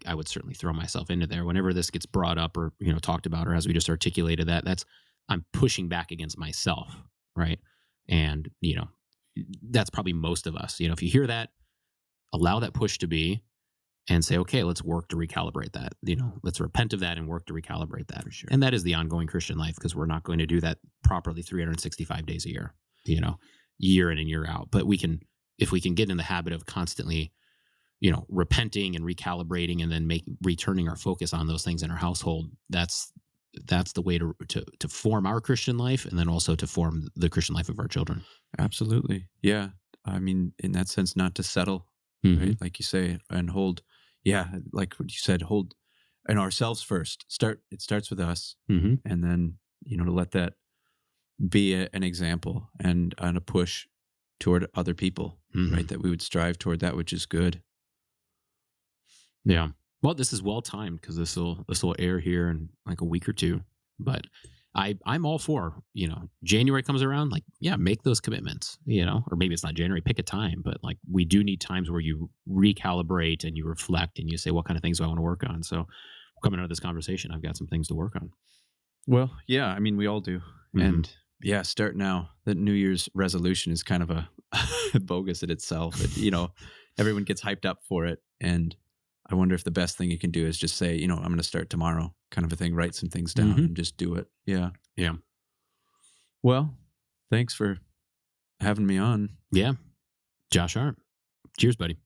I would certainly throw myself into there whenever this gets brought up or, talked about, or as we just articulated I'm pushing back against myself. Right. And, that's probably most of us, if you hear that, allow that push to be and say, okay, let's work to recalibrate that, let's repent of that and work to recalibrate that. Sure. And that is the ongoing Christian life, because we're not going to do that properly 365 days a year, year in and year out. But if we can get in the habit of constantly, repenting and recalibrating and then returning our focus on those things in our household, that's the way to form our Christian life, and then also to form the Christian life of our children. Absolutely. Yeah. I mean, in that sense, not to settle, right? Like you say, and hold, like what you said, hold and ourselves first. It starts with us. And then, to let that be an example and a push toward other people, right? That we would strive toward that which is good. Yeah. Well, this is well timed, because this will air here in like a week or two. But I'm all for, January comes around, like, make those commitments, or maybe it's not January, pick a time, but like we do need times where you recalibrate and you reflect and you say, what kind of things do I want to work on? So coming out of this conversation, I've got some things to work on. Well, yeah, I mean, we all do. And start now. The New Year's resolution is kind of a bogus in itself. Everyone gets hyped up for it. And I wonder if the best thing you can do is just say, I'm going to start tomorrow, kind of a thing. Write some things down and just do it. Yeah. Yeah. Well, thanks for having me on. Yeah. Josh Arndt. Cheers, buddy.